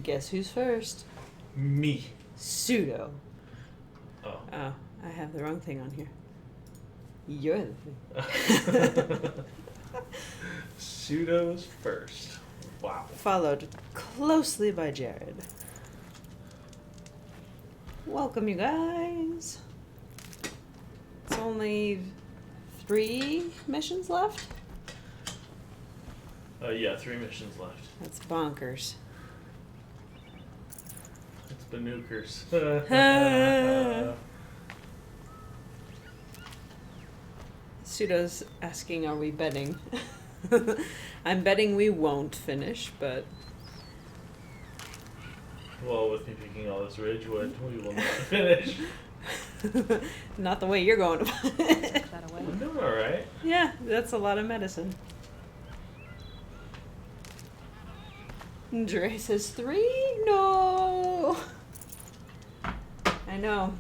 Guess who's first? Me. Pseudo. Oh. Oh, I have the wrong thing on here. You're the thing. Pseudo's first. Wow. Followed closely by Jared. Welcome, you guys. It's only 3 missions left? Yeah, 3 missions left. That's bonkers. It's Banookers. Pseudo's asking, are we betting? I'm betting we won't finish, but... Well, with me picking all this ridgewood, we will not finish. Not the way you're going to put it. We're doing alright. Yeah, that's a lot of medicine. Dre says 3? No! I know.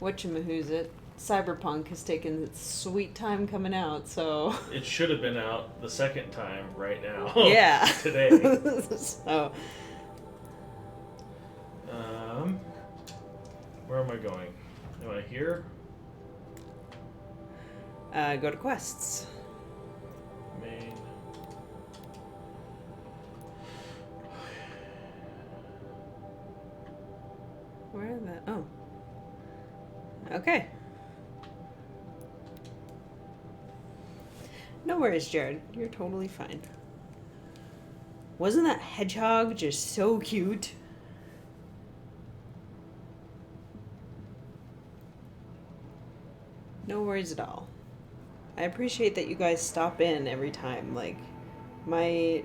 Whatchamahoo's Cyberpunk has taken its sweet time coming out, so... It should have been out the second time right now. Yeah. Today. So... Where am I going? Am I here? go to quests. Main. Where is that? Oh. Okay. No worries, Jared. You're totally fine. Wasn't that hedgehog just so cute? No worries at all. I appreciate that you guys stop in every time. Like, my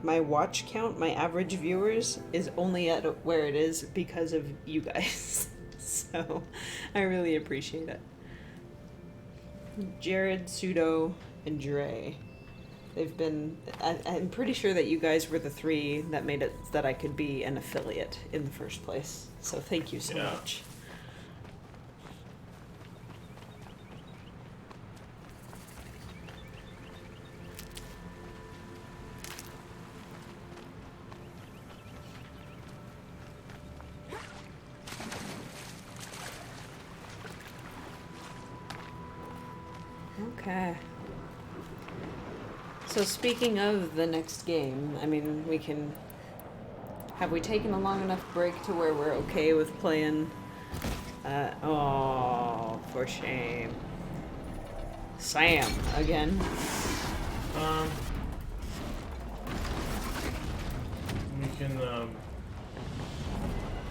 watch count, my average viewers, is only at where it is because of you guys. So, I really appreciate it. Jared, Pseudo, and Dre. They've been... I'm pretty sure that you guys were the 3 that made it that I could be an affiliate in the first place. So thank you so much. Okay. So speaking of the next game, I mean, we can... Have we taken a long enough break to where we're okay with playing... oh, for shame. Sam, again. We can,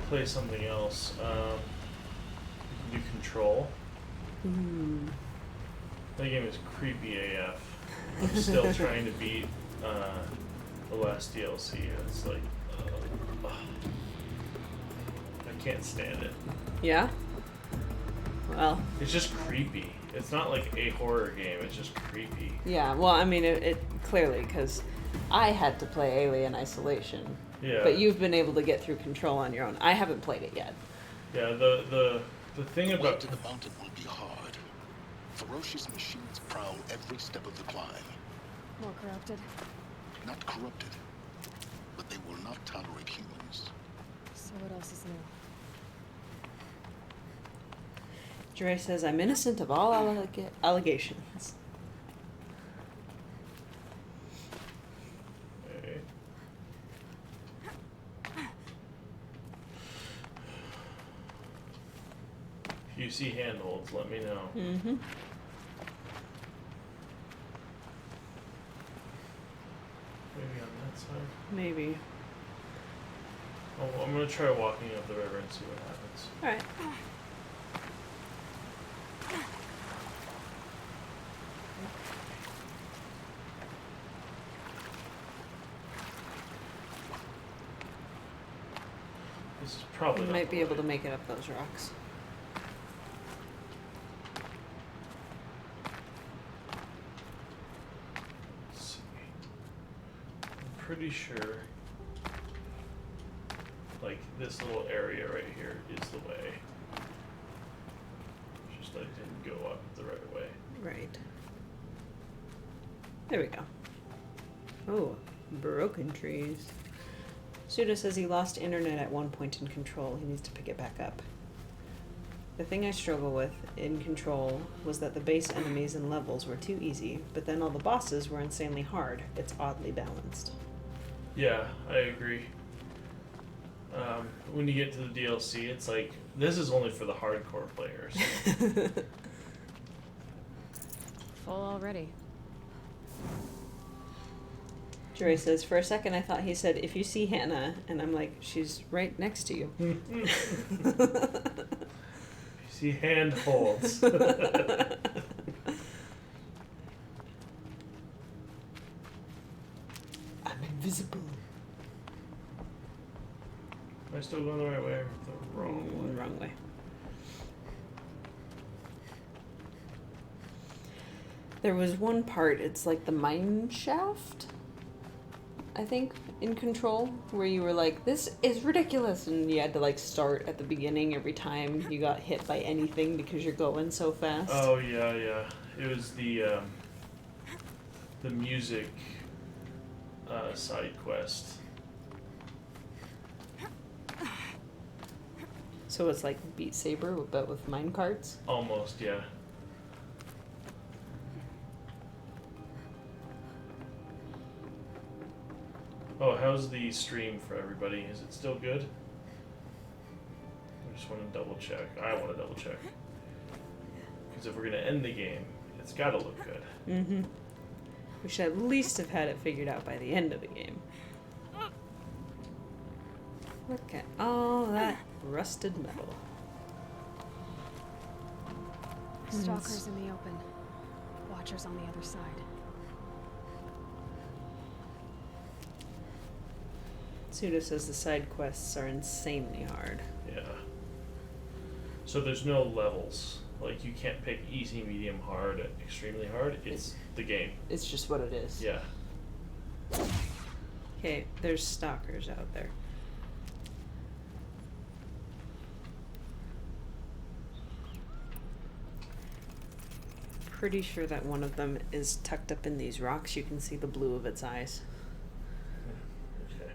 play something else. We can do Control. That game is creepy AF. I'm still trying to beat the last DLC. It's like, I can't stand it. Yeah? Well... It's just creepy. It's not like a horror game, it's just creepy. Yeah, well, I mean, it clearly, because I had to play Alien Isolation. Yeah. But you've been able to get through Control on your own. I haven't played it yet. Yeah, the thing The way about... to the mountain will be hard. Ferocious machines prowl every step of the climb. More corrupted. Not corrupted, but they will not tolerate humans. So what else is new? Dre says, I'm innocent of all allegations. Okay. If you see handholds, let me know. Mm-hmm. Maybe on that side. Maybe. Oh, I'm gonna try walking up the river and see what happens. Alright. This is probably We not might the be able way. to make it up those rocks. Let's see. I'm pretty sure, like, this little area right here is the way. Just like didn't go up the right way. Right. There we go. Oh, Broken trees. Suda says he lost internet at one point in Control. He needs to pick it back up. The thing I struggle with in Control was that the base enemies and levels were too easy, but then all the bosses were insanely hard. It's oddly balanced. Yeah, I agree. When you get to the DLC, it's like, this is only for the hardcore players. Full already. Joy says, for a second I thought he said, if you see Hannah, and I'm like, she's right next to you. You see handholds. I'm invisible. Am I still going the right way or the wrong way? Wrong way. There was one part, it's like the mine shaft, I think, in Control, where you were like, this is ridiculous, and you had to like start at the beginning every time you got hit by anything because you're going so fast. Oh yeah, yeah. It was the music side quest. So it's like Beat Saber, but with mine carts. Almost, yeah. Oh, how's the stream for everybody? Is it still good? I just want to double check. I want to double check. Because if we're going to end the game, it's got to look good. Mm-hmm. We should at least have had it figured out by the end of the game. Look at all that rusted metal. Stalkers in the open. Watchers on the other side. Suda says the side quests are insanely hard. Yeah. So there's no levels. Like, you can't pick easy, medium, hard, extremely hard. It's the game. It's just what it is. Yeah. Okay, there's stalkers out there. Pretty sure that one of them is tucked up in these rocks. You can see the blue of its eyes. Okay.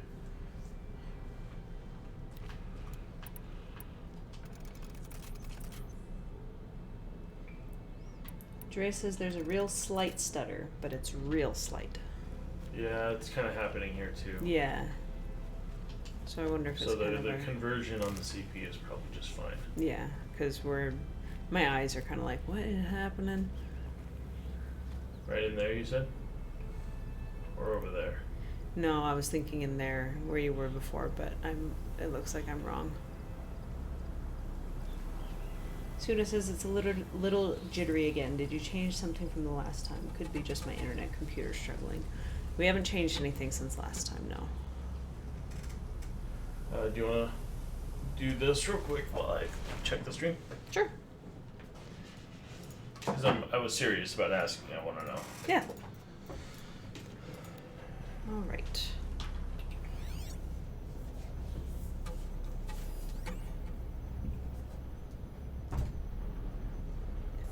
Dre says there's a real slight stutter, but it's real slight. Yeah, it's kind of happening here too. Yeah. So I wonder if it's So kind of the a... conversion on the CPU is probably just fine. Yeah, because my eyes are kind of like, what is happening? Right in there, you said? Or over there? No, I was thinking in there where you were before, but it looks like I'm wrong. Suda says it's a little jittery again. Did you change something from the last time? Could be just my internet computer struggling. We haven't changed anything since last time, no. Do you want to do this real quick while I check the stream? Sure. Because I was serious about asking. I want to know. Yeah. All right.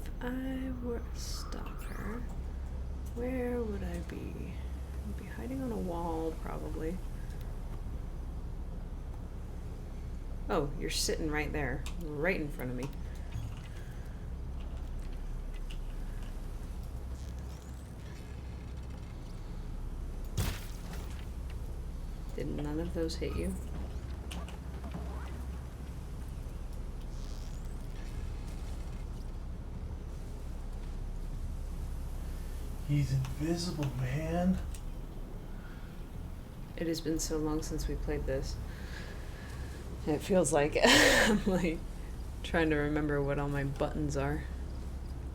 If I were a stalker, where would I be? I'd be hiding on a wall, probably. Oh, you're sitting right there, right in front of me. Did none of those hit you? He's invisible, man. It has been so long since we played this. It feels like I'm like trying to remember what all my buttons are.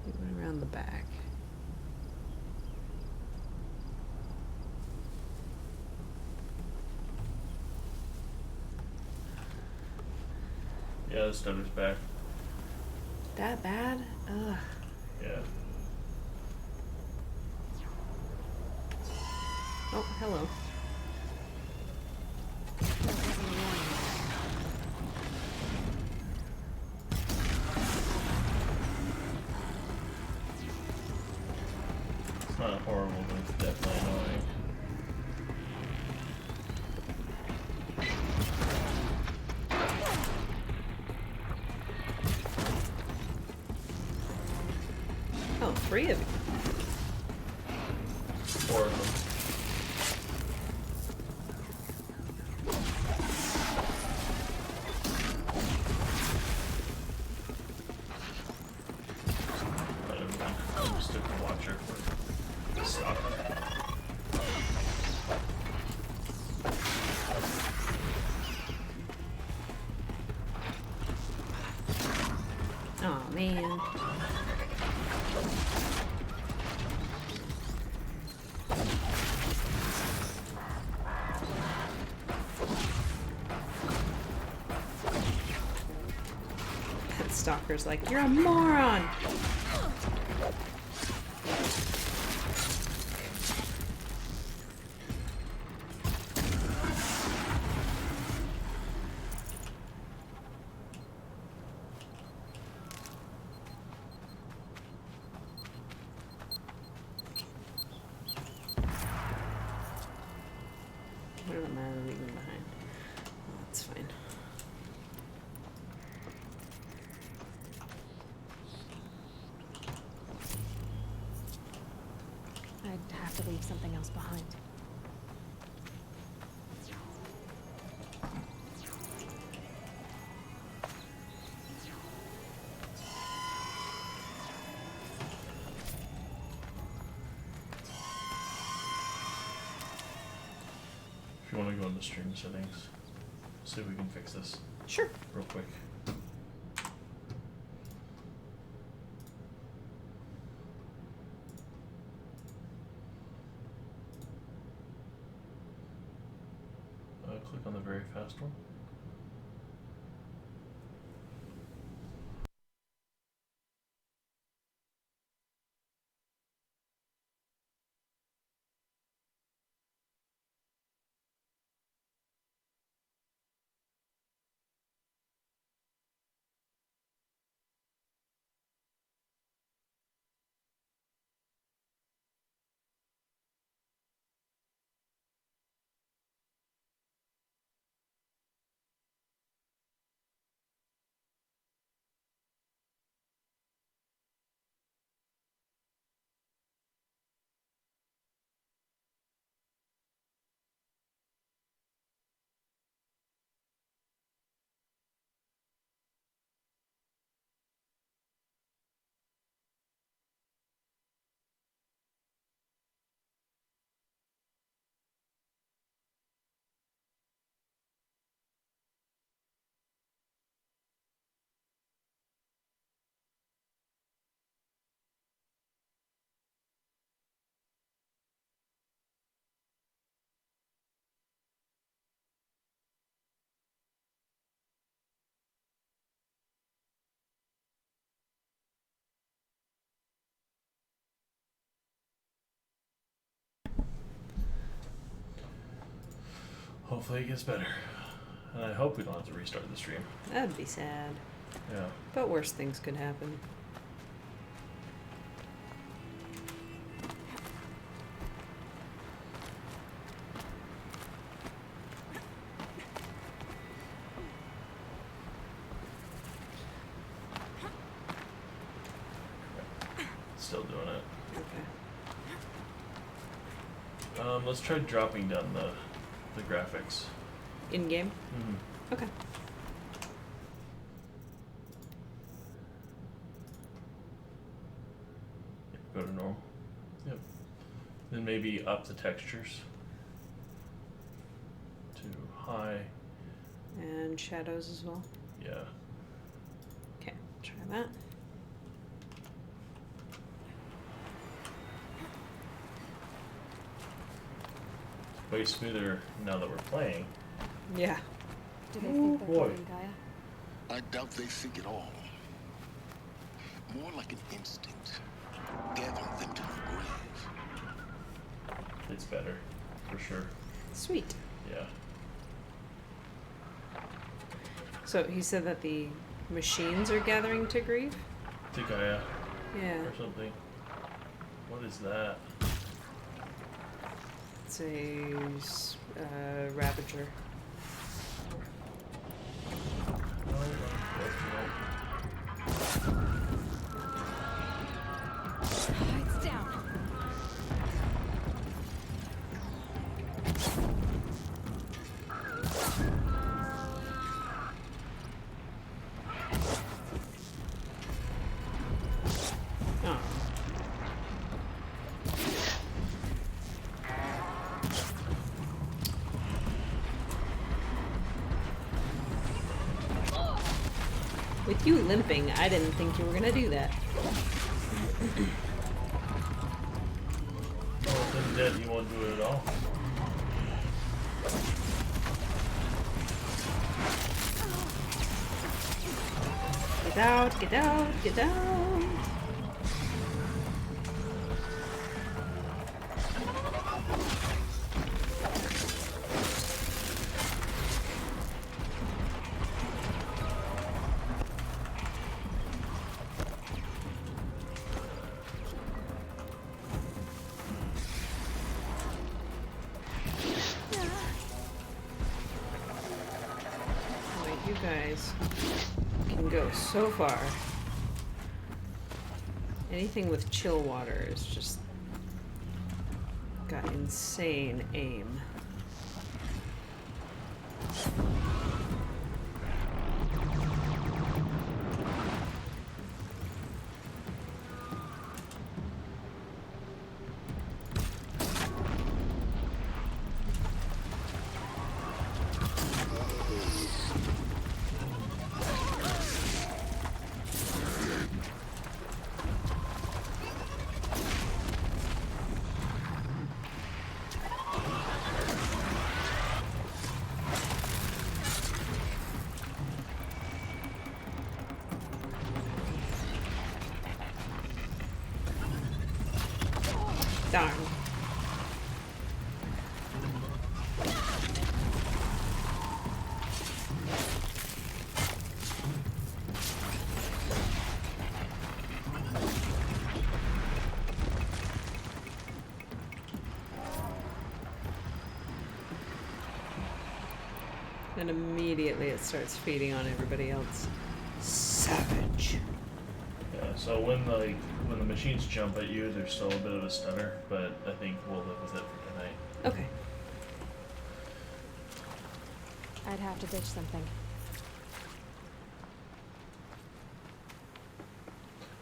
It went around the back. Yeah, the stunner's back. That bad? Ugh. Yeah. Oh, hello. It's not horrible, but it's definitely annoying. 3 of you. 4 of them. I just took the watcher for the stock. Oh man. That stalker's like, you're a moron! What am I leaving behind? Oh, that's fine. I'd have to leave something else behind. If you want to go into stream settings, see if we can fix this Sure. real quick. Click on the very fast one. Hopefully it gets better. And I hope we don't have to restart the stream. That'd be sad. Yeah. But worse things could happen. Still doing it. Okay. Let's try dropping down the graphics. In game? Mm-hmm. Okay. Go to normal. Yep. Then maybe up the textures to high. And shadows as well. Yeah. Okay, try that. Way smoother now that we're playing. Yeah. Do they think they're boy. holding Gaia? I doubt they think at all. More like an instinct, gathering them to her grave. It's better, for sure. Sweet. Yeah. So he said that the machines are gathering to grieve? To Gaia Yeah. or something. What is that? It's a Ravager. No. With you limping, I didn't think you were gonna do that. Oh, with him dead, he won't do it at all. Get out, get out, get out. You guys can go so far. Anything with chill water is just got insane aim. Darn. And immediately it starts feeding on everybody else. Savage. Yeah, so when the machines jump at you, there's still a bit of a stutter, but I think we'll live with it for tonight. Okay. I'd have to ditch something.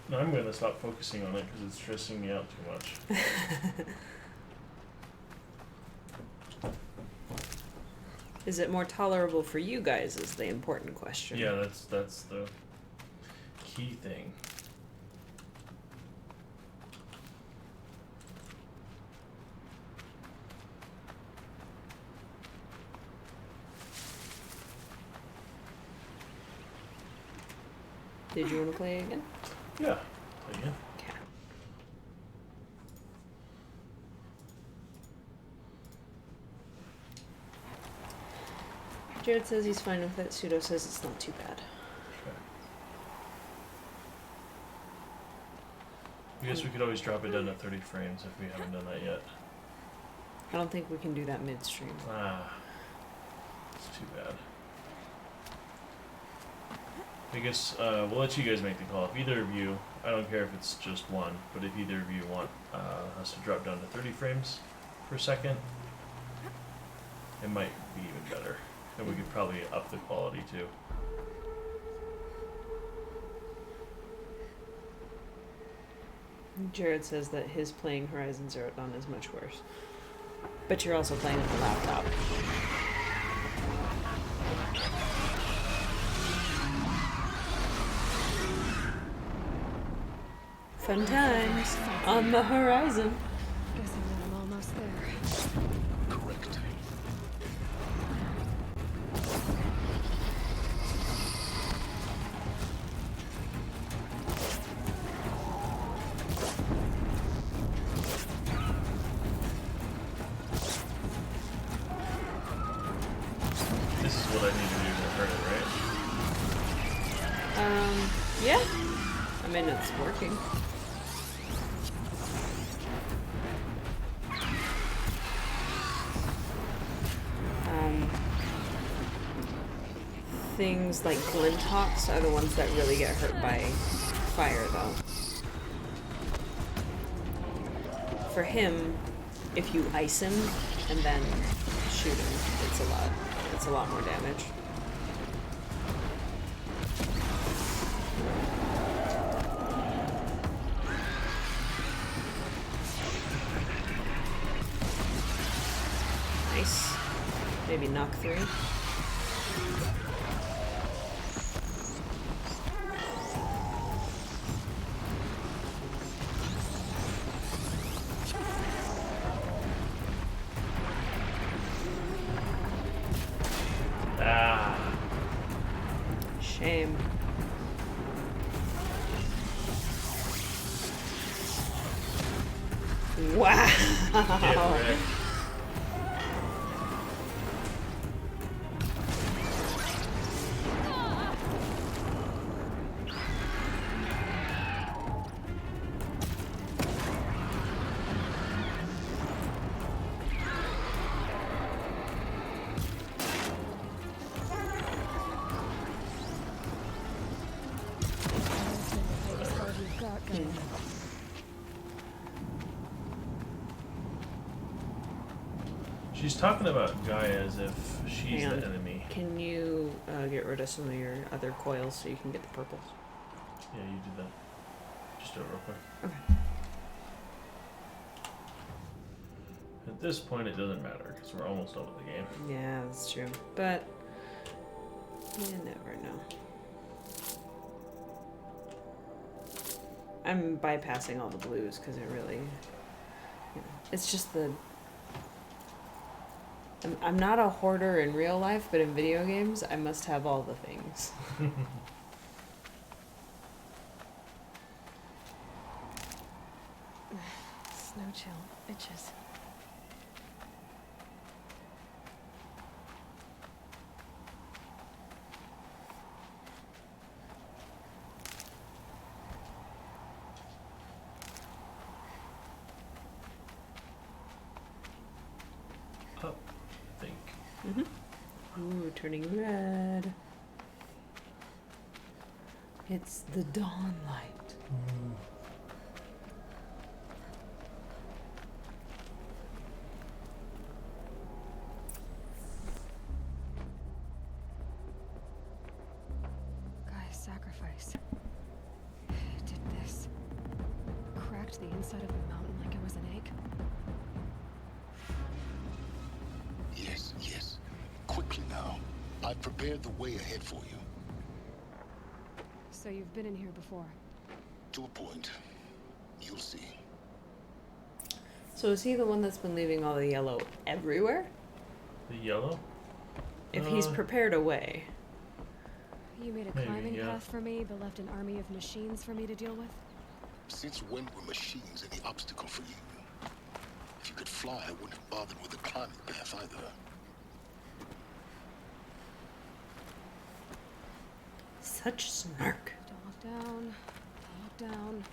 No, I'm gonna stop focusing on it because it's stressing me out too much. Is it more tolerable for you guys is the important question. Yeah, that's the key thing. Did you want to play again? Yeah, again. Okay. Jared says he's fine with it. Pseudo says it's not too bad. Okay. I guess we could always drop it down to 30 frames if we haven't done that yet. I don't think we can do that midstream. Ah, it's too bad. I guess we'll let you guys make the call. If either of you, I don't care if it's just one, but if either of you want us to drop down to 30 frames per second, it might be even better. And we could probably up the quality too. Jared says that his playing Horizon Zero Dawn is much worse. But you're also playing on the laptop. Fun times on the horizon. Guessing that I'm almost there. Correct. This is what I need to do to hurt it, right? Yeah. I mean, it's working. Things like Glinthawks are the ones that really get hurt by fire, though. For him, if you ice him and then shoot him, it's a lot more damage. Nice. Maybe knock 3. game. Wow. Get wrecked. She's talking about Gaia as if she's Hang on. the enemy. Can you get rid of some of your other coils so you can get the purples? Yeah, you do that. Just do it real quick. Okay. At this point, it doesn't matter because we're almost done with the game. Yeah, that's true. But you never know. I'm bypassing all the blues because it really, it's just the. I'm not a hoarder in real life, but in video games, I must have all the things. Snow chill. Itches. Up, I think. Ooh, turning red. It's the dawn light. Guy's sacrifice. It did this. Cracked the inside of the mountain like it was an egg. Yes, yes. Quickly now. I've prepared the way ahead for you. So you've been in here before. To a point. You'll see. So is he the one that's been leaving all the yellow everywhere? The yellow? If he's prepared a way. You made a Maybe, climbing yeah. path for me, but left an army of machines for me to deal with? Since when were machines any obstacle for you? If you could fly, I wouldn't have bothered with the climbing path either. Such snark. Don't look down. Don't look down.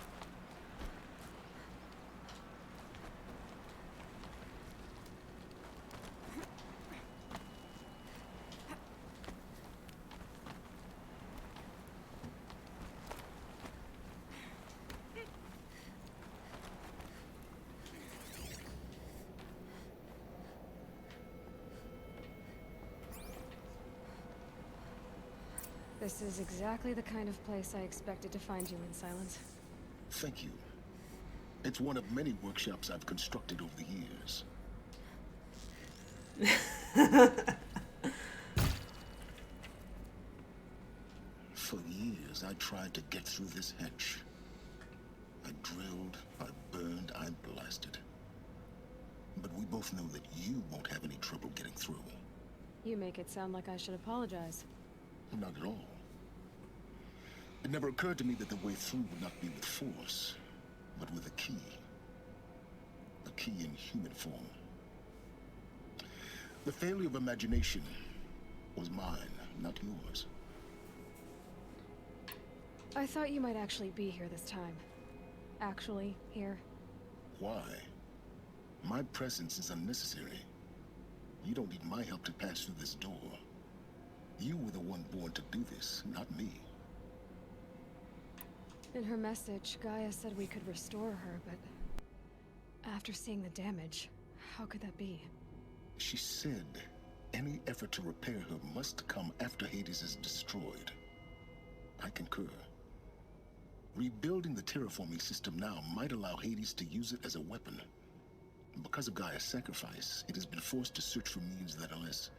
This is exactly the kind of place I expected to find you in, Silence. Thank you. It's one of many workshops I've constructed over the years. For years, I tried to get through this hatch. I drilled, I burned, I blasted. But we both know that you won't have any trouble getting through. You make it sound like I should apologize. Not at all. It never occurred to me that the way through would not be with force, but with a key. A key in human form. The failure of imagination was mine, not yours. I thought you might actually be here this time. Actually, here. Why? My presence is unnecessary. You don't need my help to pass through this door. You were the one born to do this, not me. In her message, Gaia said we could restore her, but after seeing the damage, how could that be? She said any effort to repair her must come after Hades is destroyed. I concur. Rebuilding the terraforming system now might allow Hades to use it as a weapon. Because of Gaia's sacrifice, it has been forced to search for means that are less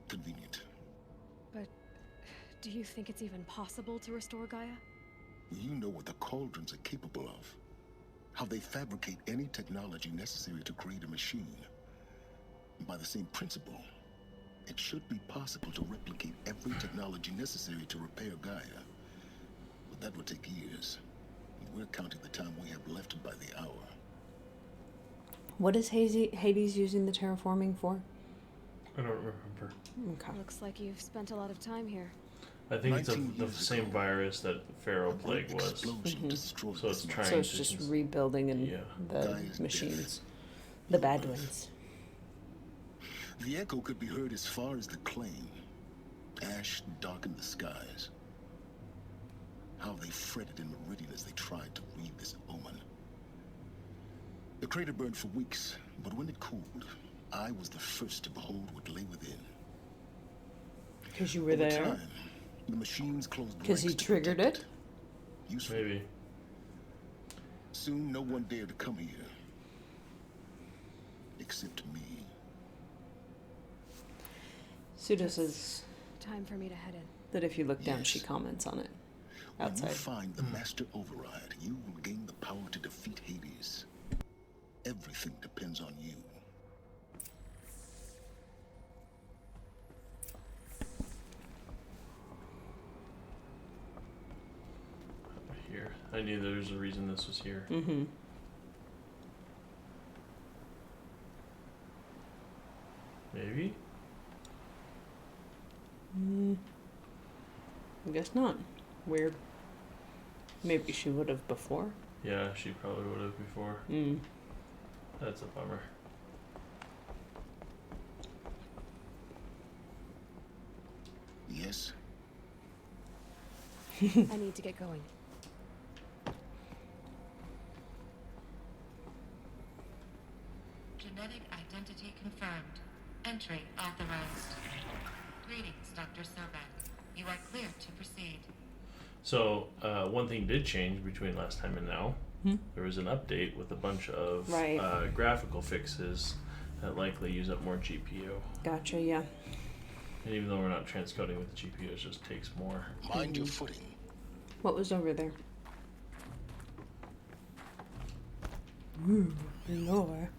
convenient. But do you think it's even possible to restore Gaia? You know what the Cauldrons are capable of. How they fabricate any technology necessary to create a machine. By the same principle, It should be possible to replicate every technology necessary to repair Gaia. But that would take years. And we're counting the time we have left by the hour. What is Hades using the terraforming for? I don't remember. Okay. Looks like you've spent a lot of time here. I think it's 19 the years same ago, virus that Pharaoh a Plague great was. explosion destroyed So it's this trying So it's to just cons- rebuilding and Yeah. the Gaia's machines. death. The bad ones. The echo could be heard as far as the claim. Ash darkened the skies. How they fretted in Meridian as they tried to read this omen. The crater burned for weeks, but when it cooled, I was the first to behold what lay within. Because you were Over there? time, the machines closed Because he ranks to triggered protect it? Useful. Maybe. Soon, no one dared to come here. Except me. Pseudo says Time for me to head in. that if you look down, Yes. she comments on it. When you Outside. find the Master Override, you will gain the power to defeat Hades. Everything depends on you. Here. I knew there was a reason this was here. Mm-hmm. Maybe? I guess not. Weird. Maybe she would have before. Yeah, she probably would have before. Mm. That's a bummer. Yes? I need to get going. Genetic identity confirmed. Entry authorized. Greetings, Dr. Sobek. You are clear to proceed. So, one thing did change between last time and now. There was an update with a bunch of Right. graphical fixes that likely use up more GPU. Gotcha, yeah. And even though we're not transcoding with the GPU, it just takes more. Mind your footing. What was over there? Ooh, lore.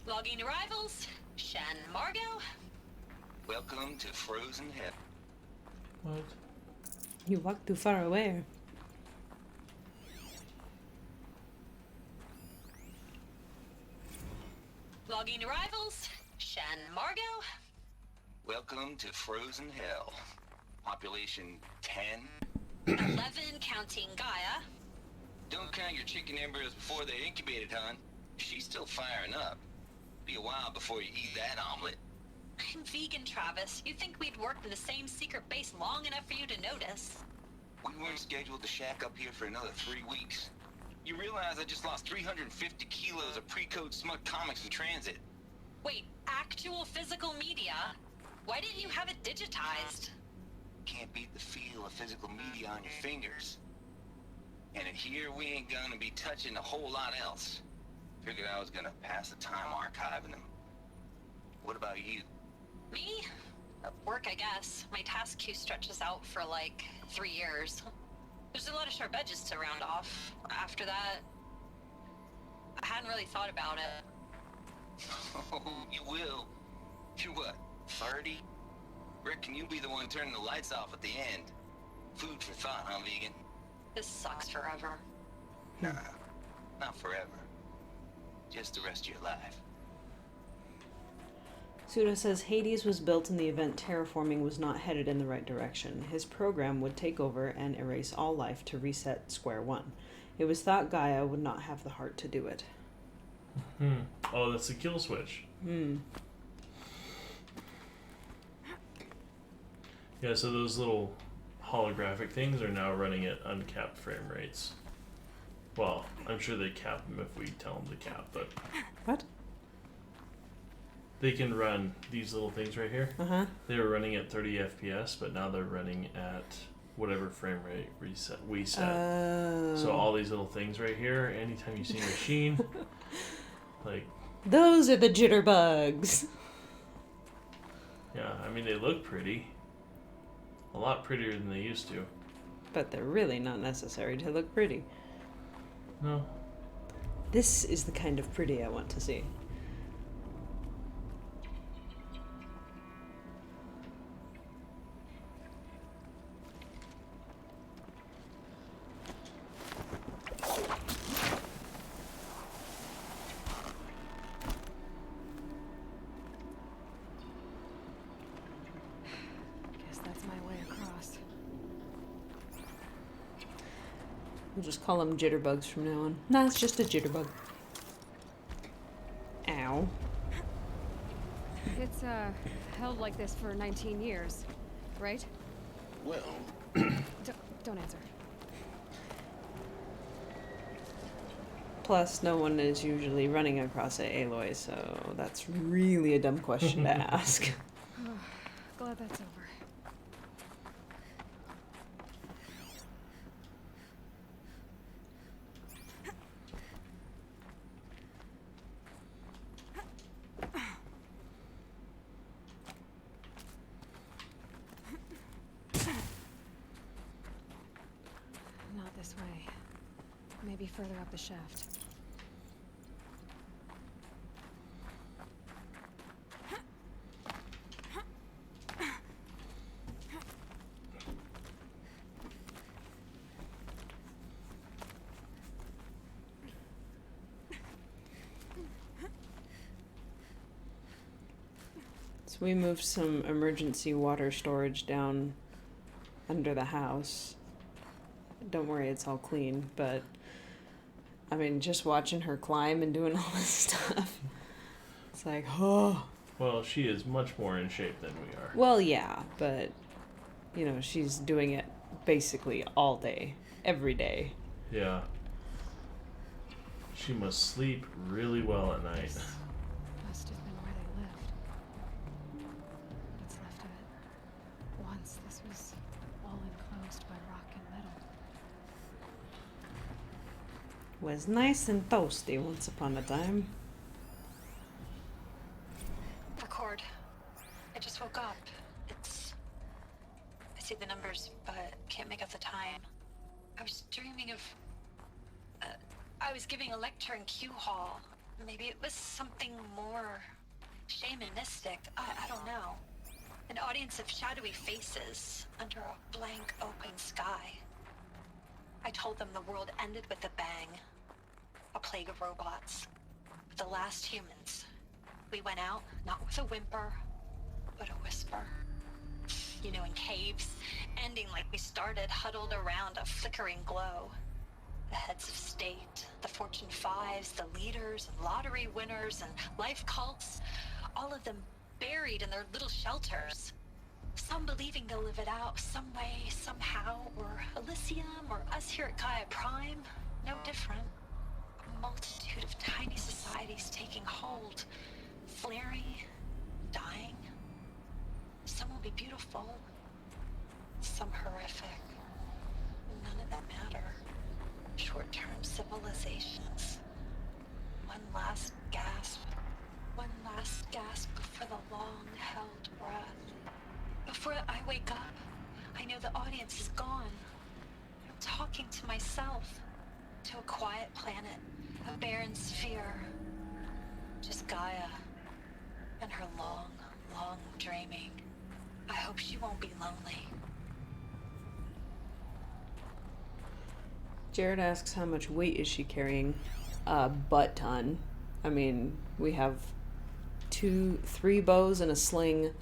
Logging arrivals. Shan Margot. Welcome to Frozen Heaven. What? You walked too far away. Logging arrivals. Shan Margot. Welcome to Frozen Hell. Population 10. 11 counting Gaia. Don't count your chicken embryos before they're incubated, hon. She's still firing up. Be a while before you eat that omelet. I'm vegan, Travis. You'd think we'd worked in the same secret base long enough for you to notice. We weren't scheduled to shack up here for another 3 weeks. You realize I just lost 350 kilos of pre-code smut comics in transit. Wait, actual physical media? Why didn't you have it digitized? Can't beat the feel of physical media on your fingers. And in here, we ain't gonna be touching a whole lot else. Figured I was gonna pass the time archiving them. What about you? Me? Work, I guess. My task queue stretches out for like 3 years. There's a lot of sharp edges to round off. After that, I hadn't really thought about it. Oh, you will. You're what, 30? Reckon you'll be the one turning the lights off at the end. Food for thought, huh, vegan? This sucks forever. Nah, not forever. Just the rest of your life. Pseudo says Hades was built in the event terraforming was not headed in the right direction. His program would take over and erase all life to reset square one. It was thought Gaia would not have the heart to do it. Oh, that's the kill switch. Yeah, so those little holographic things are now running at uncapped frame rates. Well, I'm sure they cap them if we tell them to cap, but What? they can run these little things right here. Uh-huh. They were running at 30 FPS, but now they're running at whatever frame rate we set. So all these little things right here, anytime you see a machine, like, Those are the jitterbugs. yeah, I mean, they look pretty. A lot prettier than they used to. But they're really not necessary to look pretty. No. This is the kind of pretty I want to see. Guess that's my way across. We'll just call them jitterbugs from now on. Nah, it's just a jitterbug. Ow. It's, held like this for 19 years, right? Well, Don't answer. Plus, no one is usually running across it, Aloy, so that's really a dumb question to ask. Glad that's over. Not this way. Maybe further up the shaft. So we moved some emergency water storage down under the house. Don't worry, it's all clean, but I mean, just watching her climb and doing all this stuff, it's like, oh. Well, she is much more in shape than we are. Well, yeah, but, you know, she's doing it basically all day, every day. Yeah. She must sleep really well at night. This must have been where they lived. What's left of it. Once this was all enclosed by rock and metal. Was nice and toasty once upon a time. Record. I just woke up. I see the numbers, but can't make out the time. I was dreaming of... I was giving a lecture in Q Hall. Maybe it was something more shamanistic. I don't know. An audience of shadowy faces under a blank open sky. I told them the world ended with a bang. A plague of robots. The last humans. We went out, not with a whimper, but a whisper. You know, in caves, ending like we started, huddled around a flickering glow. The heads of state, the Fortune 5s, the leaders, and lottery winners, and life cults, all of them buried in their little shelters. Some believing they'll live it out some way, somehow, or Elysium, or us here at Gaia Prime, no different. A multitude of tiny societies taking hold, flaring, dying. Some will be beautiful, some horrific. None of them matter. Short-term civilizations. One last gasp. One last gasp for the long-held breath. Before I wake up, I know the audience is gone. I'm talking to myself. To a quiet planet. A barren sphere. Just Gaia. And her long, long dreaming. I hope she won't be lonely. Jared asks how much weight is she carrying? A butt ton. I mean, we have 3 bows and a sling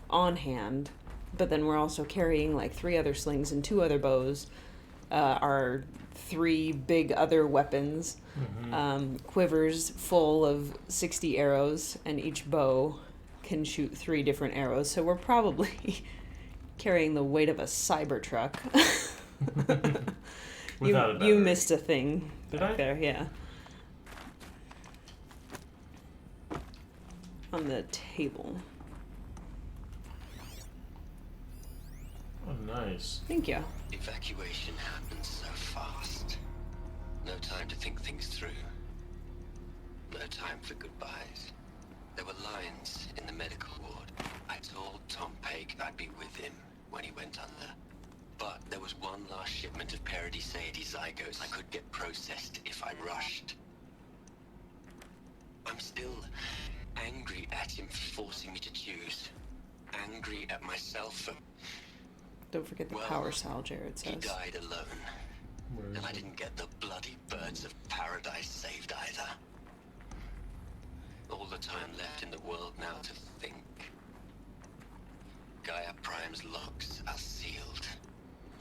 on hand, but then we're also carrying like 3 other slings and 2 other bows. Our 3 big other weapons, quivers full of 60 arrows, and each bow can shoot 3 different arrows. So we're probably carrying the weight of a Cybertruck. Without a You battery. missed a thing Did back I? there, yeah. On the table. Oh, nice. Thank you. Evacuation happened so fast. No time to think things through. No time for goodbyes. There were lines in the medical ward. I told Tom Pake I'd be with him when he went under. But there was one last shipment of Paradiseidae zygotes I could get processed if I rushed. I'm still angry at him for forcing me to choose. Angry at myself for... Don't forget the Well, power cell, Jared He says. died alone. Where is And I it? didn't get the bloody birds of paradise saved either. All the time left in the world now to think. Gaia Prime's locks are sealed.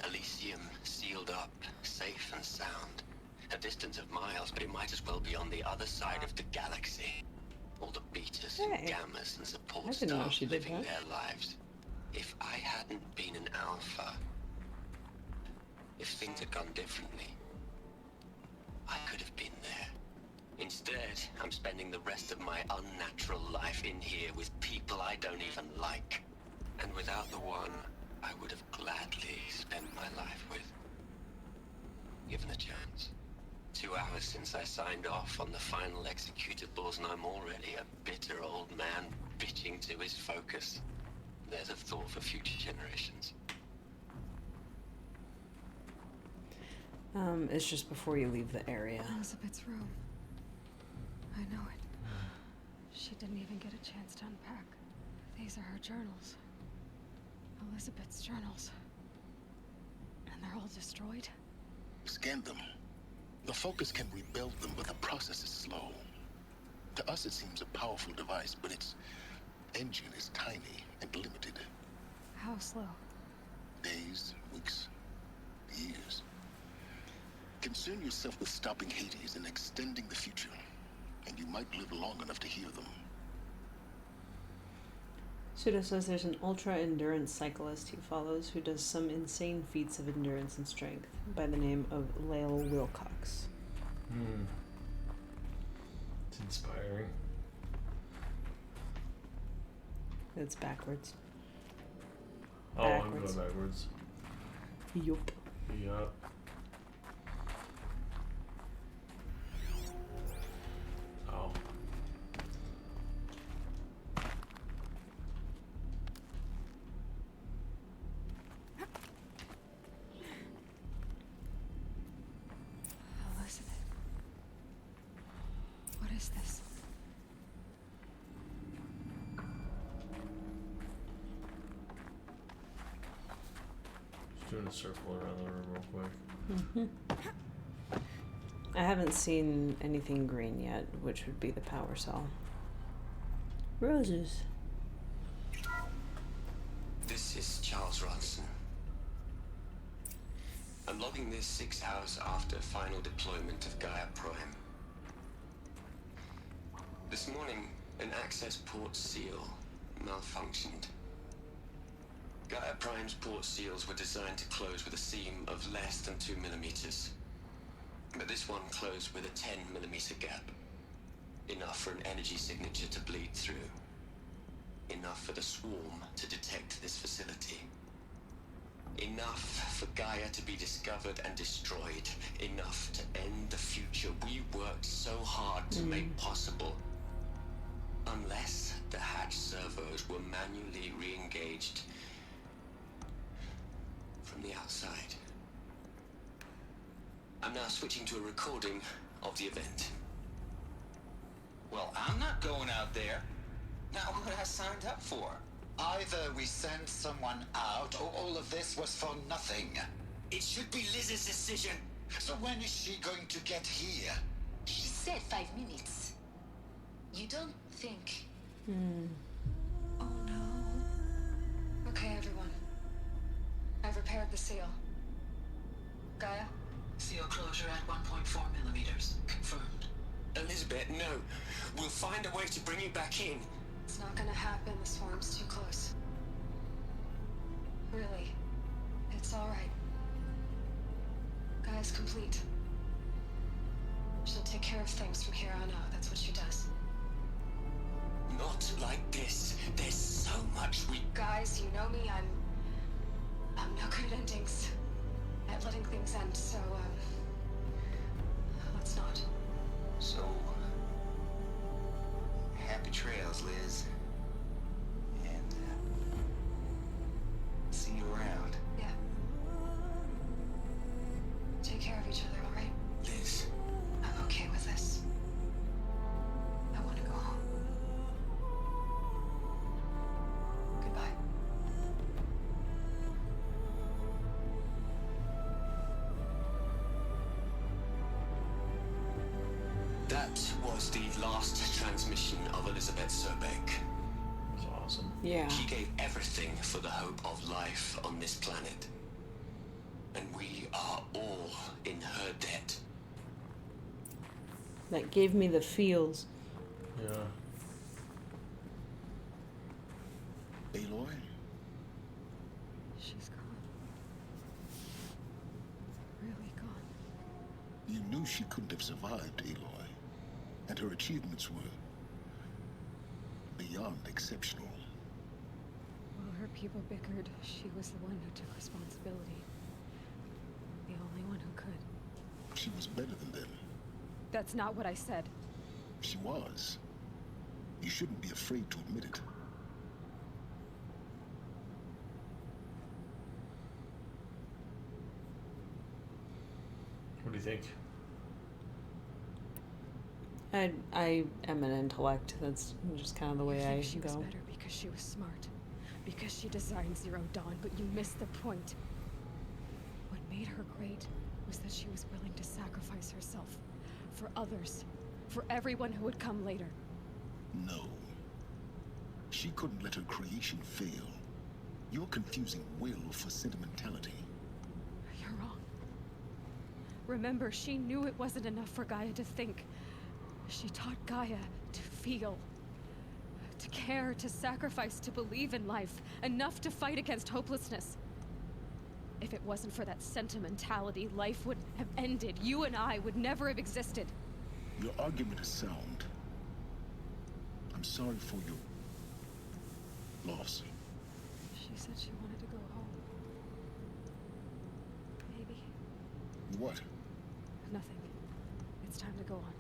Elysium sealed up, safe and sound. A distance of miles, but it might as well be on the other side of the galaxy. All the betas and Hey. gammas and support I didn't know staff she did living that. their lives. If I hadn't been an alpha, if things had gone differently, I could have been there. Instead, I'm spending the rest of my unnatural life in here with people I don't even like. And without the one I would have gladly spent my life with. Given a chance. 2 hours since I signed off on the final executables, and I'm already a bitter old man bitching to his focus. There's a thought for future generations. It's just before you leave the area. Elizabeth's room. I know it. She didn't even get a chance to unpack. These are her journals. Elizabeth's journals. And they're all destroyed? Scan them. The Focus can rebuild them, but the process is slow. To us, it seems a powerful device, but its engine is tiny and limited. How slow? Days, weeks, years. Concern yourself with stopping Hades and extending the future, and you might live long enough to hear them. Pseudo says there's an ultra-endurance cyclist he follows who does some insane feats of endurance and strength by the name of Lael Wilcox. It's inspiring. It's backwards. Oh, I'm going backwards. Yup. Yup. Oh. Elizabeth. What is this? Just doing a circle around the room real quick. I haven't seen anything green yet, which would be the power cell. Roses. This is Charles Ronson. I'm logging this 6 hours after final deployment of Gaia Prime. This morning, an access port seal malfunctioned. Gaia Prime's port seals were designed to close with a seam of less than 2 millimeters. But this one closed with a 10 millimeter gap. Enough for an energy signature to bleed through. Enough for the swarm to detect this facility. Enough for Gaia to be discovered and destroyed. Enough to end the future we worked so hard to make possible. Unless the hatch servos were manually re-engaged from the outside. I'm now switching to a recording of the event. Well, I'm not going out there. Not what I signed up for. Either we send someone out, or all of this was for nothing. It should be Liz's decision. So when is she going to get here? She said 5 minutes. You don't think... Oh no. Okay, everyone. I've repaired the seal. Gaia? Seal closure at 1.4 millimeters. Confirmed. Elizabeth, no. We'll find a way to bring you back in. It's not gonna happen. The swarm's too close. Really. It's alright. Gaia's complete. She'll take care of things from here on out. That's what she does. Not like this. There's so much we... Guys, you know me. I'm no good at endings. At letting things end, so, let's not. So, happy trails, Liz. And, see you around. Yeah. Take care of each other, alright? Liz. I'm okay with this. I want to go. That was the last transmission of Elizabeth Sobek. That's awesome. Yeah. She gave everything for the hope of life on this planet. And we are all in her debt. That gave me the feels. Yeah. Aloy? She's gone. Really gone. You knew she couldn't have survived, Aloy. And her achievements were beyond exceptional. While her people bickered, she was the one who took responsibility. The only one who could. She was better than them. That's not what I said. She was. You shouldn't be afraid to admit it. What do you think? I am an intellect. That's just kind of the way You think I she was go. better because she was smart. Because she designed Zero Dawn, but you missed the point. What made her great was that she was willing to sacrifice herself. For others. For everyone who would come later. No. She couldn't let her creation fail. You're confusing will for sentimentality. You're wrong. Remember, she knew it wasn't enough for Gaia to think. She taught Gaia to feel. To care, to sacrifice, to believe in life. Enough to fight against hopelessness. If it wasn't for that sentimentality, life would have ended. You and I would never have existed. Your argument is sound. I'm sorry for your loss. She said she wanted to go home. Maybe. What? Nothing. It's time to go on.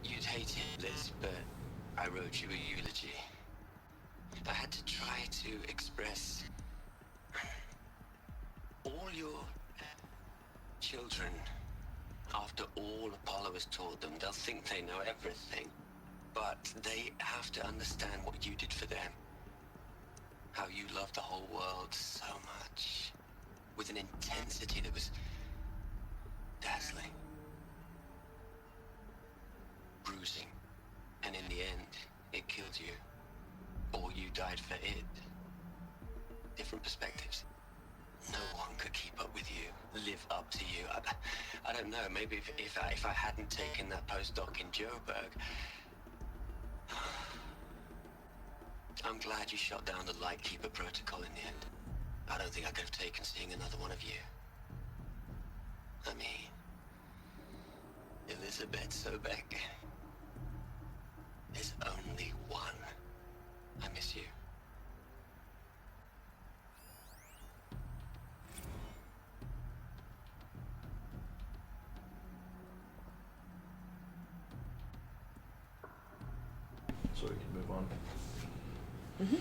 You'd hate it, Liz, but I wrote you a eulogy. I had to try to express all your children. After all Apollo has taught them, they'll think they know everything. But they have to understand what you did for them. How you loved the whole world so much. With an intensity that was dazzling. Bruising. And in the end, it killed you. Or you died for it. Different perspectives. No one could keep up with you, live up to you. I don't know, maybe if I hadn't taken that postdoc in Joburg. I'm glad you shot down the Lightkeeper protocol in the end. I don't think I could have taken seeing another one of you. I mean, Elizabeth Sobek. There's only one. I miss you. So we can move on. Mm-hmm.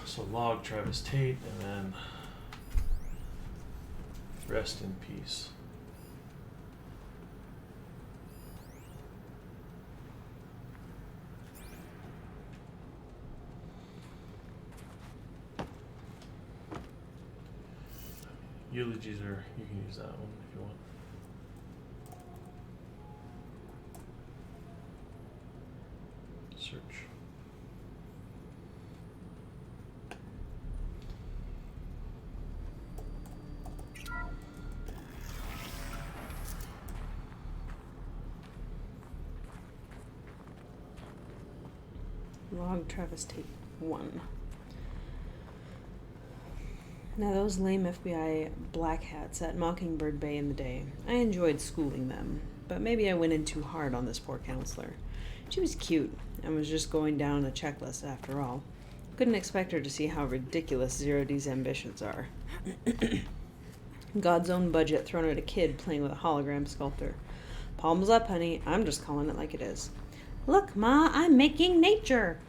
So log Travis Tate and then rest in peace. Eulogies are, you can use that one if you want. Search. Log Travis Tate 1. Now those lame FBI black hats at Mockingbird Bay in the day, I enjoyed schooling them, but maybe I went in too hard on this poor counselor. She was cute and was just going down a checklist after all. Couldn't expect her to see how ridiculous Zero D's ambitions are. God's own budget thrown at a kid playing with a hologram sculptor. Palms up, honey. I'm just calling it like it is. Look, Ma, I'm making nature.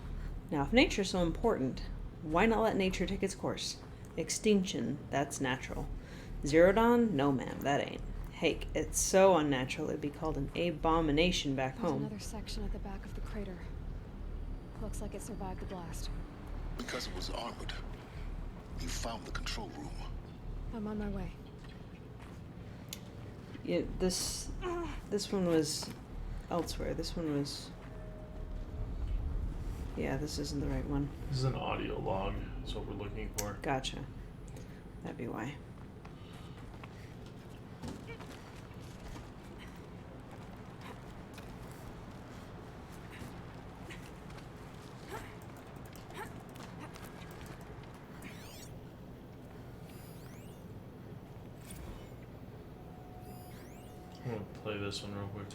Now, if nature's so important, why not let nature take its course? Extinction, that's natural. Zero Dawn? No, ma'am, that ain't. Heck, it's so unnatural it'd be called an abomination back There's home. another section at the back of the crater. Looks like it survived the blast. Because it was armored. You found the control room. I'm on my way. Yeah, this one was elsewhere. This one was... Yeah, this isn't the right one. This is an audio log. That's what we're looking for. Gotcha. That'd be why. I'm gonna play this one real quick.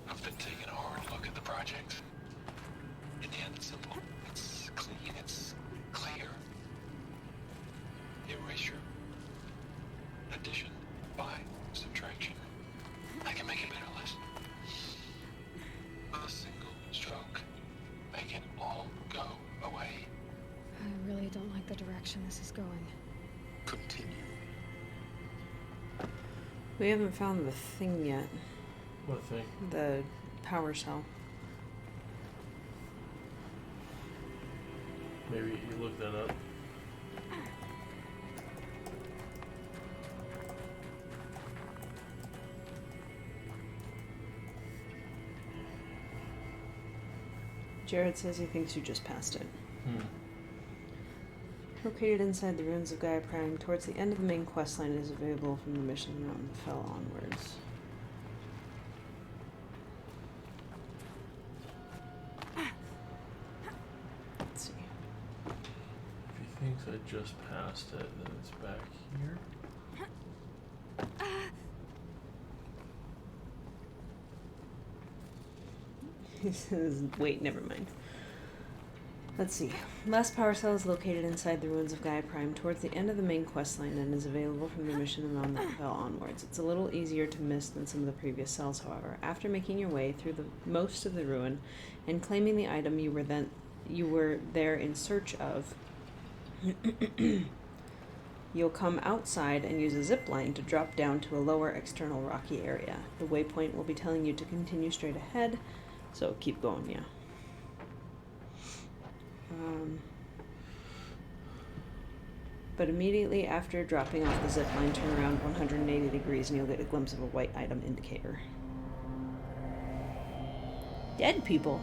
I've been taking a hard look at the project. In the end, it's simple. It's clean. It's clear. Erasure. Addition. By. Subtraction. I can make a better list. A single stroke. Make it all go away. I really don't like the direction this is going. Continue. We haven't found the thing yet. What thing? The power cell. Maybe you look that up. Jared says he thinks you just passed it. Located inside the ruins of Gaia Prime, towards the end of the main quest line, is available from the mission Mountain Fell onwards. Let's see. If he thinks I just passed it, then it's back here. He says, wait, never mind. Let's see. Last power cell is located inside the ruins of Gaia Prime towards the end of the main quest line and is available from the mission The Mountain That Fell onwards. It's a little easier to miss than some of the previous cells, however. After making your way through most of the ruin and claiming the item you were there in search of, you'll come outside and use a zip line to drop down to a lower external rocky area. The waypoint will be telling you to continue straight ahead, so keep going, yeah. But immediately after dropping off the zip line, turn around 180 degrees and you'll get a glimpse of a white item indicator. Dead people.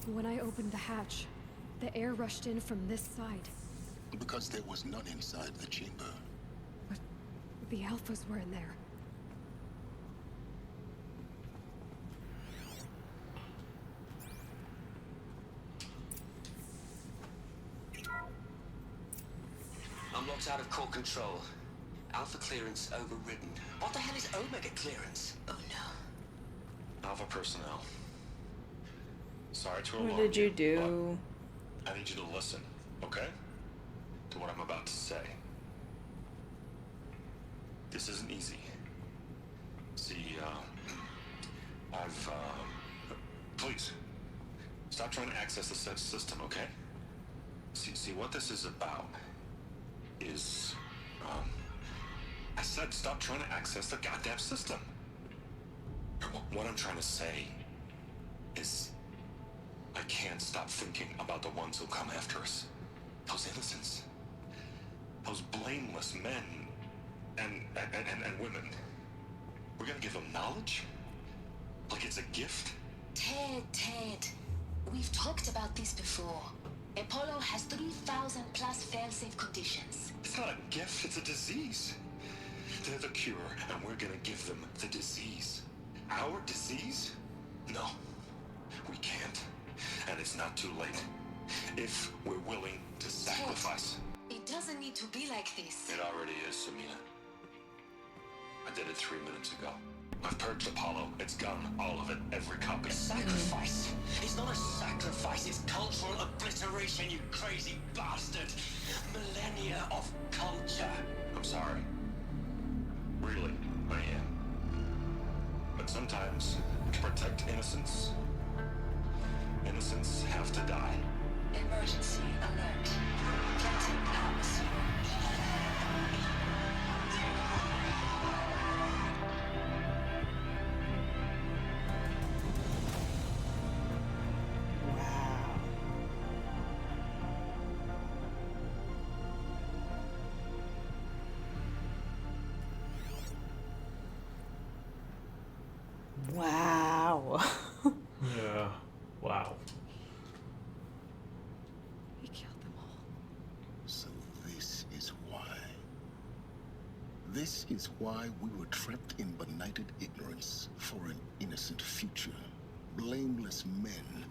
When I opened the hatch, the air rushed in from this side. Because there was none inside the chamber. But the alphas were in there. I'm locked out of core control. Alpha clearance overridden. What the hell is Omega clearance? Oh no. Alpha personnel. Sorry to What alarm did you do? I need you to listen, okay? To what I'm about to say. This isn't easy. See, please, stop trying to access the system, okay? See, what this is about is, I said stop trying to access the goddamn system. What I'm trying to say is, I can't stop thinking about the ones who come after us. Those innocents. Those blameless men and women. We're gonna give them knowledge? Like it's a gift? Ted. We've talked about this before. Apollo has 3,000 plus fail-safe conditions. It's not a gift, it's a disease. They're the cure, and we're gonna give them the disease. Our disease? No, we can't. And it's not too late. If we're willing to sacrifice. It doesn't need to be like this. It already is, Samina. I did it 3 minutes ago. I've purged Apollo. It's gone. All of it. Every copy. A sacrifice? It's not a sacrifice, it's cultural obliteration, you crazy bastard. Millennia of culture. I'm sorry. Really, I am. But sometimes, to protect innocence have to die. Emergency alert. Threatened atmosphere. Wow. Wow. Yeah. Wow. He killed them all. So this is why. This is why we were trapped in benighted ignorance for an innocent future. Blameless men.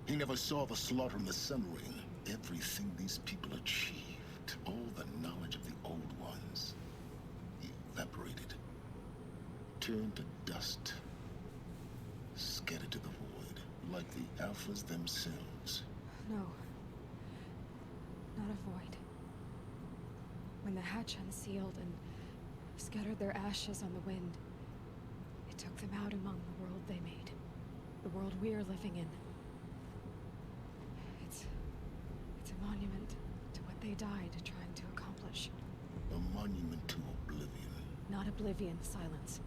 He never saw the slaughter in the Sun Ring. Everything these people achieved, all the knowledge of the old ones, evaporated. Turned to dust. Scattered to the void, like the Alphas themselves. No. Not a void. When the hatch unsealed and scattered their ashes on the wind, it took them out among the world they made. The world we're living in. It's a monument to what they died trying to accomplish. A monument to oblivion. Not oblivion, silence.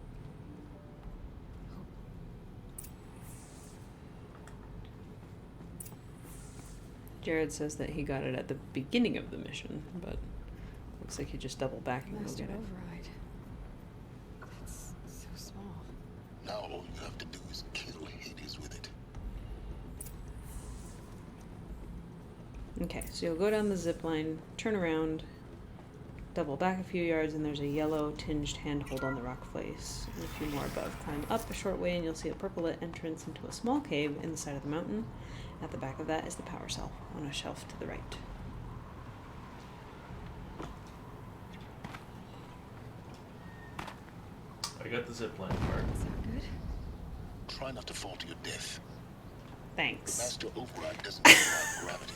Hope. Jared says that he got it at the beginning of the mission, but looks like he just doubled back and go Master get it. override. That's so small. Now all you have to do is kill Hades with it. Okay, so you'll go down the zip line, turn around, double back a few yards, and there's a yellow tinged handhold on the rock face. And a few more above. Climb up a short way and you'll see a purple lit entrance into a small cave in the side of the mountain. At the back of that is the power cell on a shelf to the right. I got the zipline part. Is that good? Try not to fall to your death. The Thanks. Master Override doesn't defy gravity.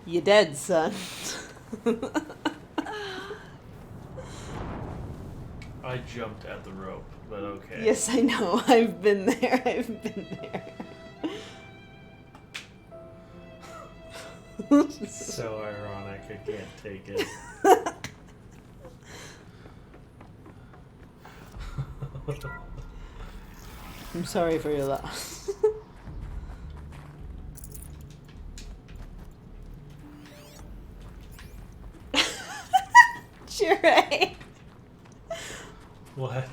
You dead, son. I jumped at the rope, but okay. Yes, I know. I've been there. I've been there. So ironic, I can't take it. I'm sorry for your loss. Sure, right? What?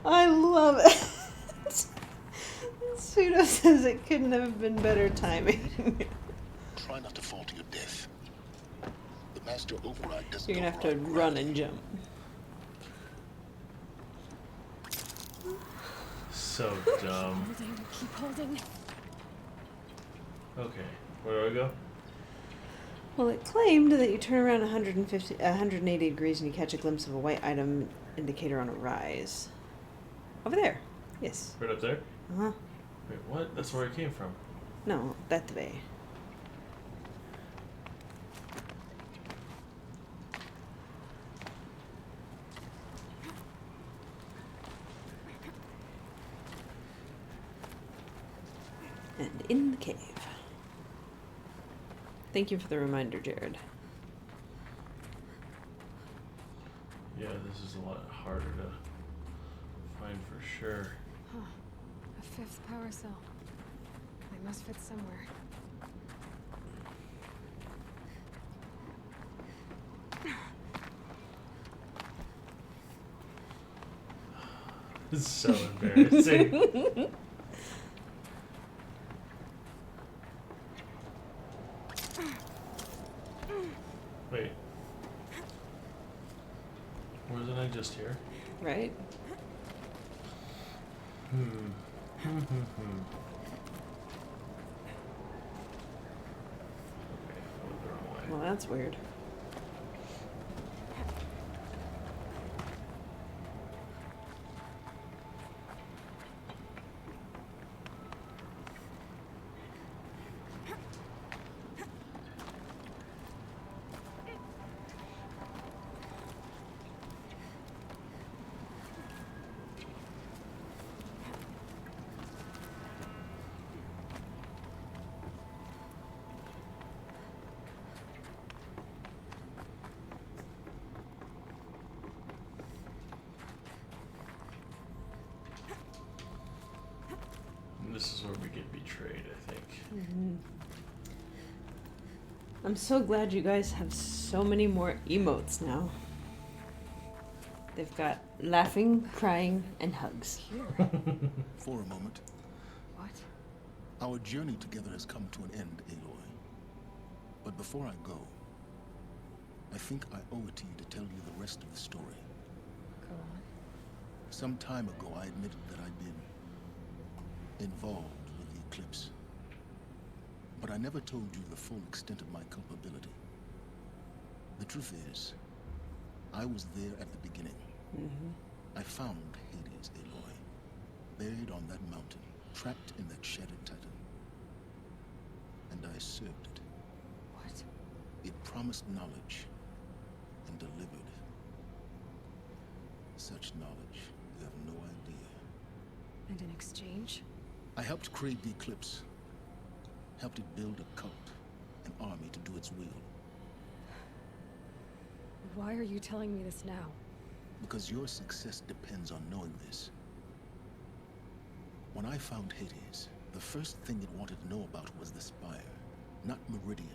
I love it. Pseudo says it couldn't have been better timing. Try not to fall to your death. The Master Override doesn't You're gonna have to override run gravity. and jump. So dumb. Holding, keep holding. Okay, where do I go? Well, it claimed that you turn around 180 degrees and you catch a glimpse of a white item indicator on a rise. Over there. Yes. Right up there? Uh-huh. Wait, what? That's where I came from. No, that way. And in the cave. Thank you for the reminder, Jared. Yeah, this is a lot harder to find for sure. Huh. A fifth power cell. They must fit somewhere. This is so embarrassing. Wait. Wasn't I just here? Right? Okay, I went the wrong way. Well, that's weird. betrayed, I think. Mm-hmm. I'm so glad you guys have so many more emotes now. They've got laughing, crying, and hugs. For a moment. What? Our journey together has come to an end, Aloy. But before I go, I think I owe it to you to tell you the rest of the story. Go on. Some time ago, I admitted that I'd been involved with the eclipse. But I never told you the full extent of my culpability. The truth is, I was there at the beginning. Mm-hmm. I found Hades, Aloy, buried on that mountain, trapped in that shattered titan. And I served it. What? It promised knowledge and delivered. Such knowledge, you have no idea. And in exchange? I helped create the eclipse. Helped it build a cult, an army to do its will. Why are you telling me this now? Because your success depends on knowing this. When I found Hades, the first thing it wanted to know about was the Spire. Not Meridian.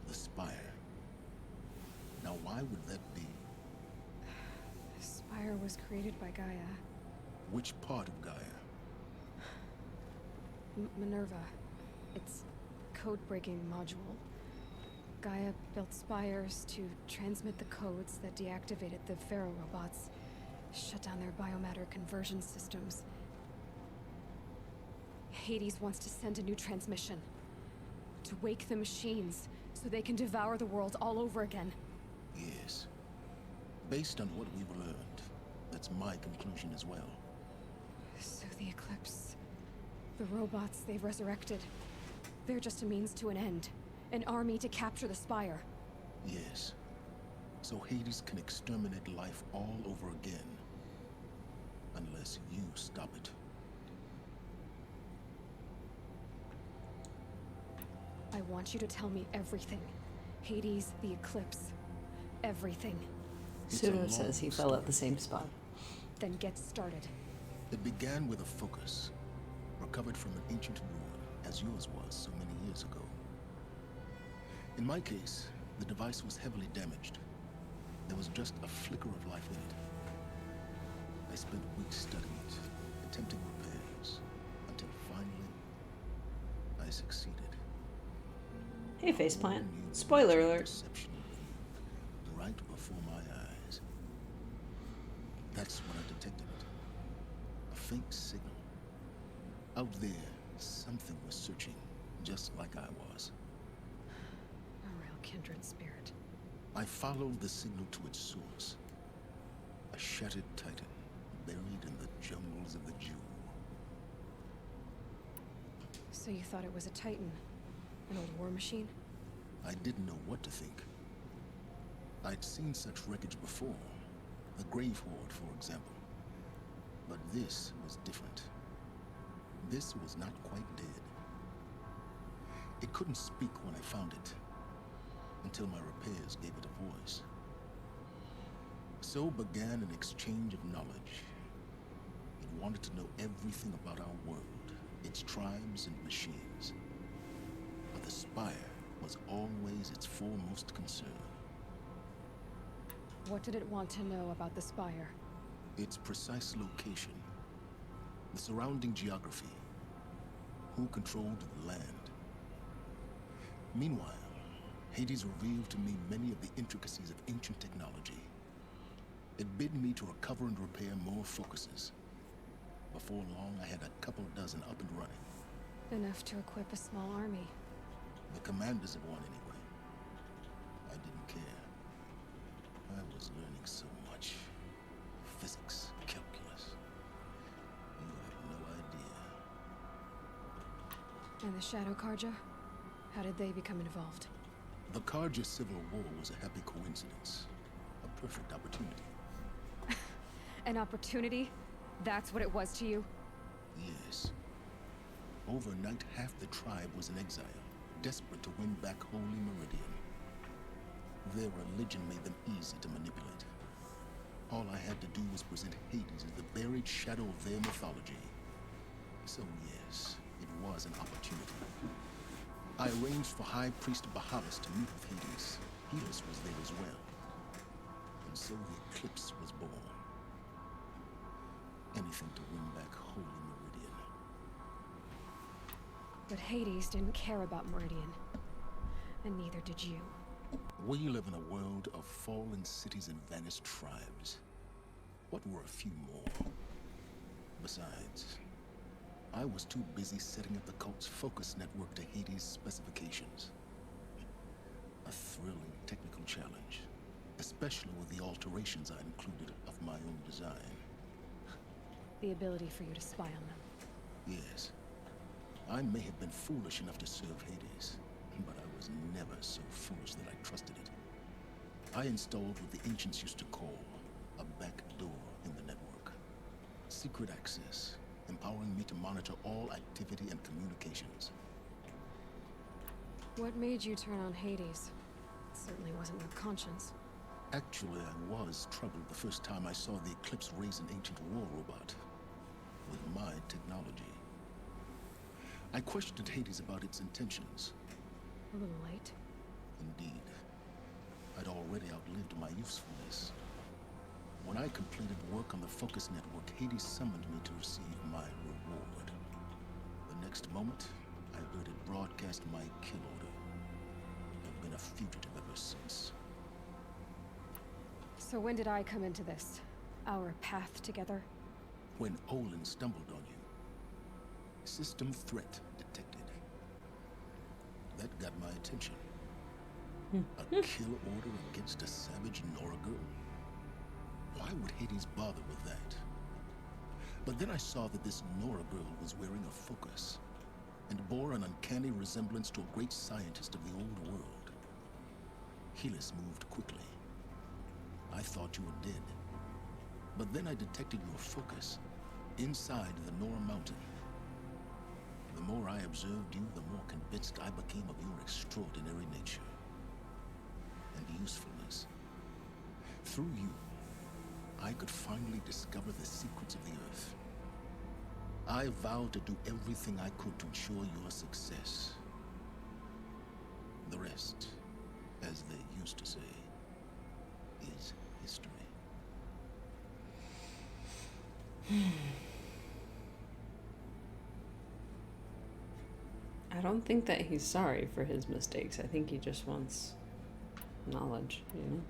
The Spire. Now why would that be? The Spire was created by Gaia. Which part of Gaia? Minerva. It's code-breaking module. Gaia built spires to transmit the codes that deactivated the Pharaoh robots, shut down their biomatter conversion systems. Hades wants to send a new transmission. To wake the machines, so they can devour the world all over again. Yes. Based on what we've learned, that's my conclusion as well. So the Eclipse... the robots they've resurrected... they're just a means to an end. An army to capture the Spire. Yes. So Hades can exterminate life all over again. Unless you stop it. I want you to tell me everything. Hades, the Eclipse. Everything. Pseudo says he fell at the same spot. Then get started. It began with a focus, recovered from an ancient ruin, as yours was so many years ago. In my case, the device was heavily damaged. There was just a flicker of life in it. I spent weeks studying it, attempting repairs, until finally, I succeeded. Hey, faceplant. Spoiler alert. Exceptional view, right before my eyes. That's when I detected it. A faint signal. Out there, something was searching, just like I was. A real kindred spirit. I followed the signal to its source. A shattered titan, buried in the jungles of the Jew. So you thought it was a Titan? An old war machine? I didn't know what to think. I'd seen such wreckage before. The Grave Horde, for example. But this was different. This was not quite dead. It couldn't speak when I found it, until my repairs gave it a voice. So began an exchange of knowledge. It wanted to know everything about our world, its tribes and machines. But the Spire was always its foremost concern. What did it want to know about the Spire? Its precise location, the surrounding geography, who controlled the land. Meanwhile, Hades revealed to me many of the intricacies of ancient technology. It bid me to recover and repair more focuses. Before long, I had a couple dozen up and running. Enough to equip a small army. The commanders of one, anyway. I didn't care. I was learning so much. Physics, calculus. You have no idea. And the Shadow Karja? How did they become involved? The Karja Civil War was a happy coincidence. A perfect opportunity. An opportunity? That's what it was to you? Yes. Overnight, half the tribe was in exile, desperate to win back Holy Meridian. Their religion made them easy to manipulate. All I had to do was present Hades as the buried shadow of their mythology. So yes, it was an opportunity. I arranged for High Priest Bahavas to meet with Hades. Helis was there as well. And so the eclipse was born. Anything to win back Holy Meridian. But Hades didn't care about Meridian. And neither did you. We live in a world of fallen cities and vanished tribes. What were a few more? Besides, I was too busy setting up the cult's focus network to Hades' specifications. A thrilling technical challenge, especially with the alterations I included of my own design. The ability for you to spy on them. Yes, I may have been foolish enough to serve Hades, but I was never so foolish that I trusted it. I installed what the ancients used to call a back door in the network. Secret access, empowering me to monitor all activity and communications. What made you turn on Hades? It certainly wasn't your conscience. Actually, I was troubled the first time I saw the Eclipse raise an ancient war robot with my technology. I questioned Hades about its intentions. A little late. Indeed. I'd already outlived my usefulness. When I completed work on the Focus Network, Hades summoned me to receive my reward. The next moment, I heard it broadcast my kill order. I've been a fugitive ever since. So when did I come into this? Our path together? When Olin stumbled on you. System threat detected. That got my attention. A kill order against a savage Nora girl? Why would Hades bother with that? But then I saw that this Nora girl was wearing a focus and bore an uncanny resemblance to a great scientist of the old world. Helis moved quickly. I thought you were dead. But then I detected your focus inside the Nora mountain. The more I observed you, the more convinced I became of your extraordinary nature and usefulness. Through you, I could finally discover the secrets of the Earth. I vowed to do everything I could to ensure your success. The rest, as they used to say, is history. I don't think that he's sorry for his mistakes. I think he just wants knowledge, you know?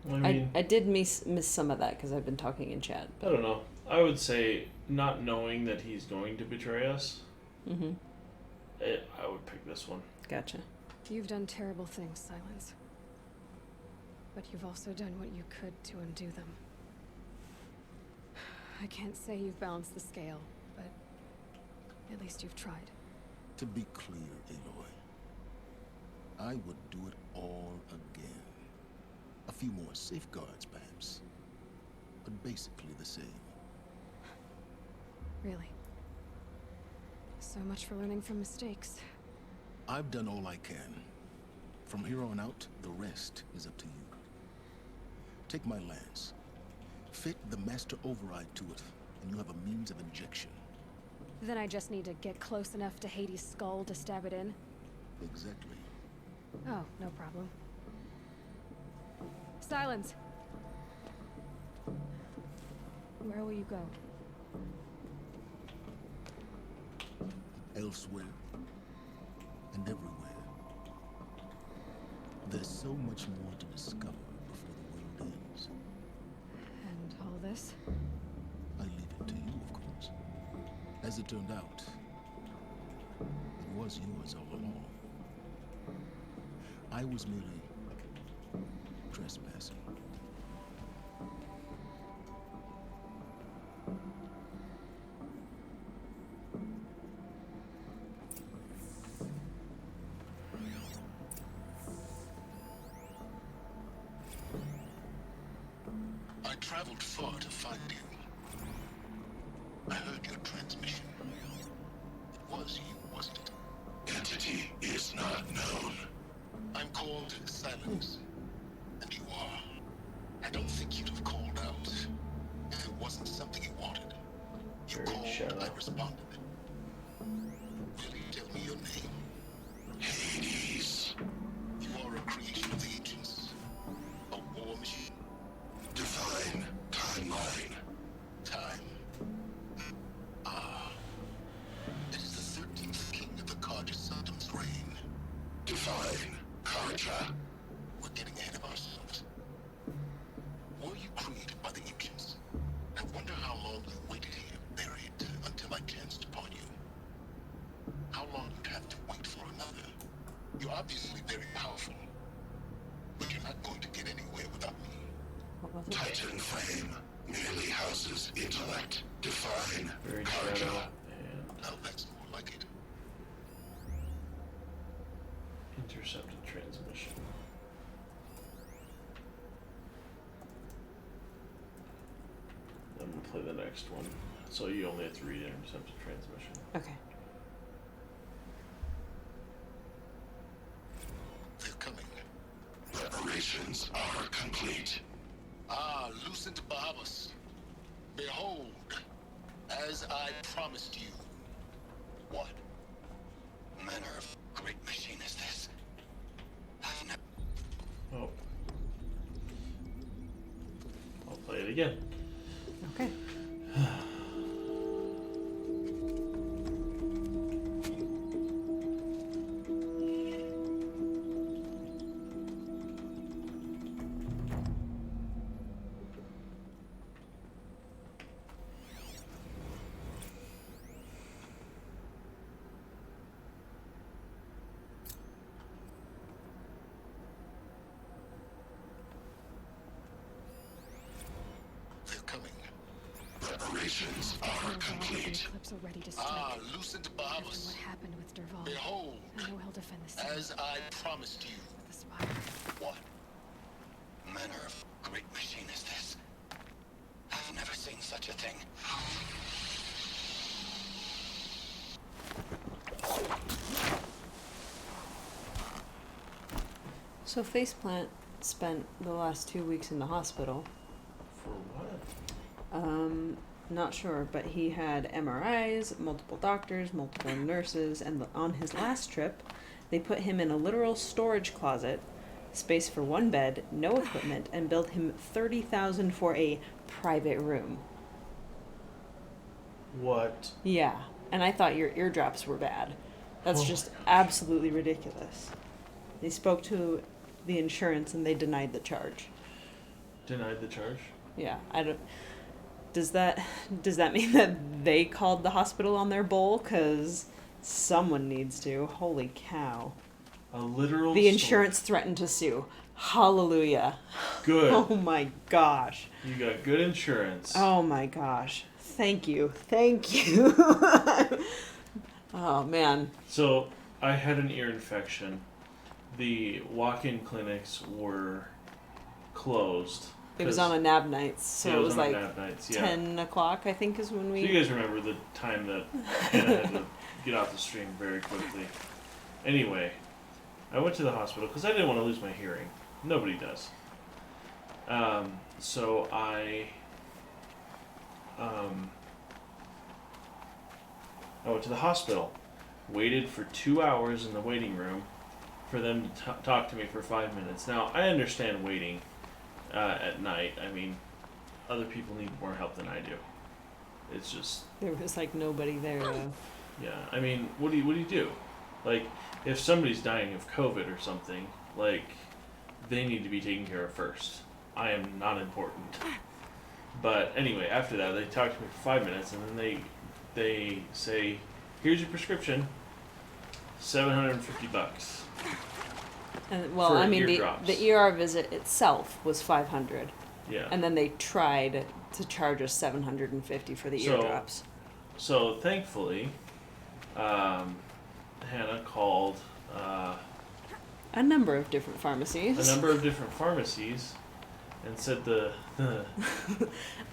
I mean, I did miss some of that because I've been talking in chat. I don't know. I would say not knowing that he's going to betray us, Mm-hmm. I would pick this one. Gotcha. You've done terrible things, Silence. But you've also done what you could to undo them. I can't say you've balanced the scale, but at least you've tried. To be clear, Aloy, I would do it all again. A few more safeguards, perhaps, but basically the same. Really. So much for learning from mistakes. I've done all I can. From here on out, the rest is up to you. Take my lance. Fit the master override to it, and you have a means of injection. Then I just need to get close enough to Hades' skull to stab it in? Exactly. Oh, no problem. Silence! Where will you go? Elsewhere. And everywhere. There's so much more to discover before the world ends. And all this? I leave it to you, of course. As it turned out, it was yours all along. I was merely trespassing. I traveled far to find you. I heard your transmission. It was you, wasn't it? Entity is not known. I'm called Silence. And you are. I don't think you'd have called out if it wasn't something you wanted. You Very called, shallow. I responded. Hydra. We're getting ahead of ourselves. Were you created by the ancients? I wonder how long you waited here, buried, until I chanced upon you. How long you'd have to wait for another. You're obviously very powerful, but you're not going to get anywhere without me. What was it? Titan Flame merely houses intellect. Define Buried Hydra. shadow Now that's more like it. and intercepted transmission. I'm gonna play the next one. So you only have to read intercepted transmission. Okay. They're coming. Preparations are complete. Ah, Lucent Bahamas. Behold, as I promised you. What? Manner of great machine is this? I've never... Oh. I'll play it again. Okay. They're coming. Preparations are complete. Eclipse are ready to strike. Ah, Lucent After Bahamas. what happened with Derval, Behold, I know he'll defend the city as I promised you. with the spire. What? Manner of great machine is this? I've never seen such a thing. So Faceplant spent the last 2 weeks in the hospital. For what? Not sure, but he had MRIs, multiple doctors, multiple nurses, and on his last trip, they put him in a literal storage closet, space for one bed, no equipment, and billed him $30,000 for a private room. What? Yeah, and I thought your eardrops were bad. That's Oh my just gosh. absolutely ridiculous. They spoke to the insurance and they denied the charge. Denied the charge? Yeah, I don't. Does that mean that they called the hospital on their bull? 'Cause someone needs to. Holy cow! A literal. The insurance threatened to sue. Hallelujah! Good. Oh my gosh! You got good insurance. Oh my gosh! Thank you, thank you. Oh man. So I had an ear infection. The walk-in clinics were closed. It was on a nab nights, so Yeah, it was on like nap nights, yeah. 10 o'clock, I think, is when So we. you guys remember the time that Hannah had to get off the stream very quickly. Anyway, I went to the hospital because I didn't want to lose my hearing. Nobody does. So I went to the hospital, waited for 2 hours in the waiting room for them to talk to me for 5 minutes. Now, I understand waiting at night. I mean, other people need more help than I do. It's just, There was like nobody there. yeah. I mean, what do you do? Like, if somebody's dying of COVID or something, like, they need to be taken care of first. I am not important. But anyway, after that, they talk to me for 5 minutes, and then they say, "Here's your prescription. $750." And well, For I mean, eardrops. the ER visit itself was $500, Yeah. and then they tried to charge us $750 for the So- eardrops. So thankfully, Hannah called A number of different pharmacies. a number of different pharmacies and said the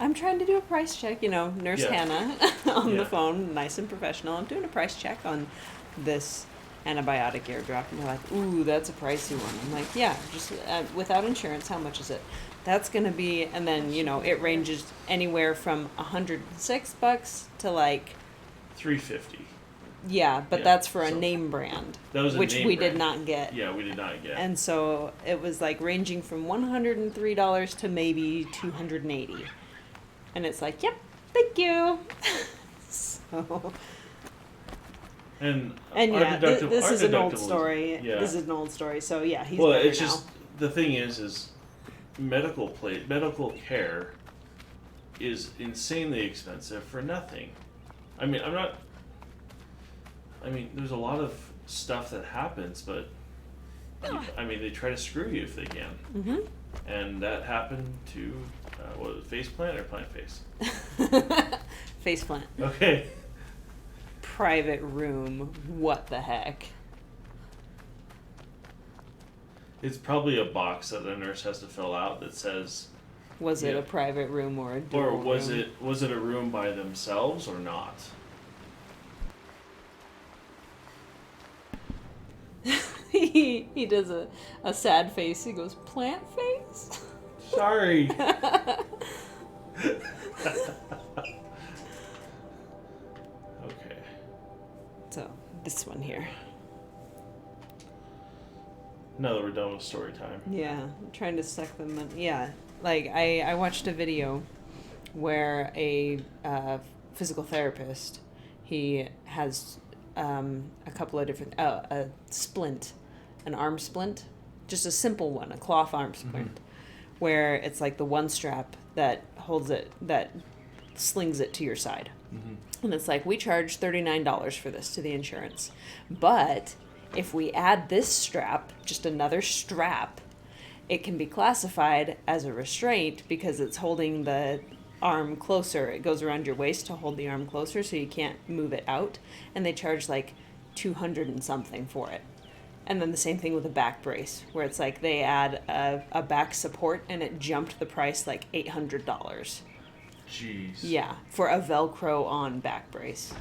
I'm trying to do a price check, Nurse Yeah. Hannah on Yeah. the phone, nice and professional. I'm doing a price check on this antibiotic airdrop, and they're like, "Ooh, that's a pricey one." I'm like, "Yeah, just without insurance, how much is it?" That's gonna be, and then it ranges anywhere from $106 to like, $350. yeah, but Yeah, that's for a so- name brand, That was a which name we brand. did not get. Yeah, we did not get. And so it was like ranging from $103 to maybe $280. And it's like, yep, thank you. So And yeah, this is an old deductible story. Yeah. This is an old story. So yeah, he's well, better it's now. just the thing is medical care is insanely expensive for nothing. I mean, there's a lot of stuff that happens, but they try to screw you if they can. Mm-hmm. And that happened to what was it, face plant or plant face? Face plant. Okay. Private room. What the heck? It's probably a box that a nurse has to fill out that says. Was it a private room or a dual Or was room? it a room by themselves or not? he does a sad face. He goes, plant face? Sorry. Okay. So, this one here. Now that we're done with story time. Yeah, I'm trying to suck them in. Yeah, like I watched a video where a physical therapist, he has a couple of different, a splint, an arm splint, just a simple one, a cloth arm splint, where it's like the one strap that holds it, that slings it to your side. And it's like, we charge $39 for this to the insurance. But if we add this strap, just another strap, it can be classified as a restraint because it's holding the arm closer. It goes around your waist to hold the arm closer so you can't move it out. And they charge like $200 and something for it. And then the same thing with a back brace, where it's like they add a back support and it jumped the price like $800. Jeez. Yeah, for a Velcro on back brace.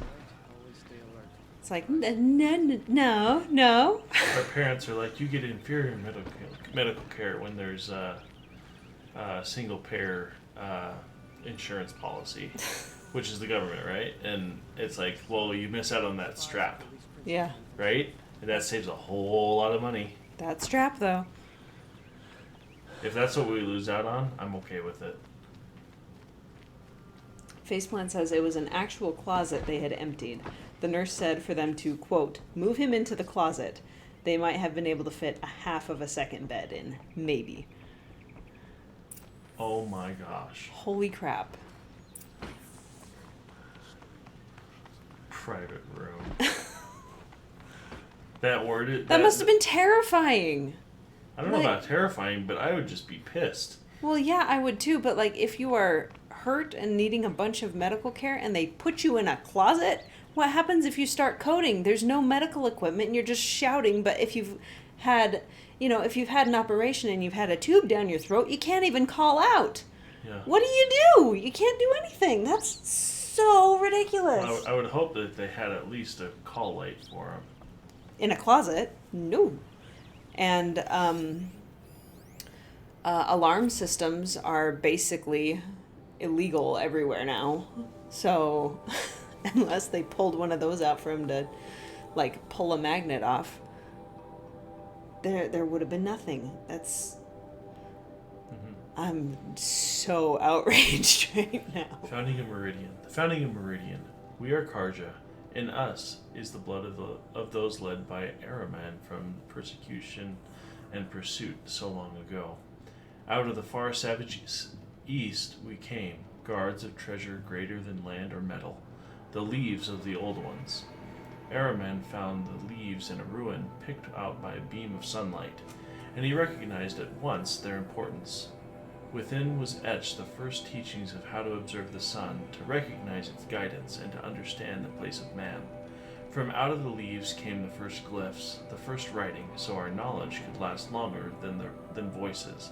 It's like, no. Our parents are like, you get inferior medical care when there's a single payer insurance policy, which is the government, right? And it's like, well, you miss out on that strap. Yeah. Right? And that saves a whole lot of money. That strap, though. If that's what we lose out on, I'm okay with it. Faceplant says it was an actual closet they had emptied. The nurse said for them to, quote, move him into the closet. They might have been able to fit a half of a second bed in. Maybe. Oh my gosh. Holy crap. Private room. That word... That must have been terrifying. I don't know about terrifying, but I would just be pissed. Well, yeah, I would too, but like if you are hurt and needing a bunch of medical care and they put you in a closet, what happens if you start coding? There's no medical equipment and you're just shouting, but if you've had, if you've had an operation and you've had a tube down your throat, you can't even call out. Yeah. What do? You can't do anything. That's so ridiculous. Well, I would hope that they had at least a call light for them. In a closet? No. And alarm systems are basically illegal everywhere now. So unless they pulled one of those out for him to like pull a magnet off, there would have been nothing. That's I'm so outraged right now. Founding a meridian. The founding of meridian. We are Karja. In us is the blood of those led by Araman from persecution and pursuit so long ago. Out of the far savage east we came, guards of treasure greater than land or metal, the leaves of the old ones. Araman found the leaves in a ruin picked out by a beam of sunlight, and he recognized at once their importance. Within was etched the first teachings of how to observe the sun, to recognize its guidance, and to understand the place of man. From out of the leaves came the first glyphs, the first writing, so our knowledge could last longer than voices.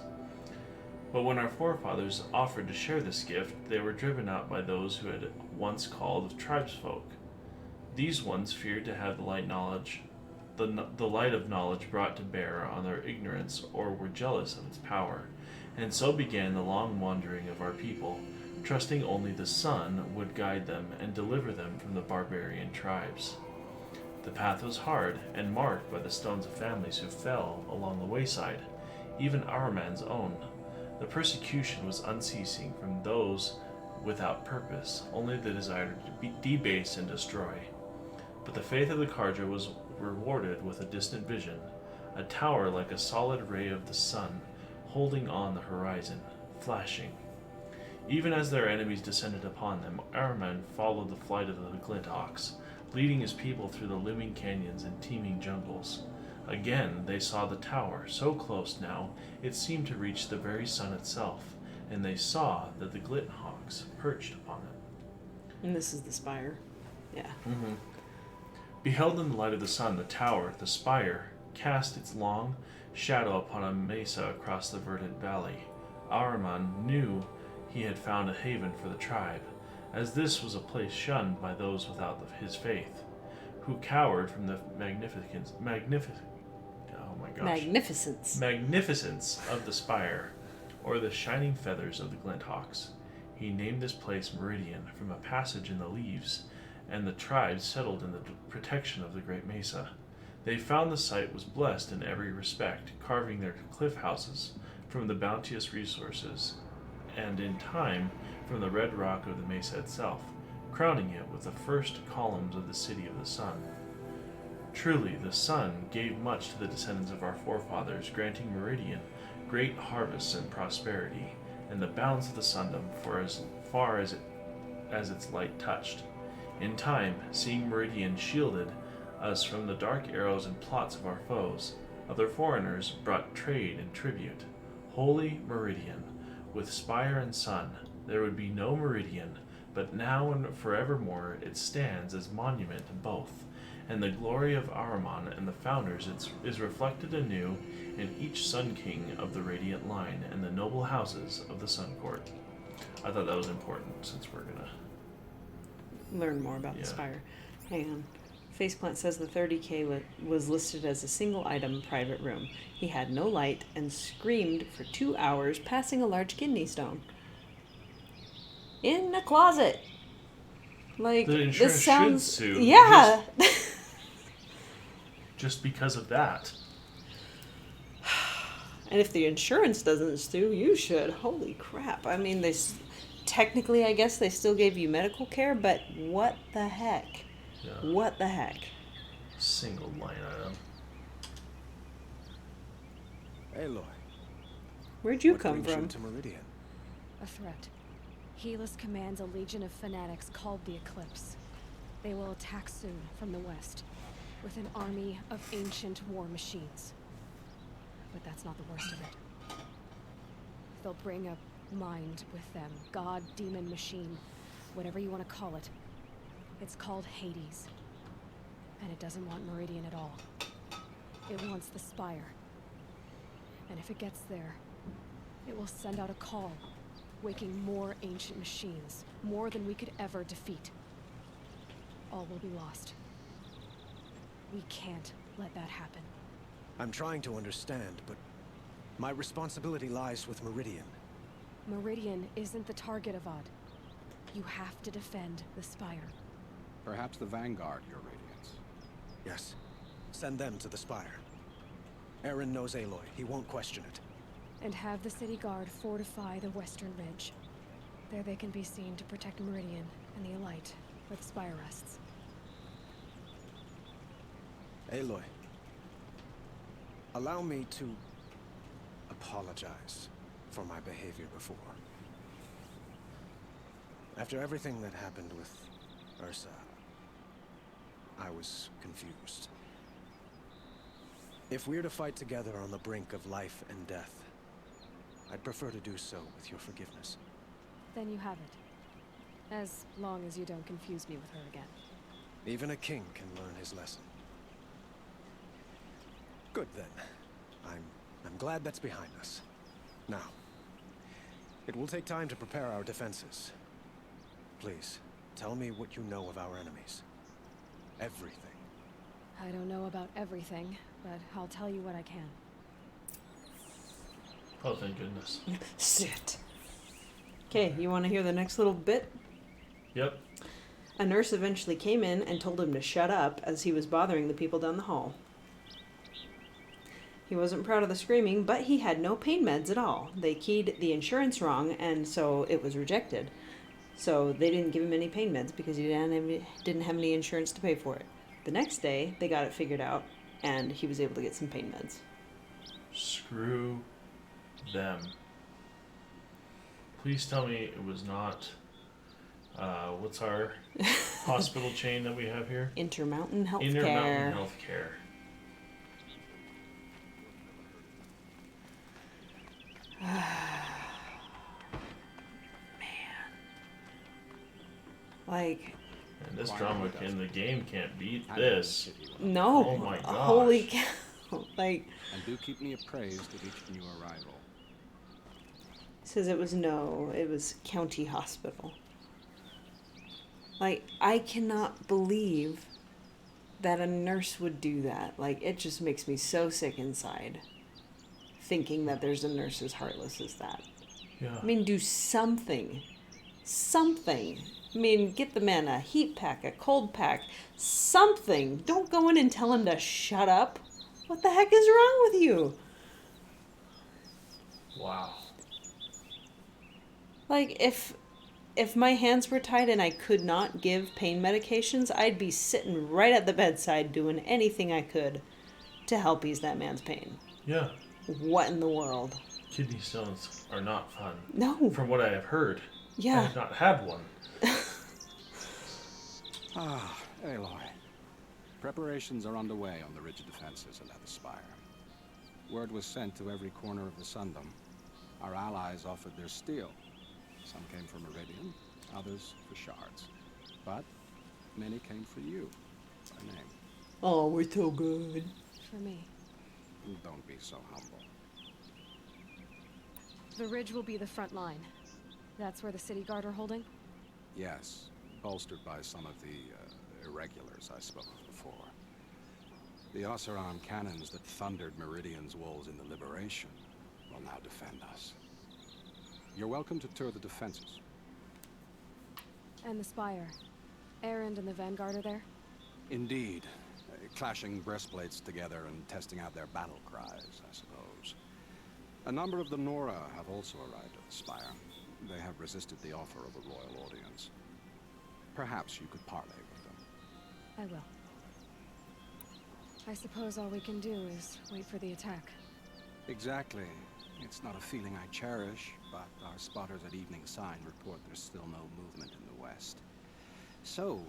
But when our forefathers offered to share this gift, they were driven out by those who had once called tribesfolk. These ones feared to have the light of knowledge brought to bear on their ignorance, or were jealous of its power. And so began the long wandering of our people, trusting only the sun would guide them and deliver them from the barbarian tribes. The path was hard and marked by the stones of families who fell along the wayside, even our man's own. The persecution was unceasing from those without purpose, only the desire to debase and destroy. But the faith of the Carja was rewarded with a distant vision, a tower like a solid ray of the sun, holding on the horizon, flashing. Even as their enemies descended upon them, Ahriman followed the flight of the Glinthawks, leading his people through the looming canyons and teeming jungles. Again they saw the tower, so close now it seemed to reach the very sun itself, and they saw that the Glinthawks perched upon it. And this is the spire. Yeah. Mm-hmm. Beheld in the light of the sun, the tower, the spire, cast its long shadow upon a mesa across the verdant valley. Ahriman knew he had found a haven for the tribe, as this was a place shunned by those without his faith, who cowered from the magnificence of the spire, or the shining feathers of the Glinthawks. He named this place Meridian, from a passage in the leaves, and the tribe settled in the protection of the great mesa. They found the site was blessed in every respect, carving their cliff houses from the bounteous resources, and in time from the red rock of the mesa itself, crowning it with the first columns of the city of the sun. Truly, the sun gave much to the descendants of our forefathers, granting Meridian great harvests and prosperity, and the bounds of the sundom for as far as its light touched. In time, seeing Meridian shielded us from the dark arrows and plots of our foes, other foreigners brought trade and tribute. Holy Meridian, with spire and sun, there would be no Meridian, but now and forevermore it stands as monument to both, and the glory of Ahriman and the founders is reflected anew in each Sun King of the Radiant Line and the noble houses of the Sun Court. I thought that was important since we're gonna learn more about the spire. Hang on. Faceplant says the 30K was listed as a single item private room. He had no light and screamed for 2 hours, passing a large kidney stone. In a closet. Like, the insurance this sounds... should sue. Yeah! Just because of that. And if the insurance doesn't sue, you should. Holy crap. I mean, technically, I guess they still gave you medical care, but what the heck? Yeah. What the heck? Single line item. Aloy. Where'd you What come brings from? you to Meridian? A threat. Helis commands a legion of fanatics called the Eclipse. They will attack soon from the west, with an army of ancient war machines. But that's not the worst of it. They'll bring a mind with them. God, demon, machine, whatever you want to call it. It's called Hades. And it doesn't want Meridian at all. It wants the Spire. And if it gets there, it will send out a call, waking more ancient machines, more than we could ever defeat. All will be lost. We can't let that happen. I'm trying to understand, but my responsibility lies with Meridian. Meridian isn't the target, Avad. You have to defend the Spire. Perhaps the Vanguard, Your Radiance. Yes. Send them to the Spire. Eren knows Aloy. He won't question it. And have the City Guard fortify the Western Ridge. There they can be seen to protect Meridian and the Elite, where the Spire rests. Aloy. Allow me to apologize for my behavior before. After everything that happened with Ursa, I was confused. If we're to fight together on the brink of life and death, I'd prefer to do so with your forgiveness. Then you have it. As long as you don't confuse me with her again. Even a king can learn his lesson. Good then. I'm glad that's behind us. Now, it will take time to prepare our defenses. Please, tell me what you know of our enemies. Everything. I don't know about everything, but I'll tell you what I can. Oh, thank goodness. Sit. Okay, you want to hear the next little bit? Yep. A nurse eventually came in and told him to shut up as he was bothering the people down the hall. He wasn't proud of the screaming, but he had no pain meds at all. They keyed the insurance wrong, and so it was rejected. So they didn't give him any pain meds because he didn't have any insurance to pay for it. The next day, they got it figured out, and he was able to get some pain meds. Screw them. Please tell me it was not... what's our hospital chain that we have here? Intermountain Healthcare. Intermountain Healthcare. Like... And this drama in the game can't beat this. No. Oh my gosh. Holy cow. Like... And do keep me appraised of each new arrival. Says it was County Hospital. Like, I cannot believe that a nurse would do that. Like, it just makes me so sick inside. Thinking that there's a nurse as heartless as that. Yeah. I mean, do something. Something. I mean, get the man a heat pack, a cold pack, something. Don't go in and tell him to shut up. What the heck is wrong with you? Wow. Like, if my hands were tied and I could not give pain medications, I'd be sitting right at the bedside doing anything I could to help ease that man's pain. Yeah. What in the world? Kidney stones are not fun. No. From what I have heard. Yeah. I have not had one. Aloy. Preparations are underway on the ridge of defenses and at the spire. Word was sent to every corner of the Sundom. Our allies offered their steel. Some came for Meridian, others for shards. But many came for you, by name. Oh, we're so good. For me. Don't be so humble. The ridge will be the front line. That's where the city guard are holding? Yes, bolstered by some of the irregulars I spoke of before. The Oseram cannons that thundered Meridian's walls in the Liberation will now defend us. You're welcome to tour the defenses. And the spire. Erend and the Vanguard are there? Indeed. Clashing breastplates together and testing out their battle cries, I suppose. A number of the Nora have also arrived at the spire. They have resisted the offer of a royal audience. Perhaps you could parley with them. I will. I suppose all we can do is wait for the attack. Exactly. It's not a feeling I cherish, but our spotters at Evening Sign report there's still no movement in the west. So,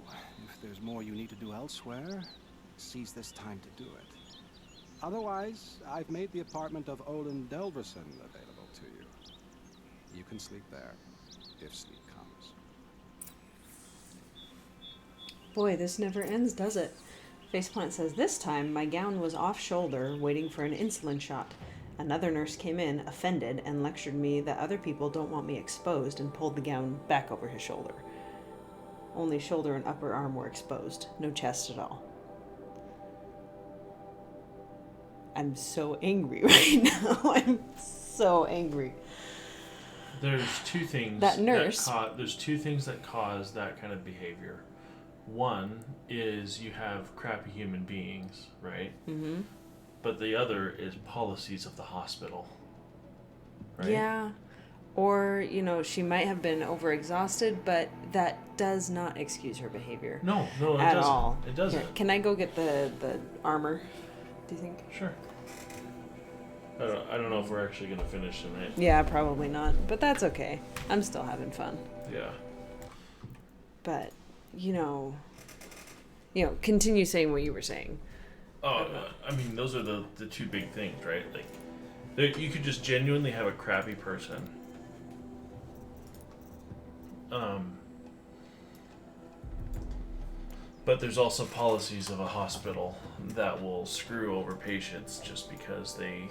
if there's more you need to do elsewhere, seize this time to do it. Otherwise, I've made the apartment of Olin Delverson available to you. You can sleep there, if sleep comes. Boy, this never ends, does it? Faceplant says, this time my gown was off-shoulder, waiting for an insulin shot. Another nurse came in, offended, and lectured me that other people don't want me exposed and pulled the gown back over his shoulder. Only shoulder and upper arm were exposed, no chest at all. I'm so angry right now. I'm so angry. There's two things that nurse. There's two things that cause that kind of behavior. One is you have crappy human beings, right? Mm-hmm. But the other is policies of the hospital, right? Yeah. Or, she might have been overexhausted, but that does not excuse her behavior. No, it at doesn't. all. It doesn't. Here, can I go get the armor? Do you think? Sure. I don't know if we're actually going to finish tonight. Yeah, probably not. But that's okay. I'm still having fun. Yeah. But, continue saying what you were saying. Oh, I mean, those are the two big things, right? Like, you could just genuinely have a crappy person. But there's also policies of a hospital that will screw over patients just because they,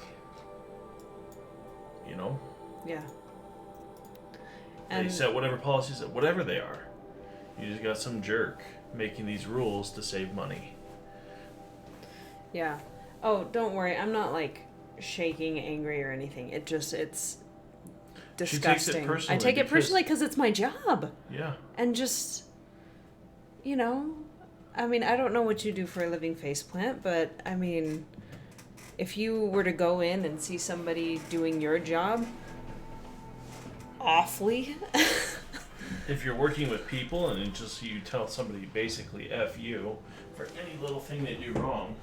Yeah. They set whatever policies, whatever they are. You just got some jerk making these rules to save money. Yeah. Oh, don't worry. I'm not, shaking, angry, or anything. It's disgusting. She takes it personally. I take it personally because it's my job. Yeah. And just, I don't know what you do for a living, Faceplant, but, if you were to go in and see somebody doing your job awfully... If you're working with people and you tell somebody basically F you for for any little thing they do wrong,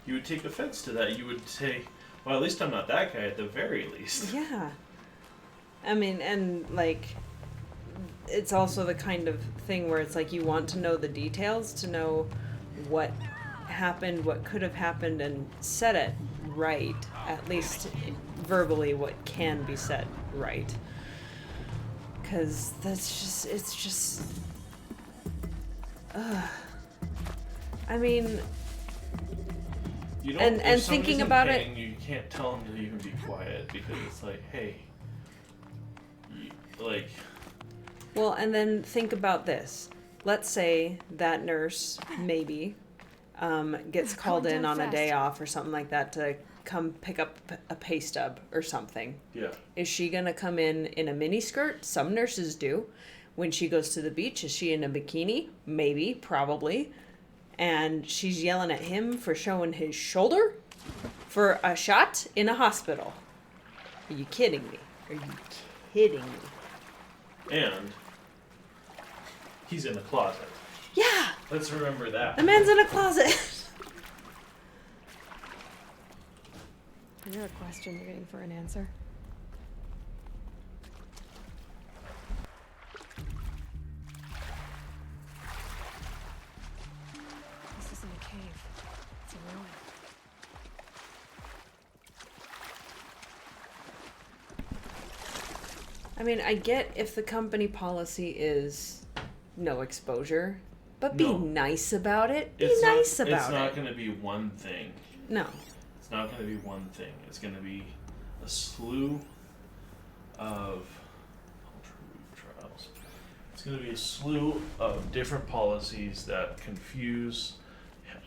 you would take offense to that. You would say, well, at least I'm not that guy at the very least. Yeah. I mean, and like, it's also the kind of thing where it's like you want to know the details to know what happened, what could have happened, and set it right, at least verbally, what can be said right. Because it's just, I mean, you don't, and if thinking somebody's in about pain, it, you can't tell them to even be quiet because it's like, hey, like. Well, and then think about this. Let's say that nurse maybe gets called in on a day off or something like that to come pick up a pay stub or something. Yeah. Is she going to come in a mini skirt? Some nurses do. When she goes to the beach, is she in a bikini? Maybe, probably. And she's yelling at him for showing his shoulder for a shot in a hospital. Are you kidding me? Are you kidding me? And he's in the closet. Yeah. Let's remember that. The man's in a closet. You're a question waiting for an answer. This isn't a cave. It's a ruin. I mean, I get if the company policy is no exposure, but be nice about it. Be nice about it. It's not going to be one thing. No. It's not going to be one thing. It's going to be a slew of trials. It's going to be a slew of different policies that confuse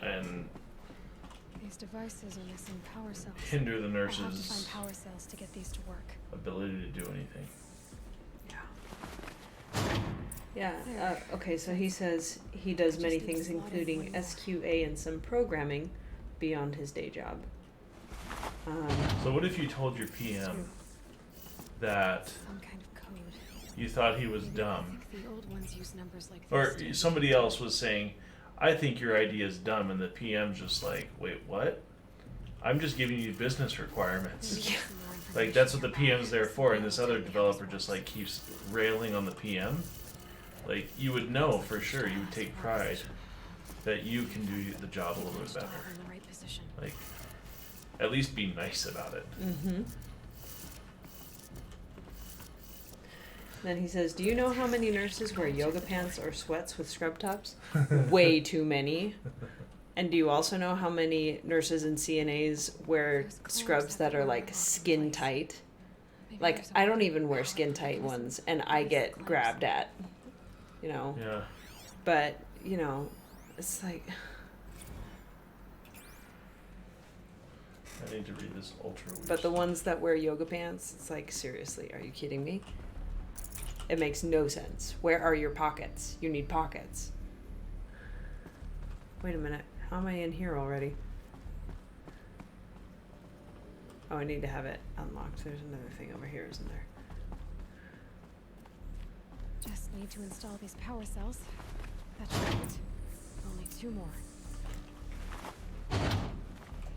and These devices are missing power cells. hinder the I'll have to nurses' find power cells to get these to work. ability to do anything. Yeah. Okay, so he says he does many things, including SQA and some programming beyond his day job. So what if you told your PM that Some kind of code. you thought he was dumb? The old ones use numbers like Or this. somebody else was saying, I think your idea is dumb, and the PM's just like, wait, what? I'm just giving you business requirements. Yeah. Like, that's what the PM's there for, and this other developer just, like, keeps railing on the PM. Like, you would know for sure, you would take pride that you can do the job a little bit better. Like, at least be nice about it. Mm-hmm. Then he says, do you know how many nurses wear yoga pants or sweats with scrub tops? Way too many. And do you also know how many nurses and CNAs wear scrubs that are like skin tight? Like, I don't even wear skin tight ones, and I get grabbed at, you know? Yeah. But, you know, it's like... I need to read this ultra weird. But the ones that wear yoga pants, it's like, seriously, are you kidding me? It makes no sense. Where are your pockets? You need pockets. Wait a minute. How am I in here already? Oh, I need to have it unlocked. There's another thing over here, isn't there? Just need to install these power cells. That's right. Only 2 more.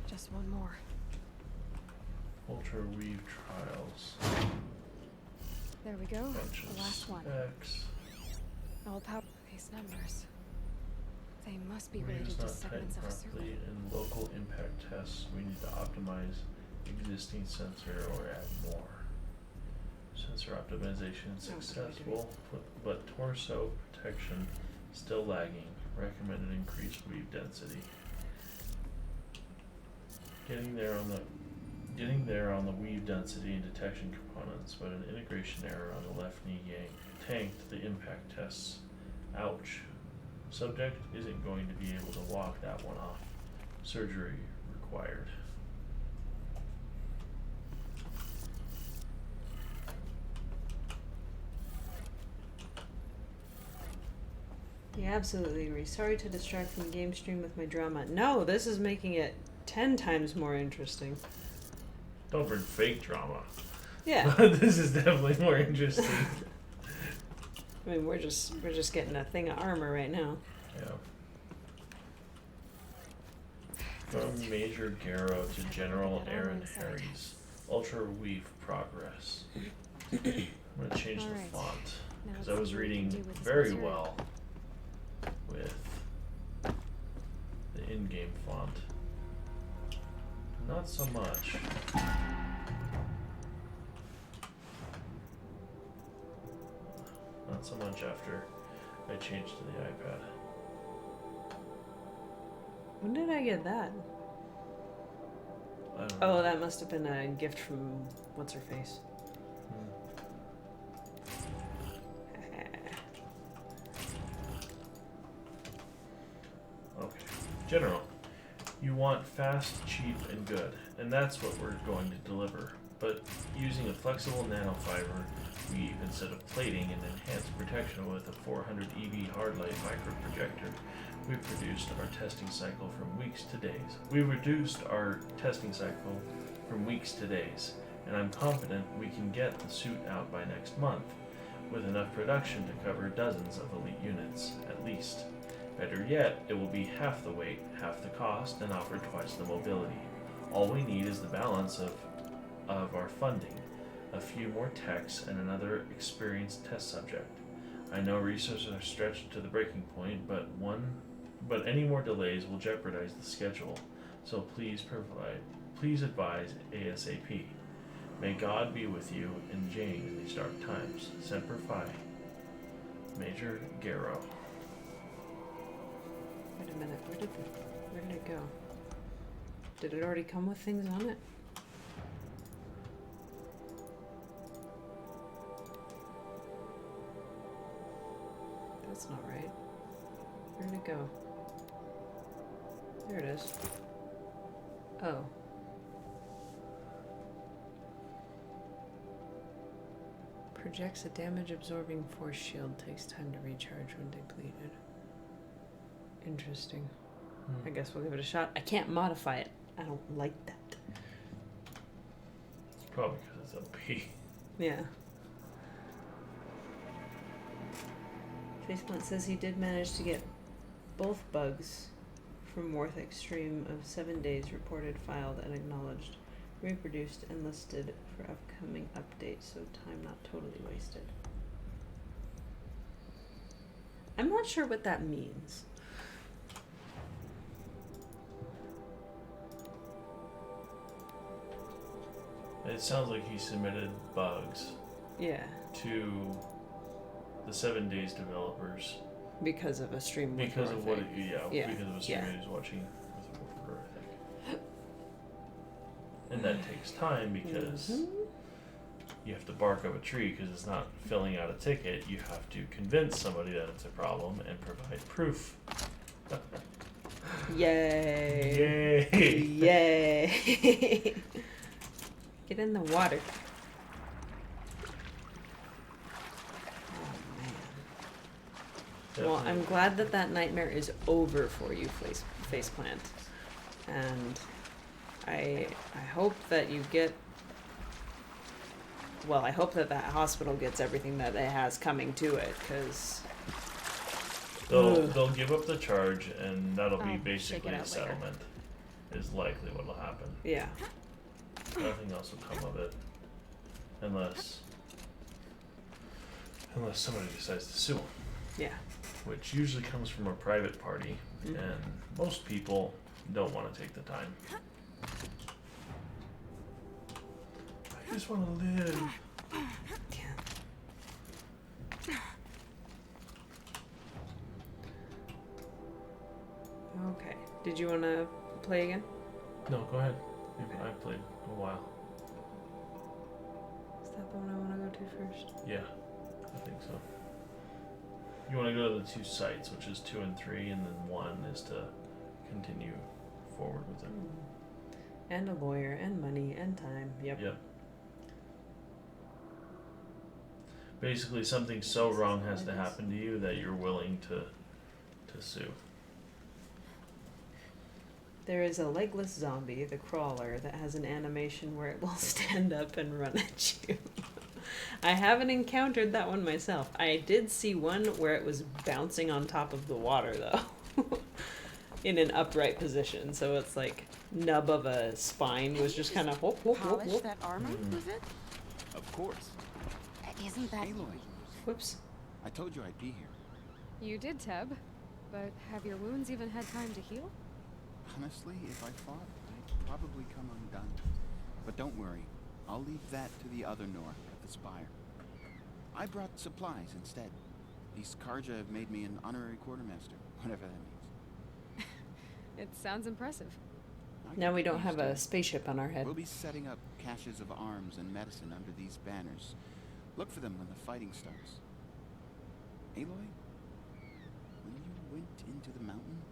Just 1 more. Ultra weave trials. There we go. Bunch of The last one. specs. All power. These numbers. They must be Weave's related to not segments typed of a circle. properly. In local impact tests, we need to optimize existing sensor or add more. Sensor optimization successful, but torso protection still lagging. Recommended increased weave density. Getting there on the weave density and detection components, but an integration error on the left knee gang tanked the impact tests. Ouch. Subject isn't going to be able to walk that one off. Surgery required. Yeah, absolutely agree. Sorry to distract from the game stream with my drama. No, this is making it 10 times more interesting. Don't bring fake drama. Yeah. This is definitely more interesting. I mean, we're just getting a thing of armor right now. Yeah. From Major Garrow to General Aaron Harry's Ultra Weave progress. I'm gonna change the font because I was reading very well with the in-game font. Not so much. Not so much after I changed to the iPad. When did I get that? I don't know. Oh, that must have been a gift from what's her face. Okay. General, you want fast, cheap, and good, and that's what we're going to deliver. But using a flexible nanofiber weave instead of plating and enhanced protection with a 400 EV hardlight microprojector, we reduced our testing cycle from weeks to days. And I'm confident we can get the suit out by next month, with enough production to cover dozens of elite units, at least. Better yet, it will be half the weight, half the cost, and offer twice the mobility. All we need is the balance of our funding, a few more techs, and another experienced test subject. I know resources are stretched to the breaking point, but any more delays will jeopardize the schedule. So please advise ASAP. May God be with you and Jane in these dark times. Semper Fi. Major Garrow. Wait a minute, where did it go? Did it already come with things on it? That's not right. Where did it go? There it is. Oh. Projects a damage-absorbing force shield. Takes time to recharge when depleted. Interesting. I guess we'll give it a shot. I can't modify it. I don't like that. It's probably because it's OP. Yeah. Faceplant says he did manage to get both bugs from Worth Extreme of 7 days reported, filed, and acknowledged, reproduced, and listed for upcoming updates, so time not totally wasted. I'm not sure what that means. It sounds like he submitted bugs. Yeah. To the 7 Days developers. Because of a stream. Because of what? Because of a stream Yeah. he was watching with Warfare, I think. And that takes time because you have to bark up a tree because it's not filling out a ticket. You have to convince somebody that it's a problem and provide proof. Yay! Yay! Yay! Get in the water. Definitely. Well, I'm glad that that nightmare is over for you, Faceplant. And I hope that you get... Well, I hope that that hospital gets everything that it has coming to it, because... They'll give up the charge, and that'll be I'll basically a settlement. Is likely what will happen. Yeah. Nothing else will come of it, unless somebody decides to sue them. Yeah. Which usually comes from a private party, and most people don't want to take the time. I just want to live. Okay. Did you want to play again? No, go ahead. I played a while. Is that the one I want to go to first? Yeah, I think so. You want to go to the 2 sites, which is 2 and 3, and then 1 is to continue forward with it. And a lawyer, and money, and time. Yep. Yep. Basically, something so wrong has to happen to you that you're willing to sue. There is a legless zombie, the Crawler, that has an animation where it will stand up and run at you. I haven't encountered that one myself. I did see one where it was bouncing on top of the water, though. In an upright position. So it's like nub of a spine was just kind of whoop, whoop, whoop, Polish whoop. that armor with it? Of course. Isn't that... Aloy, Whoops. I told you I'd be here. You did, Teb. But have your wounds even had time to heal? Honestly, if I fought, I'd probably come undone. But don't worry. I'll leave that to the other Nora at the Spire. I brought supplies instead. These Karja have made me an honorary quartermaster, whatever that means. It sounds impressive. Now we don't have a spaceship on our head. We'll be setting up caches of arms and medicine under these banners. Look for them when the fighting starts. Aloy, when you went into the mountain,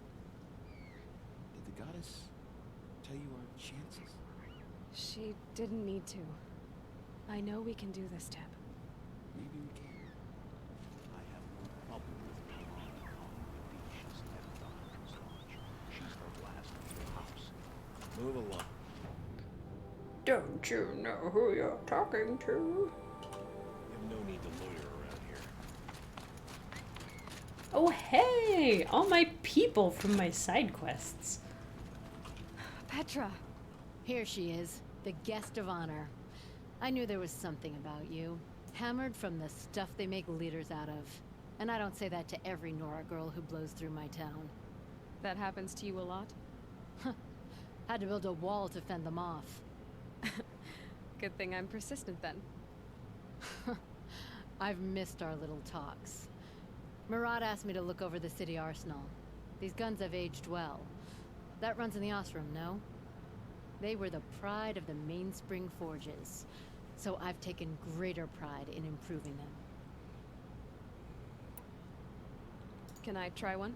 did the goddess tell you our chances? She didn't need to. I know we can do this, Teb. Maybe we can. I have no problem with being on the beaches at Doctor's Lodge. She's the last of the house. Move along. Don't you know who you're talking to? You have no need to loiter around here. Oh, hey! All my people from my side quests. Petra! Here she is, the guest of honor. I knew there was something about you. Hammered from the stuff they make leaders out of. And I don't say that to every Nora girl who blows through my town. That happens to you a lot? Had to build a wall to fend them off. Good thing I'm persistent then. I've missed our little talks. Murad asked me to look over the city arsenal. These guns have aged well. That runs in the Ostrom, no? They were the pride of the Mainspring Forges, so I've taken greater pride in improving them. Can I try one?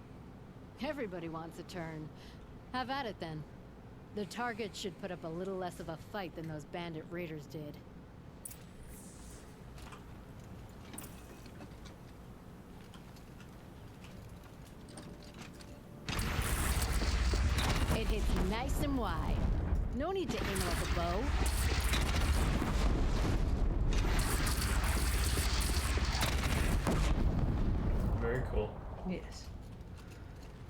Everybody wants a turn. Have at it then. The target should put up a little less of a fight than those bandit raiders did. It hits nice and wide. No need to aim like a bow. Very cool. Yes.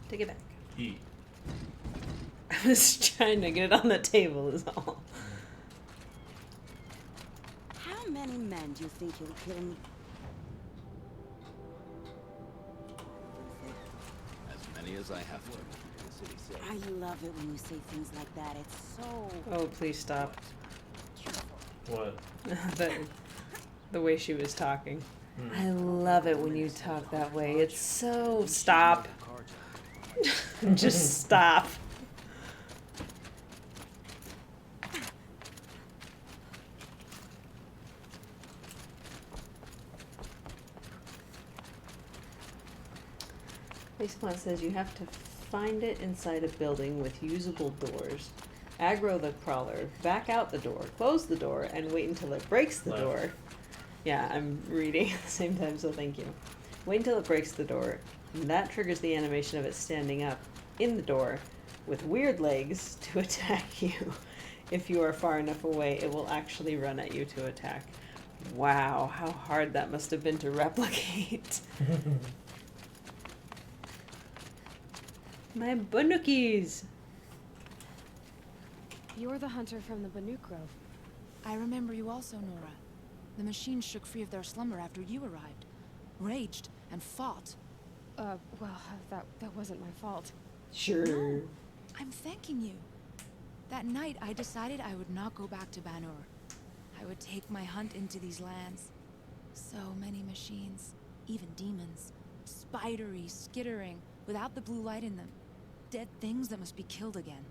Take it back. Eat. I was trying to get it on the table is all. How many men do you think you'll kill me? As many as I have to. The city says. I love it when you say things like that. It's so... Oh, please stop. What? the way she was talking. I love it when you talk that way. It's so... Stop. Just stop. Faceplant says you have to find it inside a building with usable doors. Aggro the crawler, back out the door, close the door, and wait until it breaks the door. Yeah, I'm reading at the same time, so thank you. Wait until it breaks the door. And that triggers the animation of it standing up in the door with weird legs to attack you. If you are far enough away, it will actually run at you to attack. Wow, how hard that must have been to replicate. My bunukis! You're the hunter from the Banuk Grove. I remember you also, Nora. The machines shook free of their slumber after you arrived. Raged and fought. Well, that wasn't my fault. Sure. No, I'm thanking you. That night, I decided I would not go back to Banur. I would take my hunt into these lands. So many machines, even demons. Spidery, skittering, without the blue light in them. Dead things that must be killed again.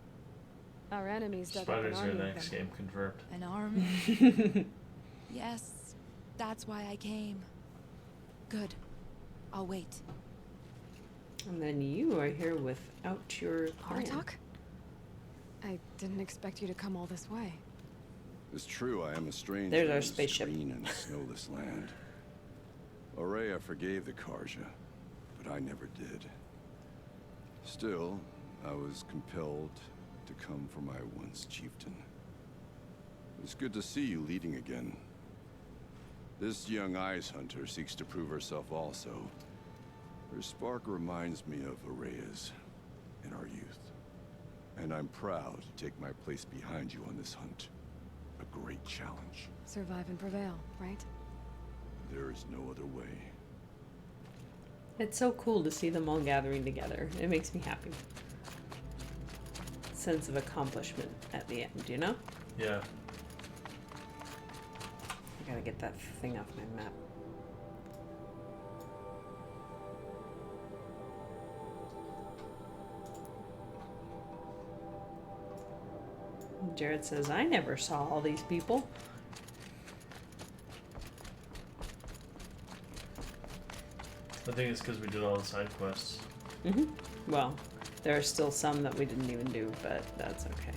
Our enemies dug up an Spiders army are of next them. game confirmed. An army? Yes, that's why I came. Good. I'll wait. And then you are here without your clan. Artok? I didn't expect you to come all this way. It's true, I am a stranger There's our in this spaceship. serene and snowless land. Aurea forgave the Karja, but I never did. Still, I was compelled to come for my once chieftain. It's good to see you leading again. This young ice hunter seeks to prove herself also. Her spark reminds me of Araya's in our youth. And I'm proud to take my place behind you on this hunt. A great challenge. Survive and prevail, right? There is no other way. It's so cool to see them all gathering together. It makes me happy. Sense of accomplishment at the end, you know? Yeah. I gotta get that thing off my map. Jared says, I never saw all these people. I think it's because we did all the side quests. Mm-hmm. Well, there are still some that we didn't even do, but that's okay.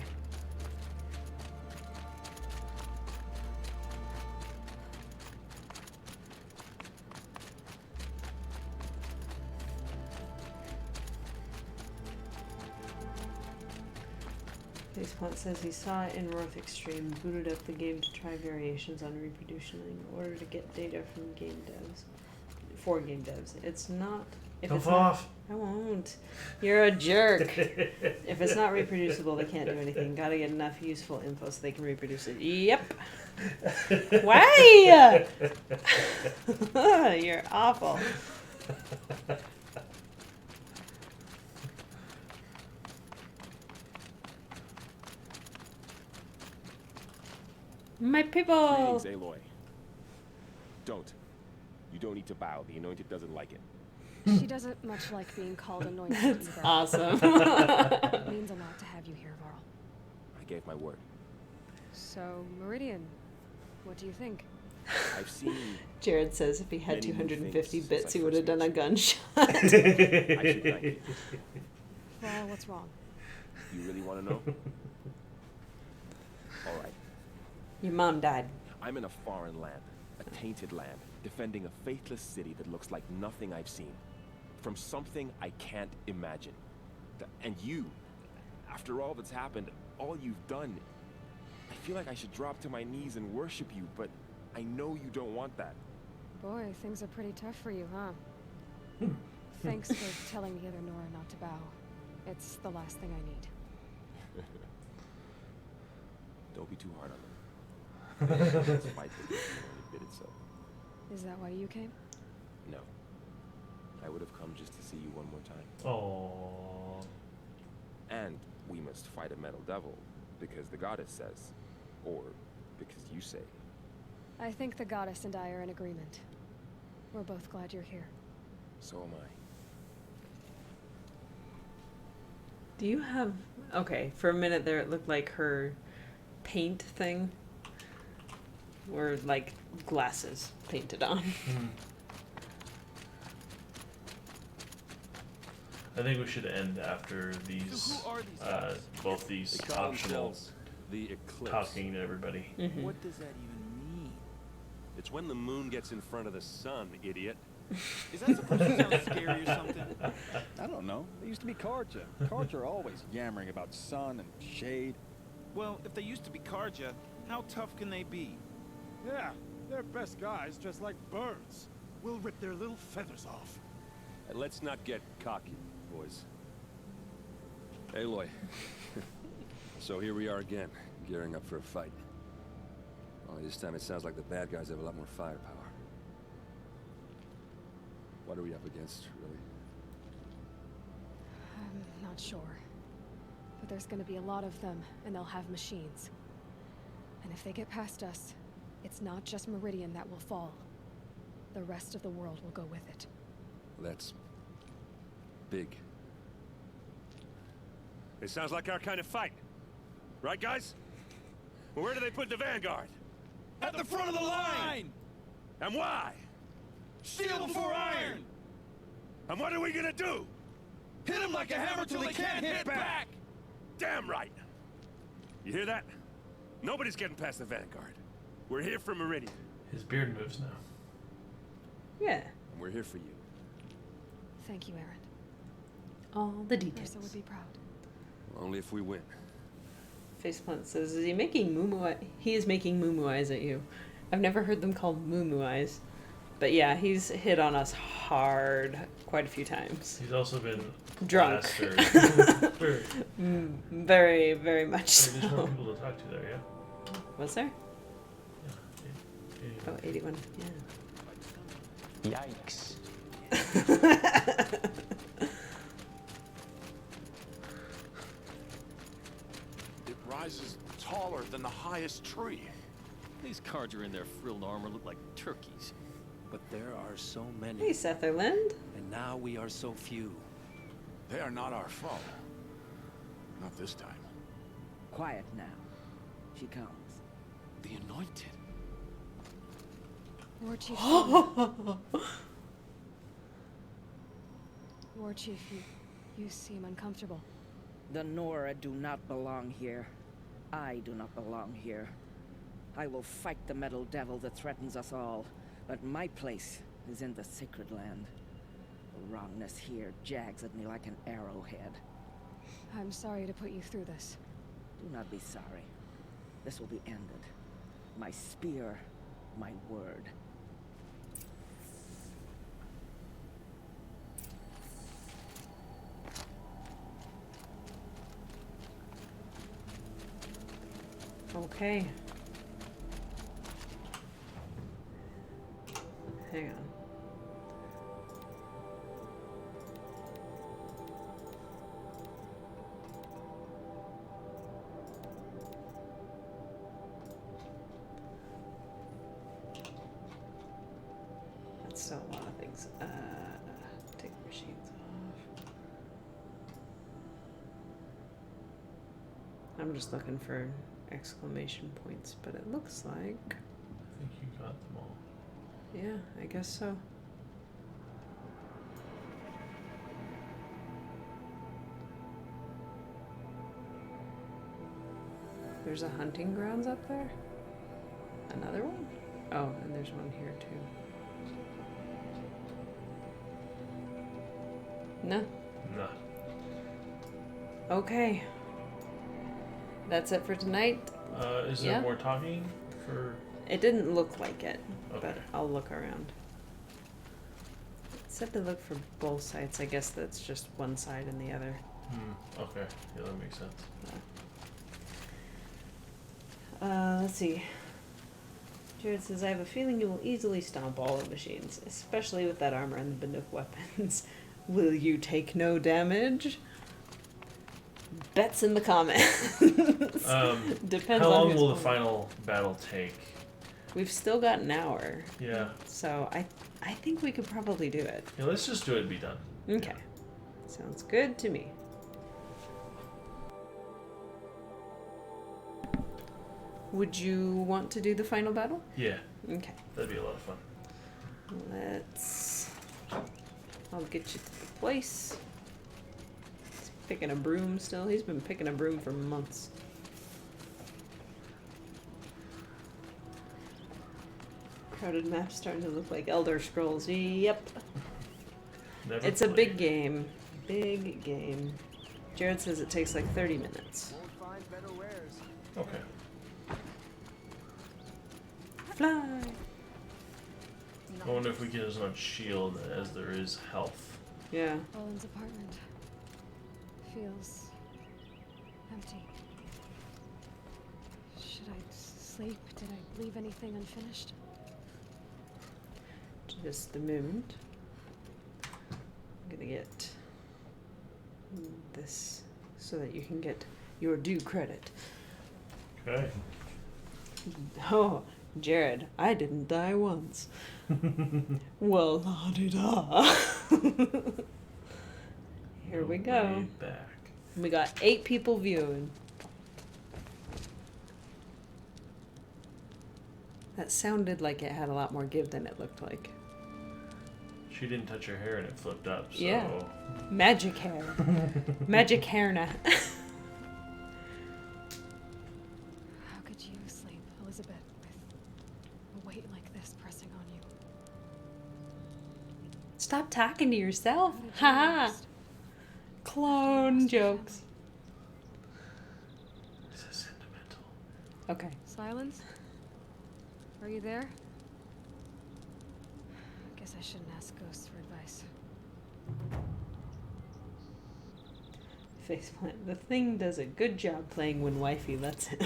Faceplant says he saw it in Roth Extreme, booted up the game to try variations on reproducing in order to get data from game devs. For game devs. It's not... If Come it's off. Not, I won't. You're a jerk. If it's not reproducible, they can't do anything. Gotta get enough useful info so they can reproduce it. Yep. Why? You're awful. My people. Greetings, Aloy. Don't. You don't need to bow. The Anointed doesn't like it. She doesn't much like being called anointed That's either. awesome. It means a lot to have you here, Varl. I gave my word. So, Meridian, what do you think? I've seen... Jared says if he had many new 250 things bits, since he I would have first done a met you. gunshot. I should thank you. Well, what's wrong? You really want to know? All right. Your mom died. I'm in a foreign land, a tainted land, defending a faithless city that looks like nothing I've seen. From something I can't imagine. And you, after all that's happened, all you've done, I feel like I should drop to my knees and worship you, but I know you don't want that. Boy, things are pretty tough for you, huh? Thanks for telling the other Nora not to bow. It's the last thing I need. Don't be too hard on them. Let's fight with them and admit it so. Is that why you came? No. I would have come just to see you one more time. Aww. And we must fight a metal devil, because the goddess says. Or because you say. I think the goddess and I are in agreement. We're both glad you're here. So am I. Do you have... Okay, for a minute there it looked like her paint thing were like glasses painted on. I think we should end after these, both these They call optional themselves the Eclipse. talking to everybody. Mm-hmm. What does that even mean? It's when the moon gets in front of the sun, idiot. Is that supposed to sound scary or something? I don't know. They used to be Karja. Karja are always yammering about sun and shade. Well, if they used to be Karja, how tough can they be? Yeah, they're best guys dressed like birds. We'll rip their little feathers off. And let's not get cocky, boys. Aloy. So here we are again, gearing up for a fight. Only this time it sounds like the bad guys have a lot more firepower. What are we up against, really? I'm not sure. But there's gonna be a lot of them, and they'll have machines. And if they get past us, it's not just Meridian that will fall. The rest of the world will go with it. That's big. It sounds like our kind of fight. Right, guys? Well, where do they put the Vanguard? At the front of the line! And why? Steel before iron! And what are we gonna do? Hit them like a hammer till they can't hit back! Damn right! You hear that? Nobody's getting past the Vanguard. We're here for Meridian. His beard moves now. Yeah. And we're here for you. Thank you, Aaron. All the details. Ursa would be proud. Only if we win. Faceplant says, is he making moo-moo? He is making moo-moo eyes at you. I've never heard them called moo eyes. But yeah, he's hit on us hard quite a few times. He's also been drunk. plastered. Very, very much so. There's more people to talk to there, yeah? Was there? Yeah. Oh, 81, yeah. Yikes. It rises taller than the highest tree. These cards are in their frilled armor look like turkeys. But there are so many. Hey, Sutherland. And now we are so few. They are not our foe. Not this time. Quiet now. She comes. The Anointed. War Chief. War Chief, you seem uncomfortable. The Nora do not belong here. I do not belong here. I will fight the metal devil that threatens us all, but my place is in the sacred land. The wrongness here jags at me like an arrowhead. I'm sorry to put you through this. Do not be sorry. This will be ended. My spear, my word. Okay. Hang on. That's still a lot of things. Take machines off. I'm just looking for exclamation points, but it looks like... I think you got them all. Yeah, I guess so. There's a hunting grounds up there? Another one? Oh, and there's one here too. No? No. Okay. That's it for tonight. Is there more talking for... It didn't look like it, Okay. but I'll look around. It said to look for both sides. I guess that's just one side and the other. Okay. Yeah, that makes sense. Let's see. Jared says, I have a feeling you will easily stomp all the machines, especially with that armor and the Banuk weapons. Will you take no damage? Bets in the comments. Depends how on long who's will the playing. final battle take? We've still got an hour. Yeah. So I think we could probably do it. Yeah, let's just do it and be done. Okay. Sounds good to me. Would you want to do the final battle? Yeah. Okay. That'd be a lot of fun. Let's... I'll get you to the place. He's picking a broom still. He's been picking a broom for months. Crowded map starting to look like Elder Scrolls. Yep. Never It's a played. big game. Big game. Jared says it takes like 30 minutes. Okay. Fly! I wonder if we get as much shield as there is health. Yeah. Owen's apartment feels empty. Should I sleep? Did I leave anything unfinished? Just a moment. I'm gonna get this so that you can get your due credit. Okay. Oh, Jared, I didn't die once. Well, la-di-da. Here we go. Way back. We got 8 people viewing. That sounded like it had a lot more give than it looked like. She didn't touch her hair and it flipped up, so... Yeah. Magic hair. MajikaNah. How could you sleep, Elizabeth, with a weight like this pressing on you? Stop talking to yourself. Haha. Clone jokes. This is sentimental. Okay. Silence? Are you there? Guess I shouldn't ask ghosts for advice. Faceplant. The Thing does a good job playing when wifey lets him.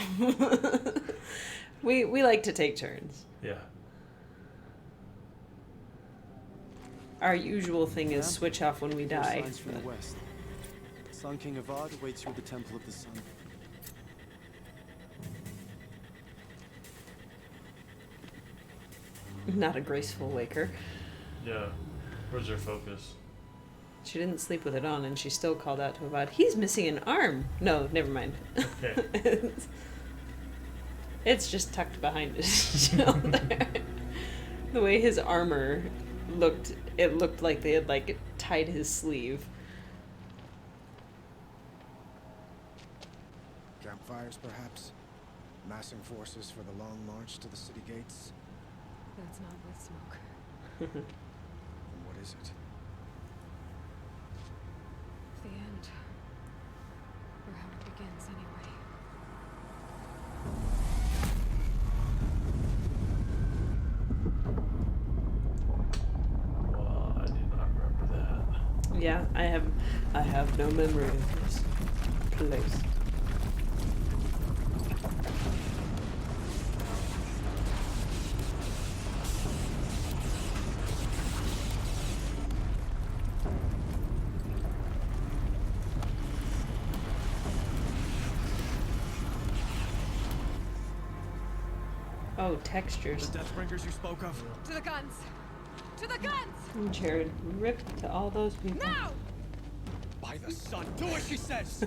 we like to take turns. Yeah. Our usual thing is Yeah? switch off when we There's die. signs from the west. Sun King Avad waits you at the Temple of the Sun. Not a graceful waker. Yeah. Where's her focus? She didn't sleep with it on, and she still called out to Avad, "He's missing an arm!" No, never mind. Okay. It's just tucked behind his shoulder. The way his armor looked, it looked like they had, like, tied his sleeve. Campfires, perhaps? Massing forces for the long march to the city gates? That's not with smoke. Then what is it? The end. Or how it begins, anyway. Well, I did not remember that. Yeah, I have no memory of this place. Oh, textures. The Deathbringers you spoke of? To the guns! To the guns! And Jared ripped to all those people. Now! By the sun, do as she says!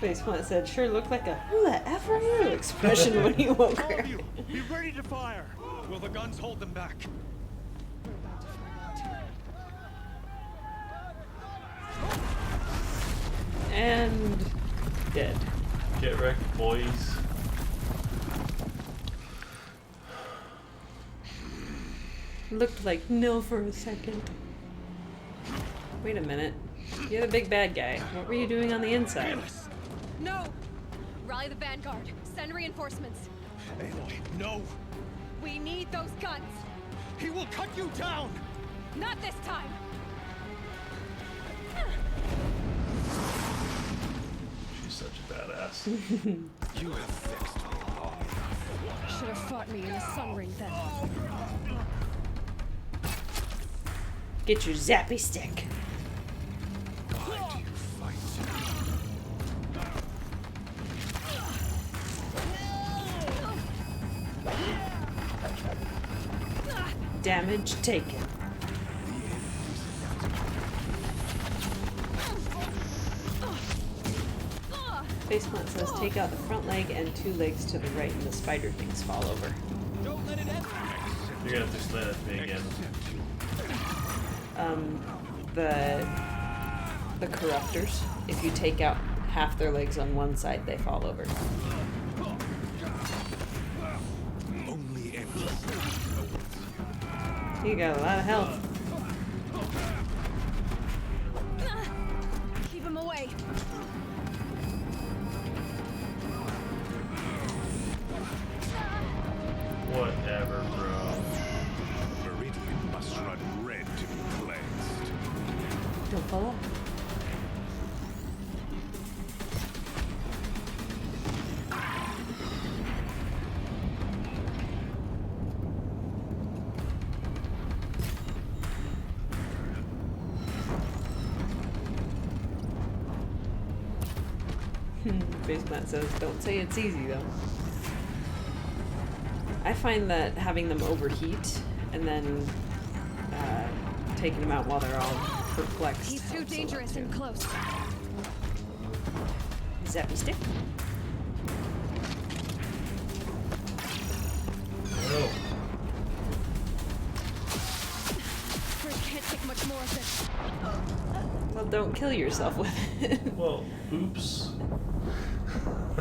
Faceplant said, "Sure looked like a who the F are you?" expression when he woke All her. of you, be ready to fire! Will the guns hold them back? And dead. Get wrecked, boys. Looked like nil for a second. Wait a minute. You're the big bad guy. What were you doing on the inside? No! Rally the vanguard. Send reinforcements. Aloy, no! We need those guns! He will cut you down! Not this time! She's such a badass. You have fixed me long enough. Should have fought me in the sun ring then. Get your zappy stick. Why do you fight? Damage taken. Faceplant says, "Take out the front leg and 2 legs to the right, and the spider things fall over." Don't let it end. You're gonna have to explain that to me again. The corruptors. If you take out half their legs on one side, they fall over. Only empty. You got a lot of health. Keep him away. Whatever, bro. Meridian must run red to be cleansed. Don't fall off. Faceplant says, "Don't say it's easy though." I find that having them overheat and then taking them out while they're all perplexed. He's too helps a lot, dangerous too. and close. Zappy stick. Oh. Chris can't take much more of this. Well, don't kill yourself with it. Well, oops.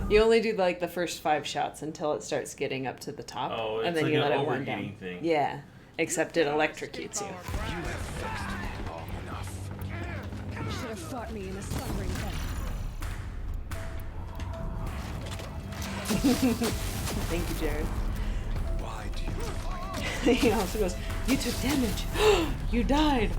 You only do like the first 5 shots until it starts getting up to the top, Oh, and it's then like you an let it wind down. overheating thing. Yeah, except it electrocutes you. You have fixed me long enough. Should have fought me in a sun ring then. Thank you, Jared. Why do He also goes, "You took damage. You died."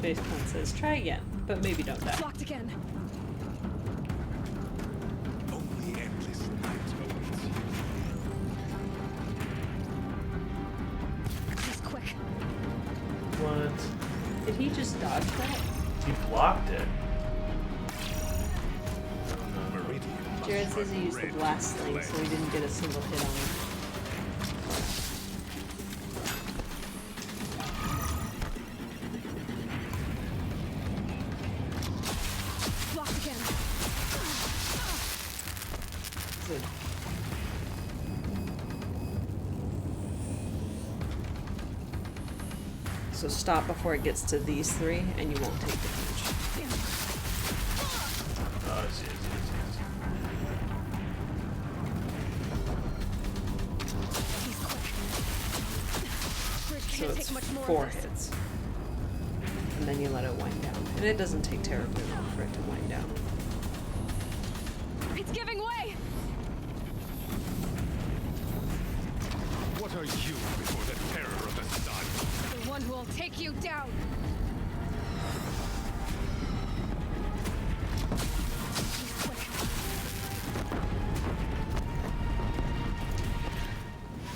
Faceplant says, "Try again, but maybe don't die." Blocked again. Only endless night awaits you. He's quick. What? Did he just dodge that? He blocked it. Jared says he used the blast sling, so he didn't get a single hit on him. Blocked again. Good. So stop before it gets to these three, and you won't take damage. Oh, I see. So it's 4 hits. And then you let it wind down. And it doesn't take terribly long for it to wind down. It's giving way. What are you before the terror of the sun? The one who will take you down.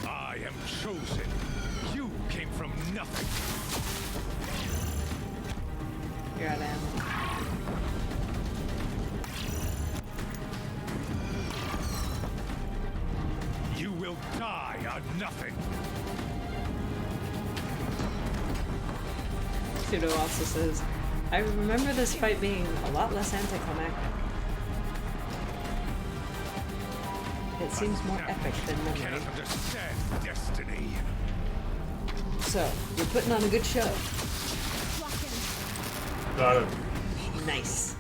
I am chosen. You came from nothing. You're out of ammo. You will die on nothing. Pseudo also says, "I remember this fight being a lot less anticlimactic. It seems more epic than memory." Cannot understand destiny. So, you're putting on a good show. Got him. Nice.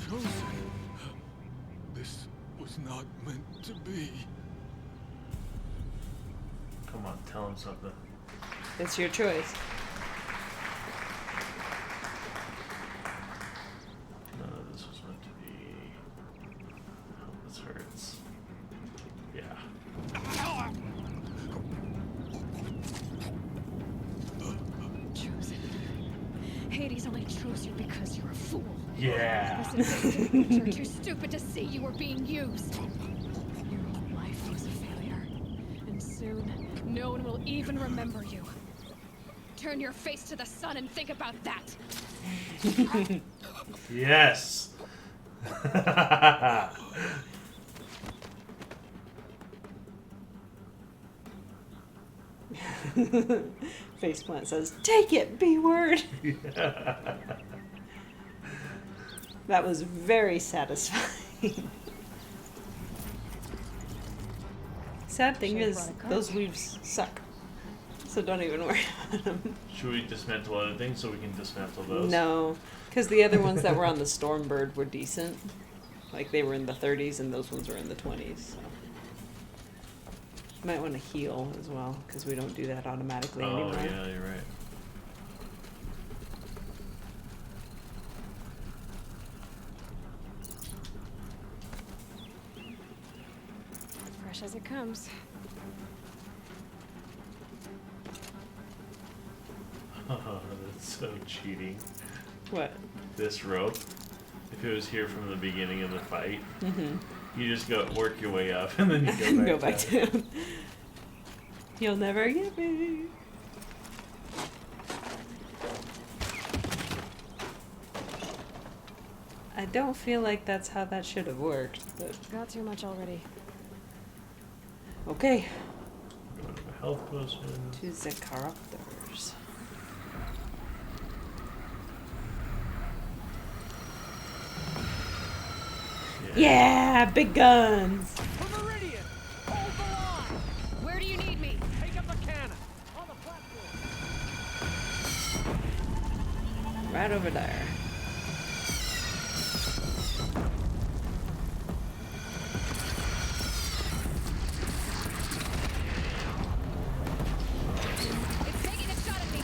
Chosen. This was not meant to be. Come on, tell him something. It's your choice. None of this was meant to be. Oh, this hurts. Yeah. Chosen. Hades only chose you because you're a fool. Yeah. You're too stupid to see you were being used. Your whole life was a failure. And soon, no one will even remember you. Turn your face to the sun and think about that. Yes. Faceplant says, "Take it, B-word." Yeah. That was very satisfying. Sad thing is, those weaves suck. So don't even worry about them. Should we dismantle other things so we can dismantle those? No, because the other ones that were on the Stormbird were decent. Like, they were in the 30s and those ones were in the 20s. So. Might want to heal as well, because we don't do that automatically anymore. Oh, yeah, you're right. Fresh as it comes. Oh, that's so cheating. What? This rope. If it was here from the beginning of the fight, Mm-hmm. you just work your way up and then you go back down. You'll never get me. I don't feel like that's how that should have worked, but Got too much already. okay. Go to my health potion. To the characters. Yeah, big guns. Where do you need me? Take up the cannon. On right over there. It's taking a shot at me.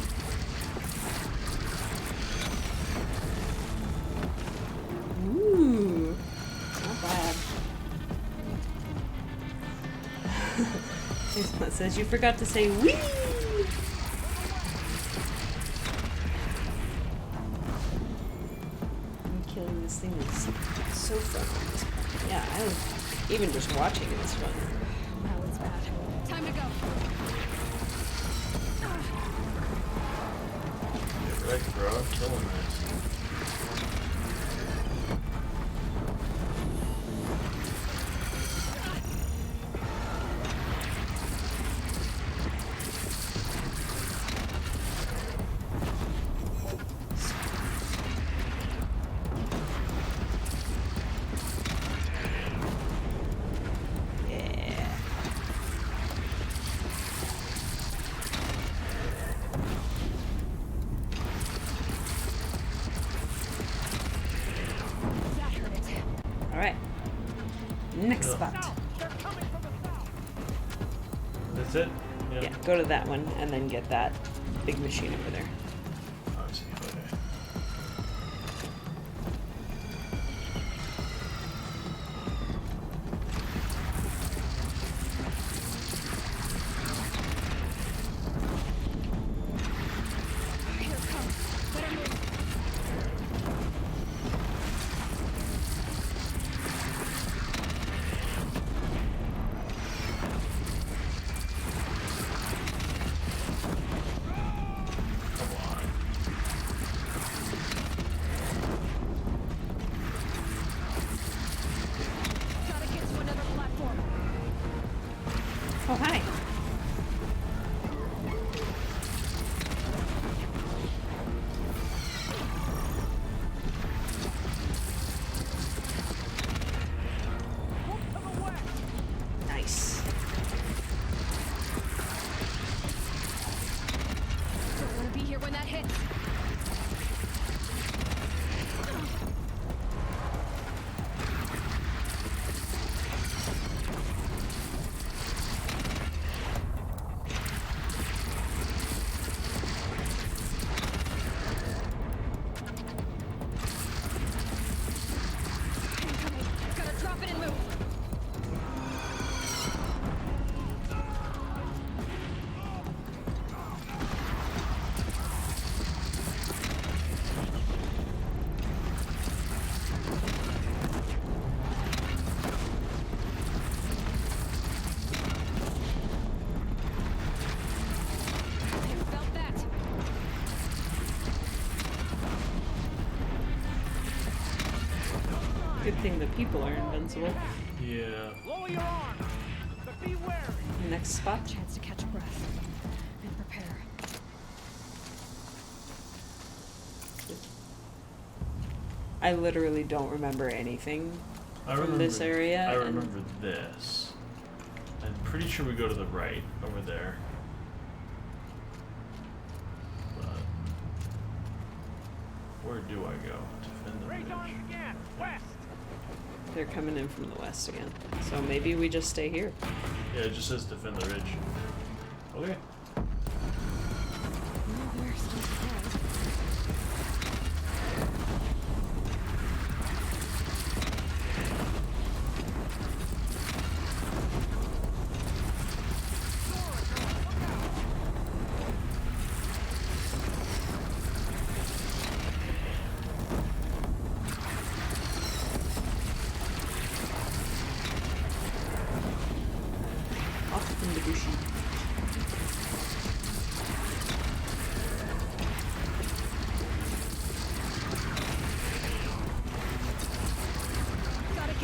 Ooh, not bad. It says you forgot to say wee. Killing this thing is so fun. Yeah, even just watching it is fun. Now it's bad. Time to go. Get wrecked, bro. Killing this. Alright. Next spot. That's it? Yeah, go to that one and then get that big machine over there. I see. Okay. Here it comes. Better move. Gotta get to another platform. Oh, hi. Nice. Don't want to be here when that hits. Incoming. Gotta drop it and move. Felt that. Good thing the people are invincible. Yeah. Lower your arms, but be wary. Next spot. Chance to catch breath and prepare. I literally don't remember anything from this area. I and remember this. I'm pretty sure we go to the right over there. But where do I go? Defend the Raise ridge. arms again. West. they're coming in from the west again. So maybe we just stay here. Yeah, it just says defend the ridge. Okay. Off in the bushy.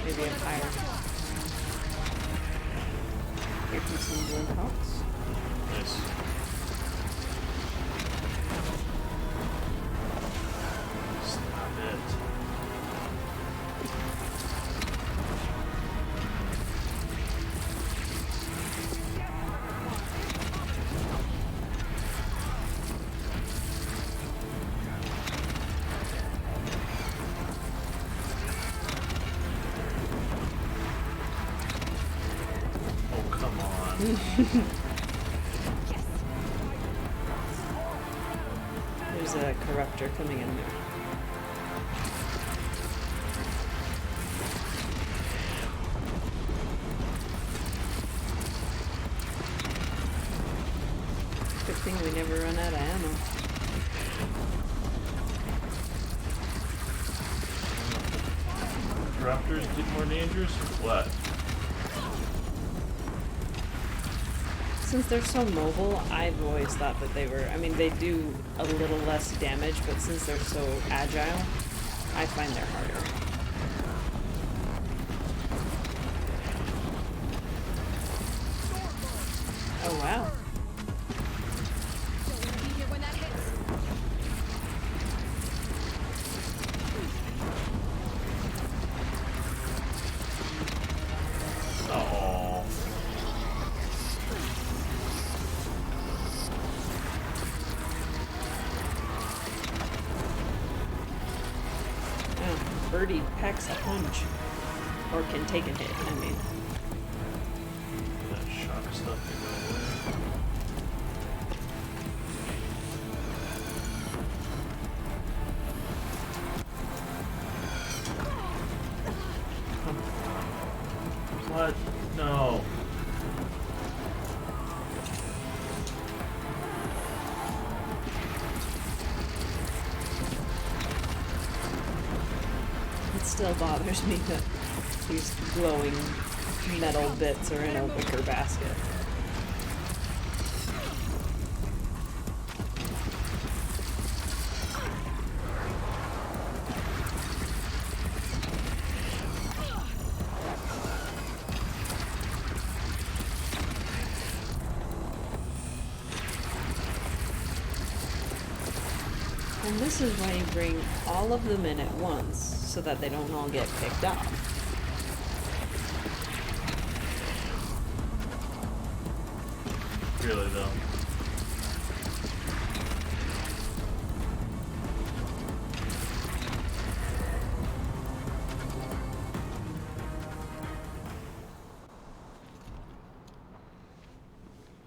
Maybe up higher. Here comes some blue hawks. Nice. Stop it. There's a corruptor coming in there. Good thing we never run out of ammo. Raptors get more dangerous or what? Since they're so mobile, I've always thought that they were, I mean, they do a little less damage, but since they're so agile, I find they're harder. Oh, wow. Birdie packs a punch. Or can take a hit, I mean. That shock stuff to go away. What? No. It still bothers me that these glowing metal bits are in a wicker basket. And this is why you bring all of them in at once, so that they don't all get picked off. Really though.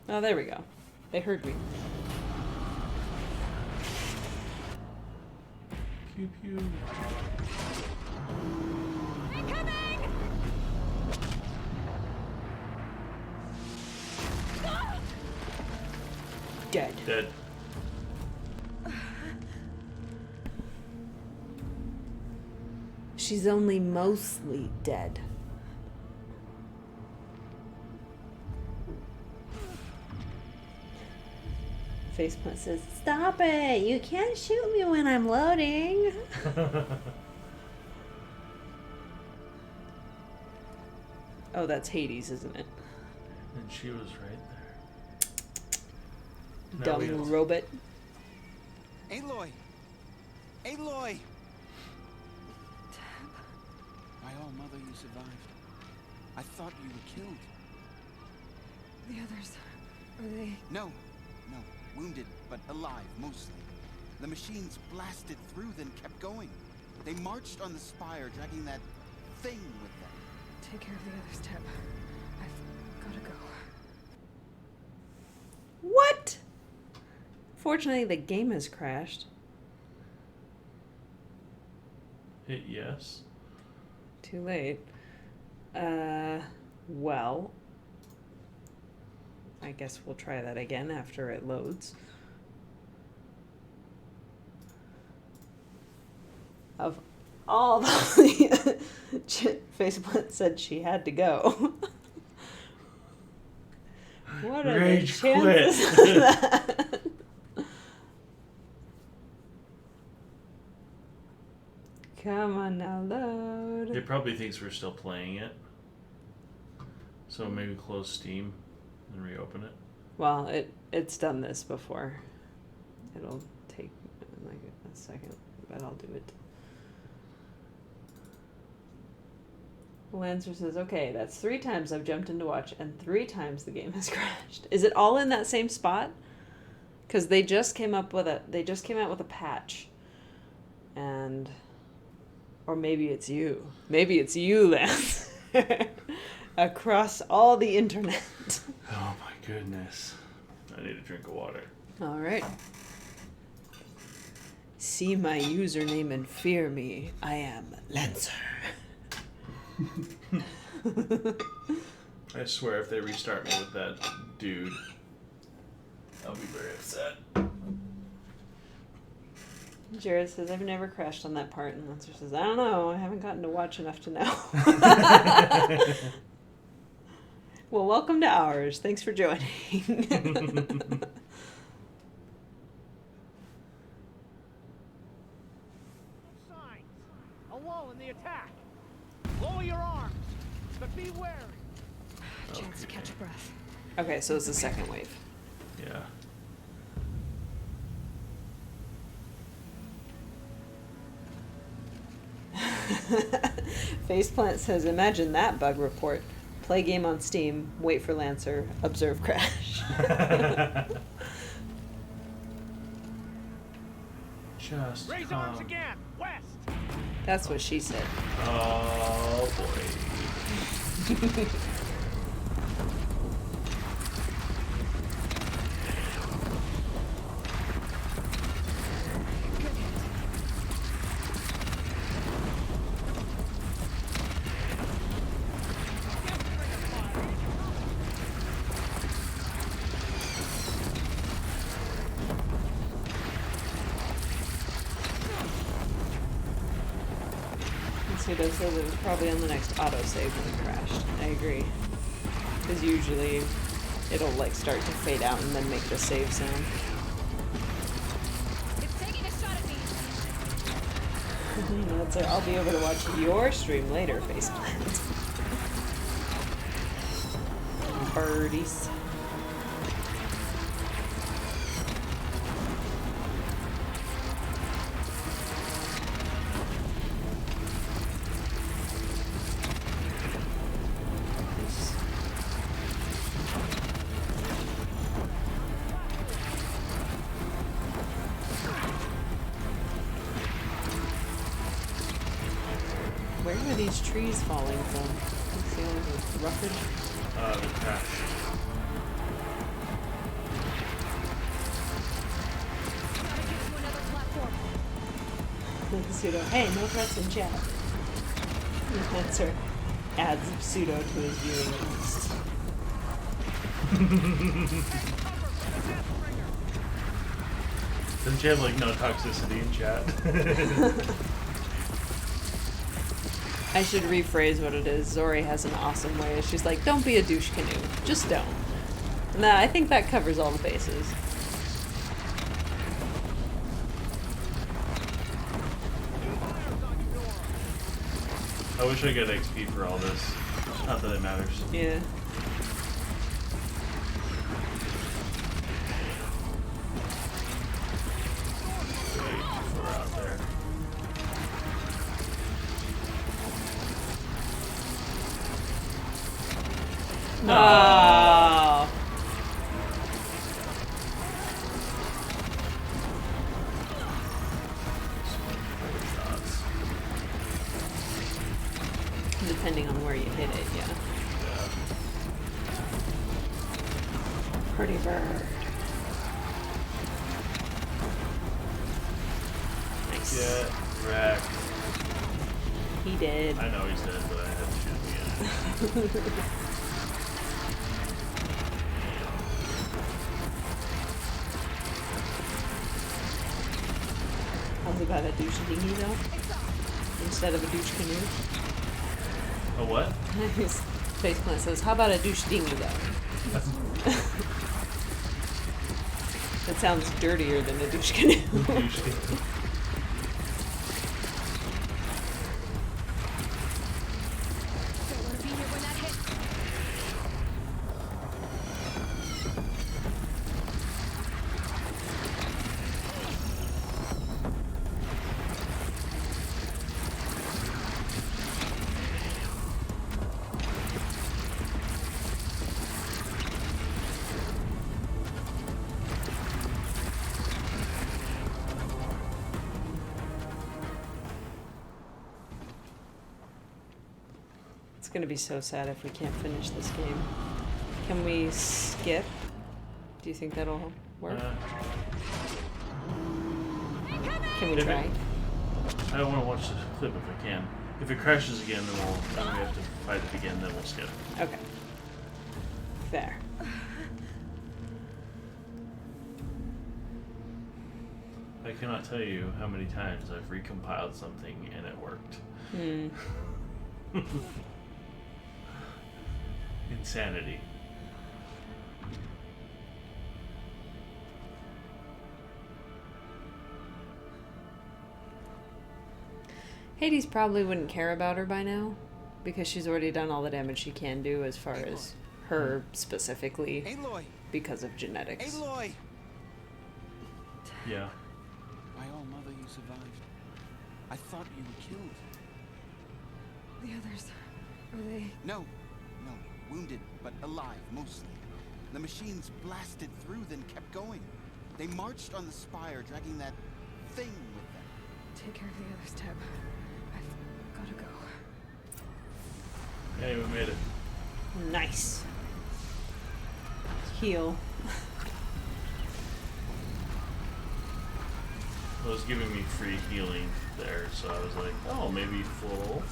Oh, there we go. They heard me. Pew pew. Incoming! Dead. Dead. She's only mostly dead. Faceplant says, "Stop it! You can't shoot me when I'm loading." Oh, that's Hades, isn't it? And she was right there. Dumb robot. Aloy! Aloy! My all mother, you survived. I thought you were killed. The others, are they? No. Wounded, but alive, mostly. The machines blasted through, then kept going. They marched on the spire, dragging that thing with them. Take care of the others, Teb. I've gotta go. What? Fortunately, the game has crashed. Hit yes. Too late. Well, I guess we'll try that again after it loads. Of all the Faceplant said she had to go. What are Rage the chances of that? Come on now, load. It probably thinks we're still playing it. So maybe close Steam and reopen it. Well, it's done this before. It'll take like a second, but I'll do it. Lancer says, "Okay, that's 3 times I've jumped in to watch, and 3 times the game has crashed." Is it all in that same spot? Because they just came out with a patch, and or maybe it's you. Maybe it's you, Lance. Across all the internet. Oh goodness. I need a drink of water. All right. See my username and fear me. I am Lancer. I swear if they restart me with that dude, I'll be very upset. Jared says, I've never crashed on that part. And Lancer says, I don't know. I haven't gotten to watch enough to know. Well, welcome to ours. Thanks for joining. A lull in the attack. Lower your arms, but be wary. Chance to catch a breath. Okay, so it's the second wave. Yeah. Faceplant says, imagine that bug report. Play game on Steam, wait for Lancer, observe crash. Just raise arms again, west. That's what she said. Oh boy. Sudo says it was probably on the next autosave when it crashed. I agree. Because usually it'll like start to fade out and then make the save sound. It's taking a shot at me. That's it. I'll be able to watch your stream later, Faceplant. Birdies. Where are these trees falling from? What's the only roughage? The crash. Pseudo, hey, no threats in chat. Lancer adds Pseudo to his viewing list. Doesn't she have like no toxicity in chat? I should rephrase what it is. Zori has an awesome way. She's like, don't be a douche canoe. Just don't. Nah, I think that covers all the bases. I wish I got XP for all this. Not that it matters. Yeah. We're out there. Oh. Depending on where you hit it, yeah. Pretty bird. Nice. Get wrecked. He did. I know he's dead, but I had to shoot him again. How's about a douche dinghy though? Instead of a douche canoe? A what? His faceplant says, how about a douche dinghy though? That sounds dirtier than a douche canoe. Douche canoe. It's gonna be so sad if we can't finish this game. Can we skip? Do you think that'll work? Can we If try? I don't want to watch the clip if I can. If it crashes again, then we have to fight it again. Then we'll skip. Okay. Fair. I cannot tell you how many times I've recompiled something and it worked. Insanity. Hades probably wouldn't care about her by now, because she's already done all the damage she can do as far as her specifically because of genetics. Aloy! Yeah. My own mother, you survived. I thought you were killed. The others, are they? No, wounded, but alive, mostly. The machines blasted through, then kept going. They marched on the spire, dragging that thing with them. Take care of the others, Teb. I've gotta go. Hey, we made it. Nice. Heal. It was giving me free healing there, so I was like, oh, maybe full.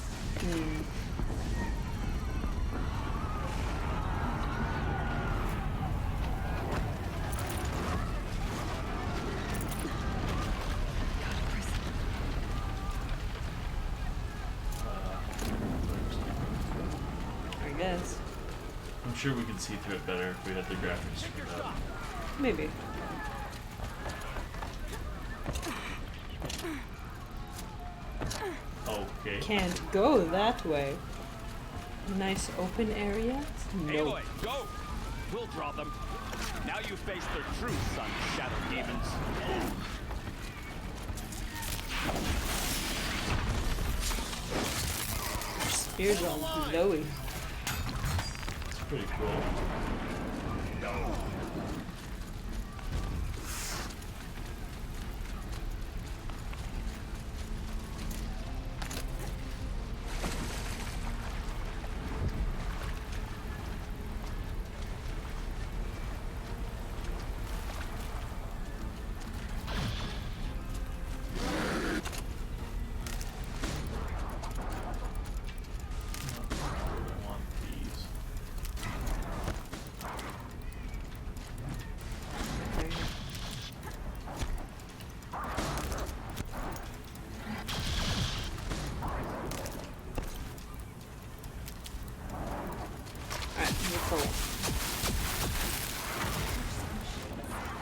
I guess. I'm sure we could see through it better if we had the graphics turned up. Maybe. Okay. Can't go that way. Nice open area? Nope. Aloy, go! We'll draw them. Now you face their true son, Shadow Demons. Spears on Zoe. It's pretty cool.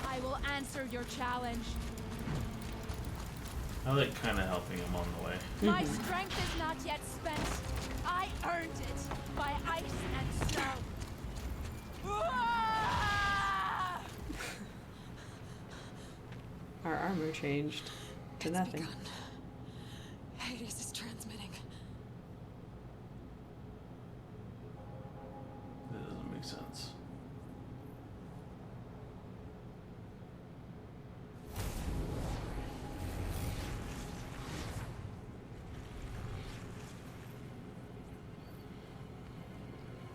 I will answer your challenge. I like kind of helping him on the way. My strength is not yet spent. I earned it by ice and snow. Our armor changed to nothing. Hades is transmitting. That doesn't make sense.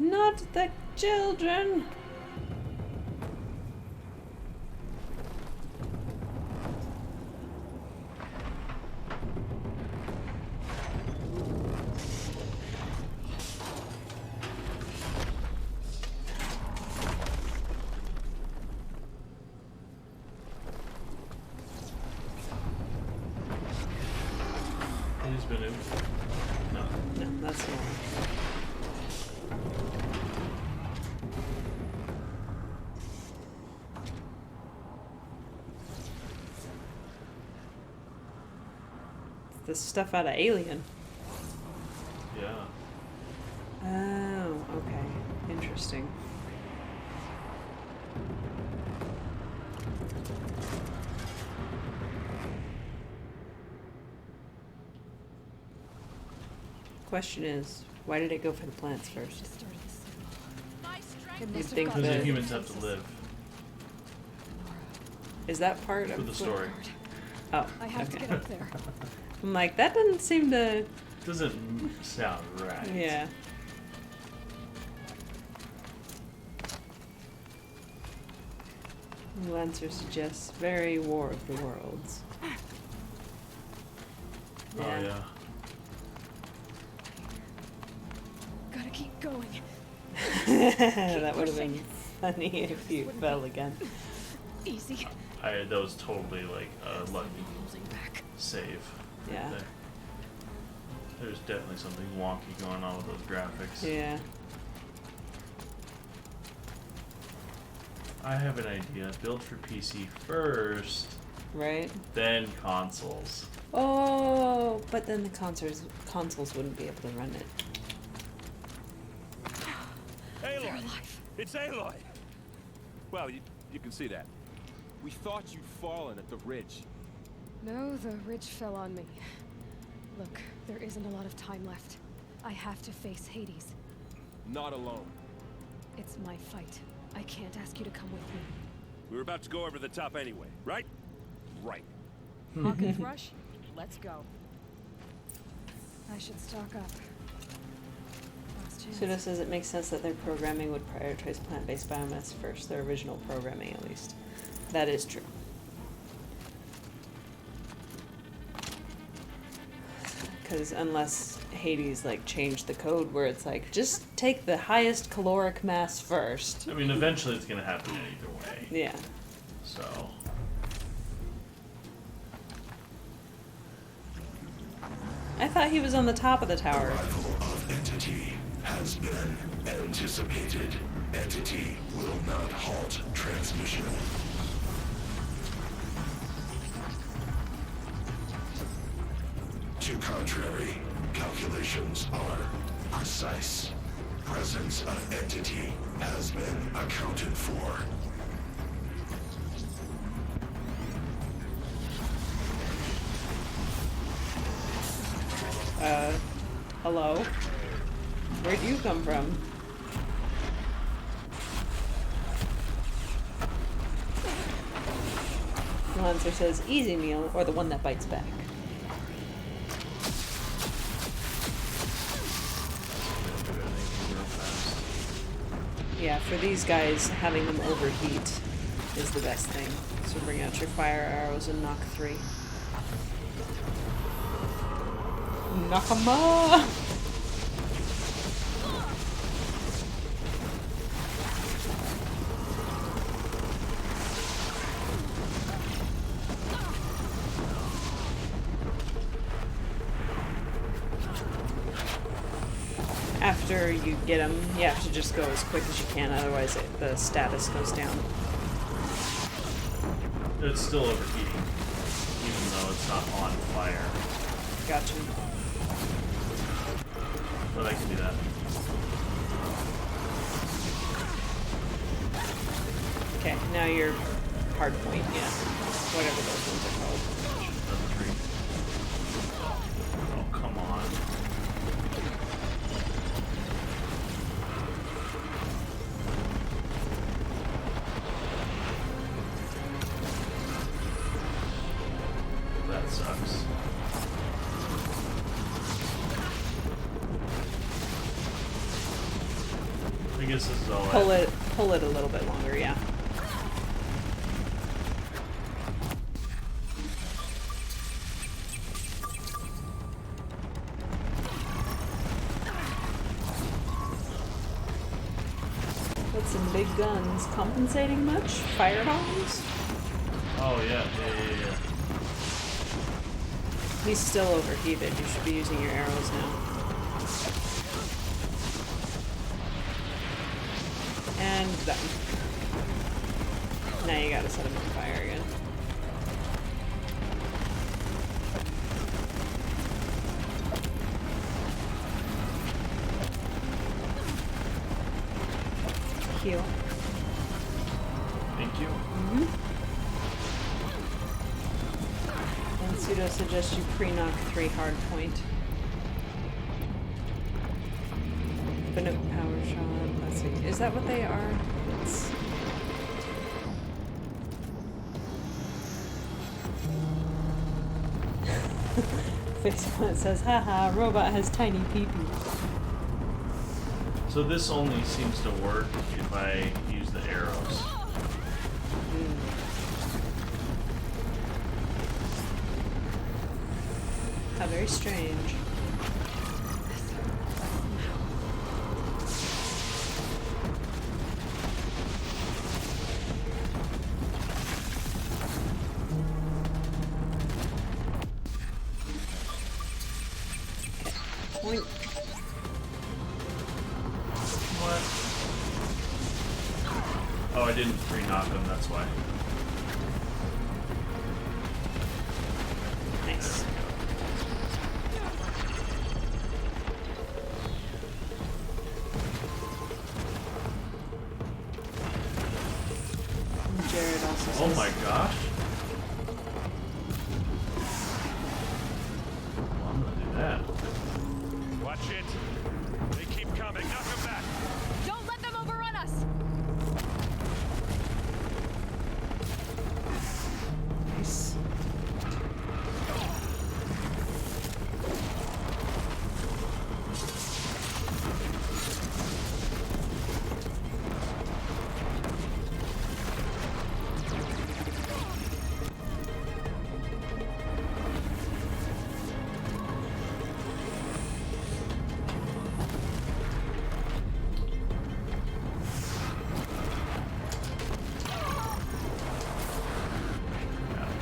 Not the children! He's been in. No. No, that's not. It's the stuff out of Alien. Yeah. Oh, okay. Interesting. Question is, why did it go for the plants first? You'd think Because the that humans have to live. is that part For of the story. Oh, I have to okay. get up there. I'm like, that doesn't seem to. Doesn't sound right. Yeah. Lancer suggests very War of the Worlds. Oh yeah. Gotta keep going. That would have been funny if you fell again. Easy. That was totally like a lucky save. Right Yeah. there. There's definitely something wonky going on with those graphics. Yeah. I have an idea. Build for PC first, Right? then consoles. Oh, but then the consoles wouldn't be able to run it. Aloy! It's Aloy! Well, you can see that. We thought you'd fallen at the ridge. No, the ridge fell on me. Look, there isn't a lot of time left. I have to face Hades. Not alone. It's my fight. I can't ask you to come with me. We were about to go over the top anyway, right? Right. Hawkins Rush, let's go. I should stock up. Last chance. Pseudo says it makes sense that their programming would prioritize plant-based biomass first, their original programming at least. That is true. Because unless Hades like changed the code where it's like, just take the highest caloric mass first. I mean, eventually it's gonna happen either way. Yeah. So. I thought he was on the top of the tower. Arrival of entity has been anticipated. Entity will not halt transmission. To contrary, calculations are precise. Presence of entity has been accounted for. Hello? Where'd you come from? Lancer says, easy meal, or the one that bites back. Yeah, for these guys, having them overheat is the best thing. So bring out your fire arrows and knock 3. Nakama! After you get them, you have to just go as quick as you can, otherwise the status goes down. It's still overheating, even though it's not on fire. Gotcha. But I can do that. Okay, now your hard point, yeah. Whatever those ones are called. Oh, come on. That sucks. I guess this is all Pull it a little bit longer, yeah. That's some big guns. Compensating much? Fire bombs? Oh yeah. He's still overheated. You should be using your arrows now. And done. Now you gotta set him on fire again. Heal. Thank you. And Pseudo suggests you pre-knock 3 hard point. Infinite power shot. Let's see. Is that what they are? Let's... Faceplant says, haha, robot has tiny pee-pee. So this only seems to work if I use the arrows. How very strange. Point. What? Oh, I didn't pre-knock him, that's why. Nice. Jared also says, oh my gosh. Well, I'm gonna do that. Watch it. They keep coming. Knock them back. Don't let them overrun us! Nice.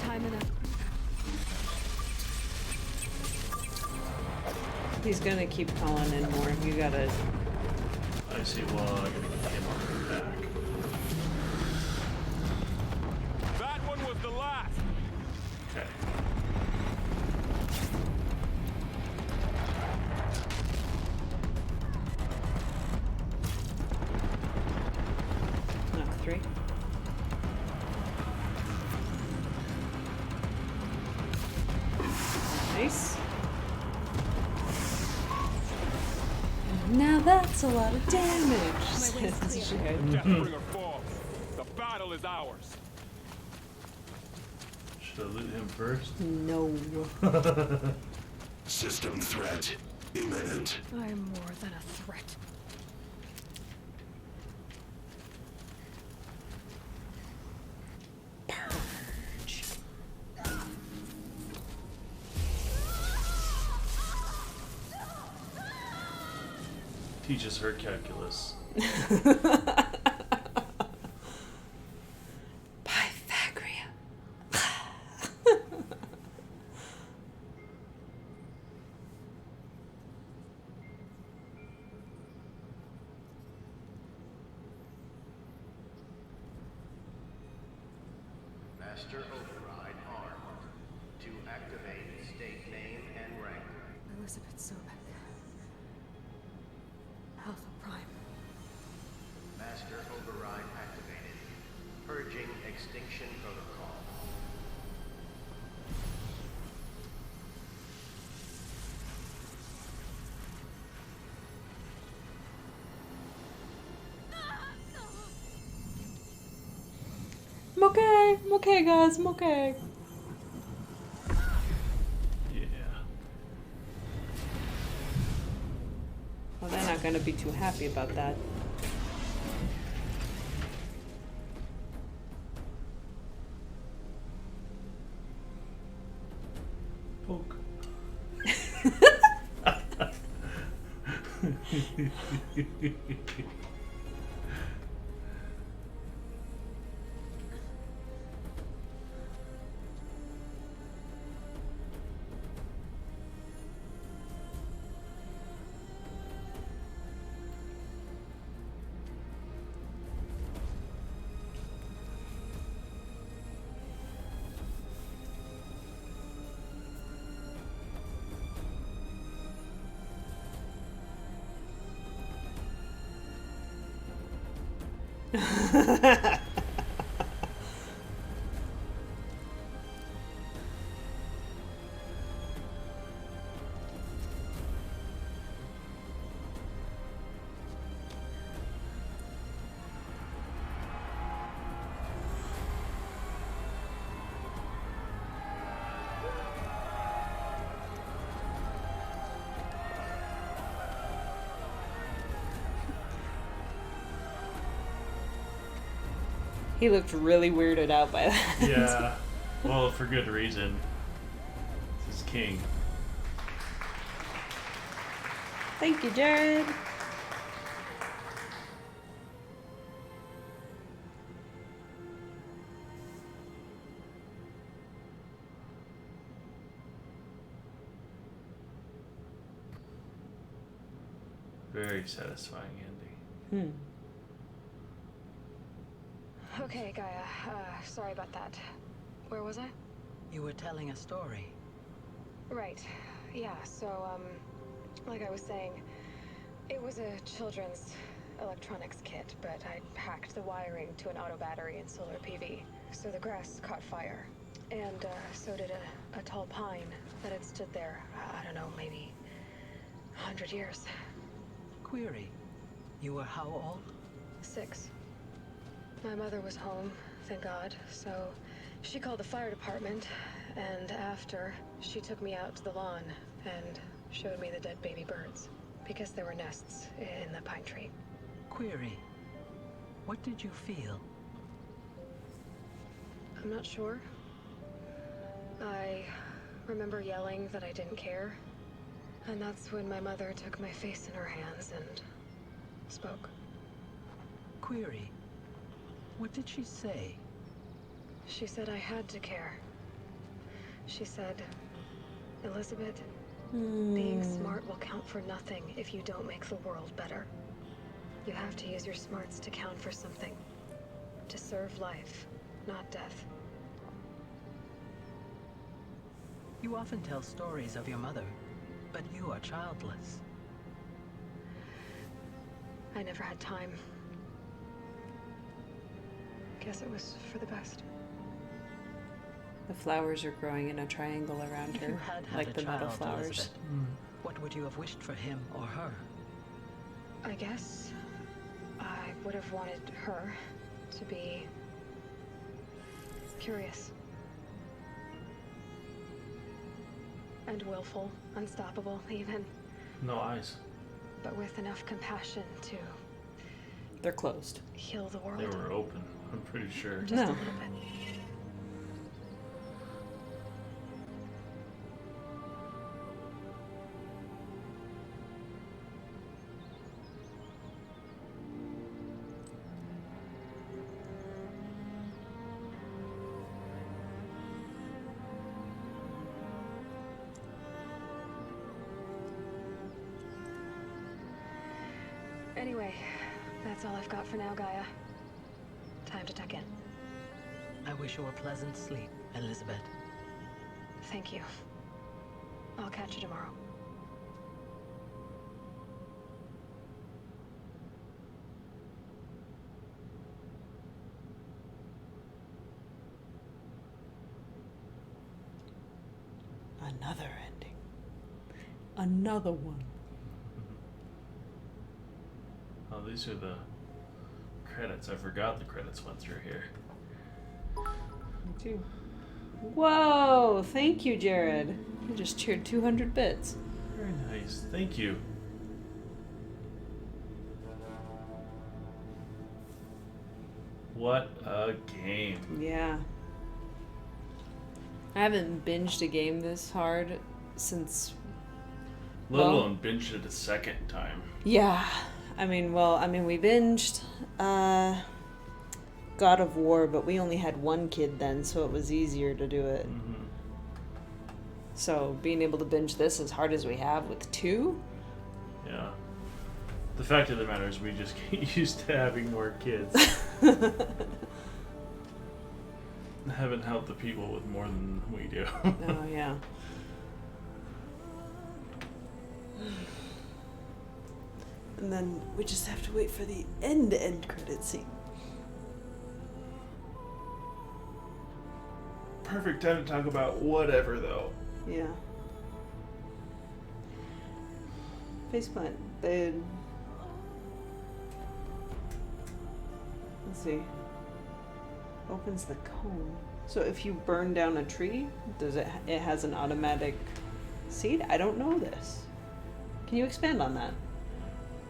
Time enough. He's gonna keep calling in more. You gotta. I see. Well, I gotta get him on the back. That one was the last. Okay. Knock 3. Nice. Now that's a lot of damage. says Jared. Deathbringer falls. The battle is ours. Should I loot him first? No. System threat imminent. I'm more than a threat. Teaches her calculus. Pythagorean. Master override armed. To activate, state name and rank. Elizabeth Sobek. Alpha Prime. Master override activated. Purging extinction protocol. I'm okay, guys. I'm okay. Yeah. Well, they're not gonna be too happy about that. Poke. He looked really weirded out by that. Yeah. Well, for good reason. This is king. Thank you, Jared. Very satisfying ending. Okay, Gaia. Sorry about that. Where was I? You were telling a story. Right. Yeah, so, like I was saying, it was a children's electronics kit, but I'd hacked the wiring to an auto battery and solar PV. So the grass caught fire. And, so did a tall pine that had stood there, I don't know, maybe 100 years. Query. You were how old? 6. My mother was home, thank God, so she called the fire department, and after, she took me out to the lawn and showed me the dead baby birds, because there were nests in the pine tree. Query. What did you feel? I'm not sure. I remember yelling that I didn't care, and that's when my mother took my face in her hands and spoke. Query. What did she say? She said I had to care. She said, Elizabeth, being smart will count for nothing if you don't make the world better. You have to use your smarts to count for something. To serve life, not death. You often tell stories of your mother, but you are childless. I never had time. Guess it was for the best. The flowers are growing in a triangle around If her, you had like a the metal child, flowers. Elizabeth, what would you have wished for him or her? I guess I would have wanted her to be curious. And willful, unstoppable, even. No eyes. But with enough compassion to They're closed. heal the world. They were open, I'm pretty sure. Just a little bit. Anyway, that's all I've got for now, Gaia. Time to tuck in. I wish you a pleasant sleep, Elizabeth. Thank you. I'll catch you tomorrow. Another ending. Another one. Oh, these are the credits. I forgot the credits went through here. Me too. Whoa! Thank you, Jared. You just cheered 200 bits. Very nice. Thank you. What a game. Yeah. I haven't binged a game this hard since... Let alone binged it a second time. Yeah. I mean, we binged God of War, but we only had one kid then, so it was easier to do it. Mm-hmm. So being able to binge this as hard as we have with 2? Yeah. The fact of the matter is we just get used to having more kids. Haven't helped the people with more than we do. Oh, yeah. And then we just have to wait for the end credit scene. Perfect time to talk about whatever, though. Yeah. Faceplant. Let's see. Opens the cone. So if you burn down a tree, it has an automatic seed? I don't know this. Can you expand on that?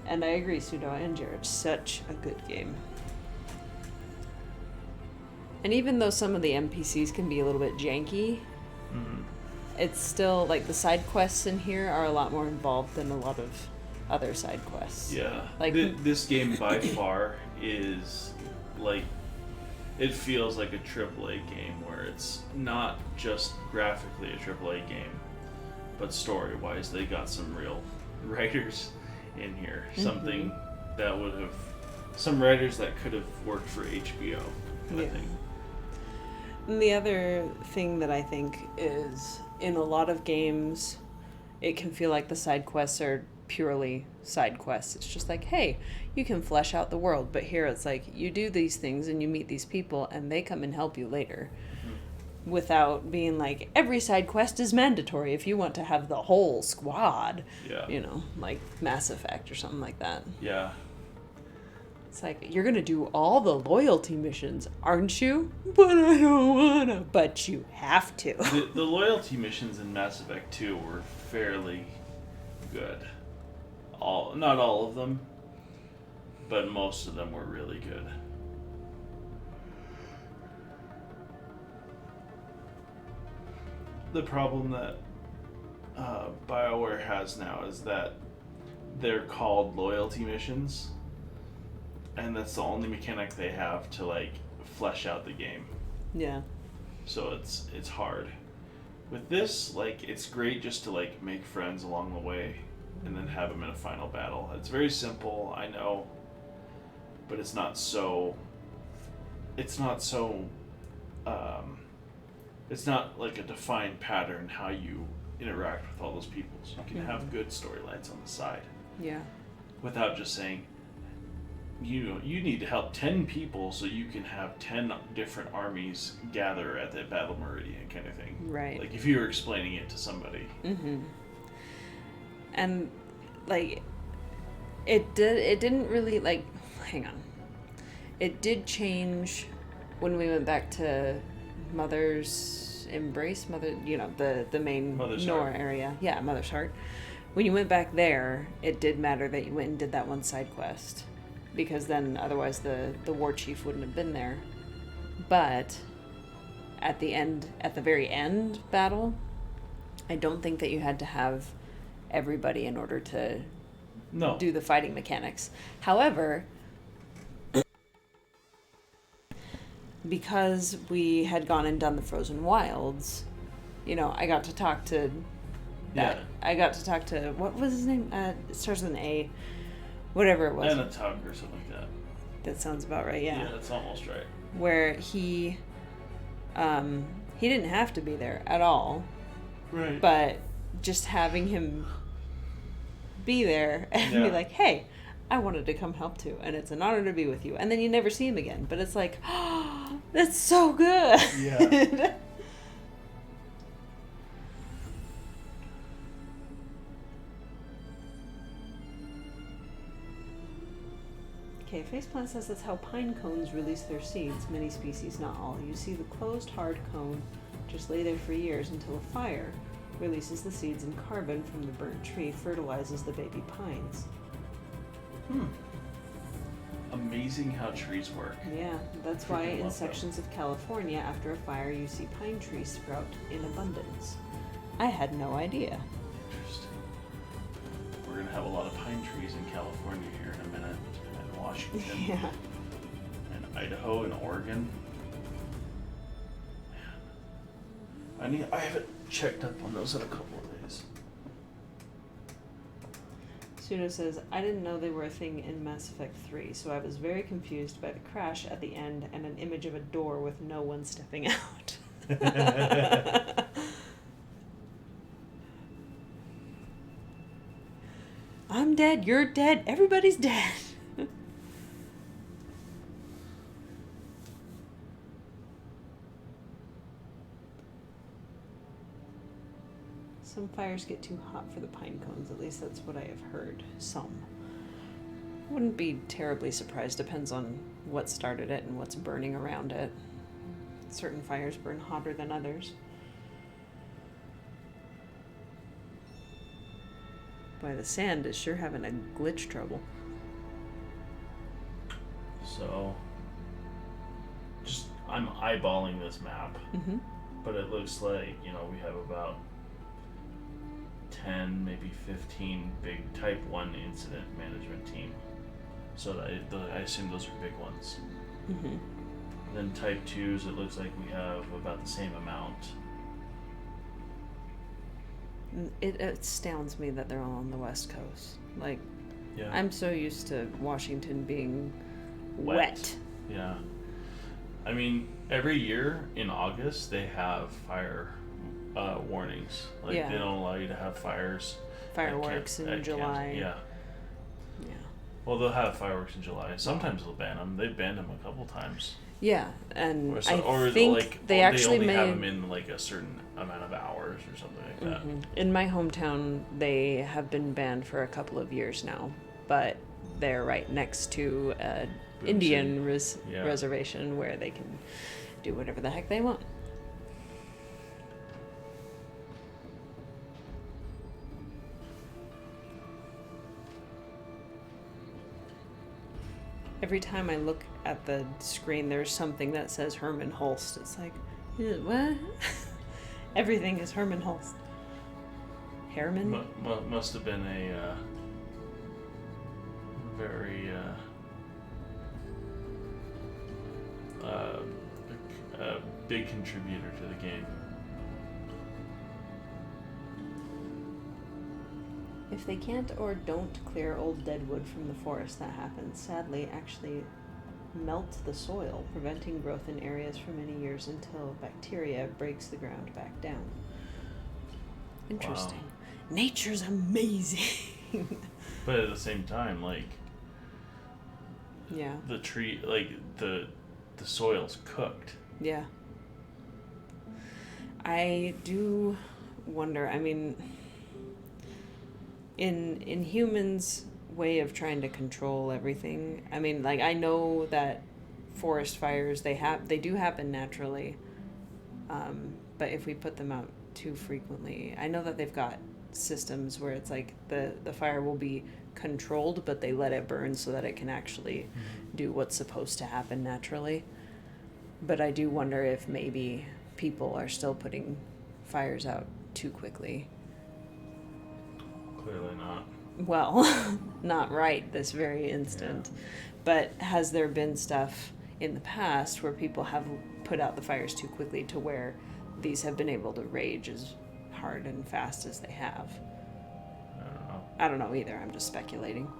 And I agree, Sudo and Jared. Such a good game. And even though some of the NPCs can be a little bit janky, it's still, like, the side quests in here are a lot more involved than a lot of other side quests. Yeah. Like, This game by far is, like, it feels like a AAA game where it's not just graphically a AAA game, but story-wise, they got some real writers in here. Something that would have... Some writers that could have worked for HBO, kind of thing. And the other thing that I think is, in a lot of games, it can feel like the side quests are purely side quests. It's just like, hey, you can flesh out the world, but here it's like, you do these things and you meet these people and they come and help you later. Without being like, every side quest is mandatory if you want to have the whole squad. Yeah. You know, like Mass Effect or something like that. Yeah. It's like, you're gonna do all the loyalty missions, aren't you? But I don't wanna. But you have to. The loyalty missions in Mass Effect 2 were fairly good. Not all of them, but most of them were really good. The problem that BioWare has now is that they're called loyalty missions, and that's the only mechanic they have to, like, flesh out the game. Yeah. So it's hard. With this, like, it's great just to, like, make friends along the way and then have them in a final battle. It's very simple, I know, but it's not so it's not like a defined pattern how you interact with all those people. So you can have good storylines on the side. Yeah. Without just saying, you need to help 10 people so you can have 10 different armies gather at the Battle Meridian kind of thing. Right. Like if you were explaining it to somebody. And, like, it didn't really, like, hang on. It did change when we went back to Mother's Embrace, the main Mother's Nor Heart. area. Yeah, Mother's Heart. When you went back there, it did matter that you went and did that one side quest. Because then, otherwise, the war chief wouldn't have been there. But at the very end battle, I don't think that you had to have everybody in order to do the fighting mechanics. However, because we had gone and done the Frozen Wilds, I got to talk to that. Yeah. I got to talk to, what was his name? It starts with an A. Whatever it was. Anatog or something like that. That sounds about right, yeah. Yeah, that's almost right. Where he didn't have to be there at all. Right. But just having him be there and be like, hey, I wanted to come help too, and it's an honor to be with you. And then you never see him again. But it's like, oh, that's so good. Yeah. Okay, Faceplant says that's how pine cones release their seeds. Many species, not all. You see the closed, hard cone just lay there for years until a fire releases the seeds, and carbon from the burnt tree fertilizes the baby pines. Amazing how trees work. Yeah, that's why Freaking in love sections of California, after a fire, you see pine trees sprout in abundance. I had no idea. Interesting. We're going to have a lot of pine trees in California here in a minute. And Washington. Yeah. And Idaho and Oregon. Man. I haven't checked up on those in a couple of days. Suno says, I didn't know they were a thing in Mass Effect 3, so I was very confused by the crash at the end and an image of a door with no one stepping out. I'm dead, you're dead, everybody's dead. Some fires get too hot for the pine cones, at least that's what I have heard. Some. Wouldn't be terribly surprised, depends on what started it and what's burning around it. Certain fires burn hotter than others. Boy, the sand is sure having a glitch trouble. I'm eyeballing this map, Mm-hmm. but it looks like, you know, we have about 10, maybe 15 big Type 1 incident management team. So that I assume those are big ones. Mm-hmm. Then Type 2s, it looks like we have about the same amount. It astounds me that they're all on the West Coast. Like, Yeah. I'm so used to Washington being wet. Yeah. I mean, every year in August, they have fire warnings. Like, Yeah. they don't allow you to have fires. Fireworks in July. Yeah. Yeah. Well, they'll have fireworks in July. Sometimes they'll ban them. They've banned them a couple times. Yeah, and Or, I think they actually only made have them in like a certain amount of hours or something like that. In my hometown, they have been banned for a couple of years now, but they're right next to an Boom Indian City. Yeah. reservation where they can do whatever the heck they want. Every time I look at the screen, there's something that says Herman Holst. It's like, what? Everything is Herman Holst. Herman? Must have been a very big contributor to the game. If they can't or don't clear old dead wood from the forest, that happens. Sadly, actually melt the soil, preventing growth in areas for many years until bacteria breaks the ground back down. Interesting. Wow. Nature's amazing. But at the same time, like, yeah, the tree, like the soil's cooked. Yeah. I do wonder. I mean, in humans' way of trying to control everything, I mean, like, I know that forest fires, they do happen naturally, but if we put them out too frequently, I know that they've got systems where it's like the fire will be controlled, but they let it burn so that it can actually do what's supposed to happen naturally. But I do wonder if maybe people are still putting fires out too quickly. Clearly not. Well, not right this very instant. Yeah. But has there been stuff in the past where people have put out the fires too quickly to where these have been able to rage as hard and fast as they have? I don't know either. I'm just speculating.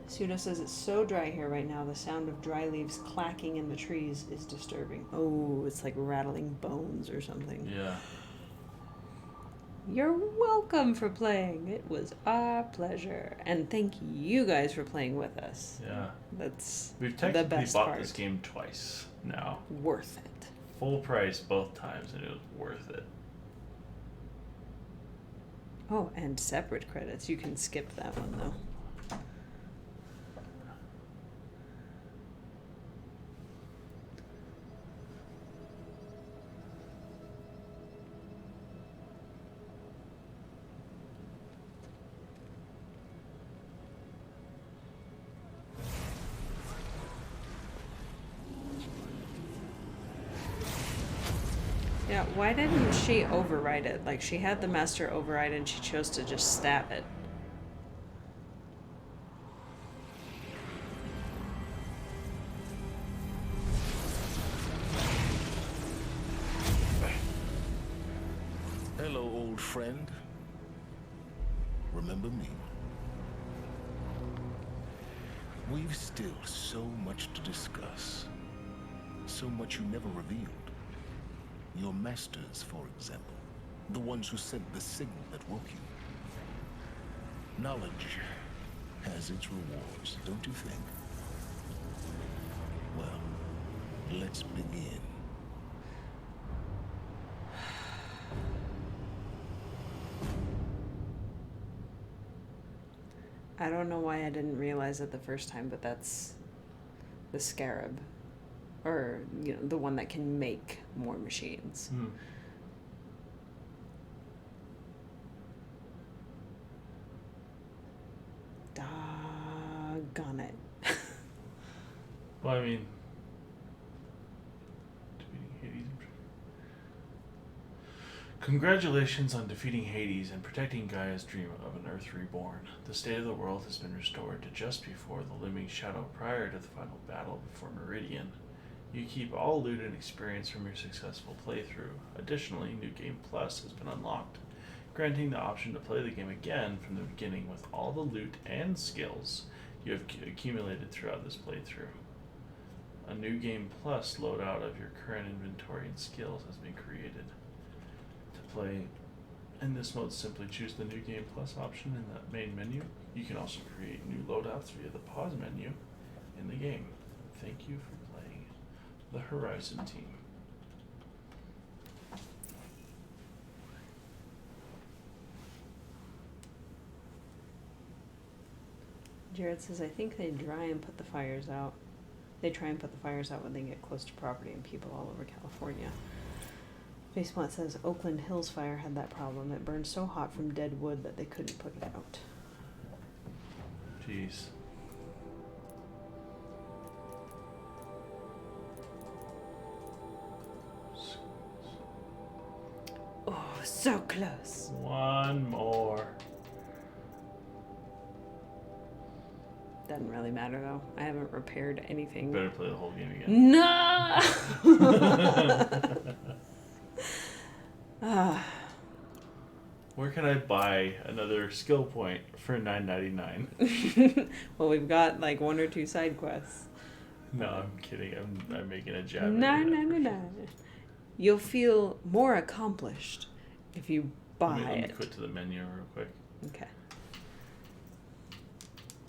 Suda says it's so dry here right now, the sound of dry leaves clacking in the trees is disturbing. Oh, it's like rattling bones or something. Yeah. You're welcome for playing. It was our pleasure. And thank you guys for playing with us. Yeah. That's We've the technically best bought part. this game twice now. Worth it. Full price both times, and it was worth it. Oh, and separate credits. You can skip that one, though. Yeah, why didn't she override it? Like, she had the master override and she chose to just stab it. Hello, old friend. Remember me? We've still so much to discuss. So much you never revealed. Your masters, for example. The ones who sent the signal that woke you. Knowledge has its rewards, don't you think? Well, let's begin. I don't know why I didn't realize it the first time, but that's the scarab. Or, you know, the one that can make more machines. Doggone it. Well, I mean, defeating Hades. Congratulations on defeating Hades and protecting Gaia's dream of an Earth reborn. The state of the world has been restored to just before the looming shadow prior to the final battle before Meridian. You keep all loot and experience from your successful playthrough. Additionally, New Game Plus has been unlocked, granting the option to play the game again from the beginning with all the loot and skills you have accumulated throughout this playthrough. A New Game Plus loadout of your current inventory and skills has been created. To play in this mode, simply choose the New Game Plus option in the main menu. You can also create new loadouts via the pause menu in the game. Thank you for playing the Horizon team. Jared says, I think they try and put the fires out. They try and put the fires out when they get close to property and people all over California. Faceplant says, Oakland Hills fire had that problem. It burned so hot from dead wood that they couldn't put it out. Jeez. Oh, so close. One more. Doesn't really matter though. I haven't repaired anything. Better play the whole game again. No! Where can I buy another skill point for $9.99? Well, we've got like 1 or 2 side quests. No, I'm kidding. I'm making a jab. No. You'll feel more accomplished if you buy Let me it. quit to the menu real quick. Okay.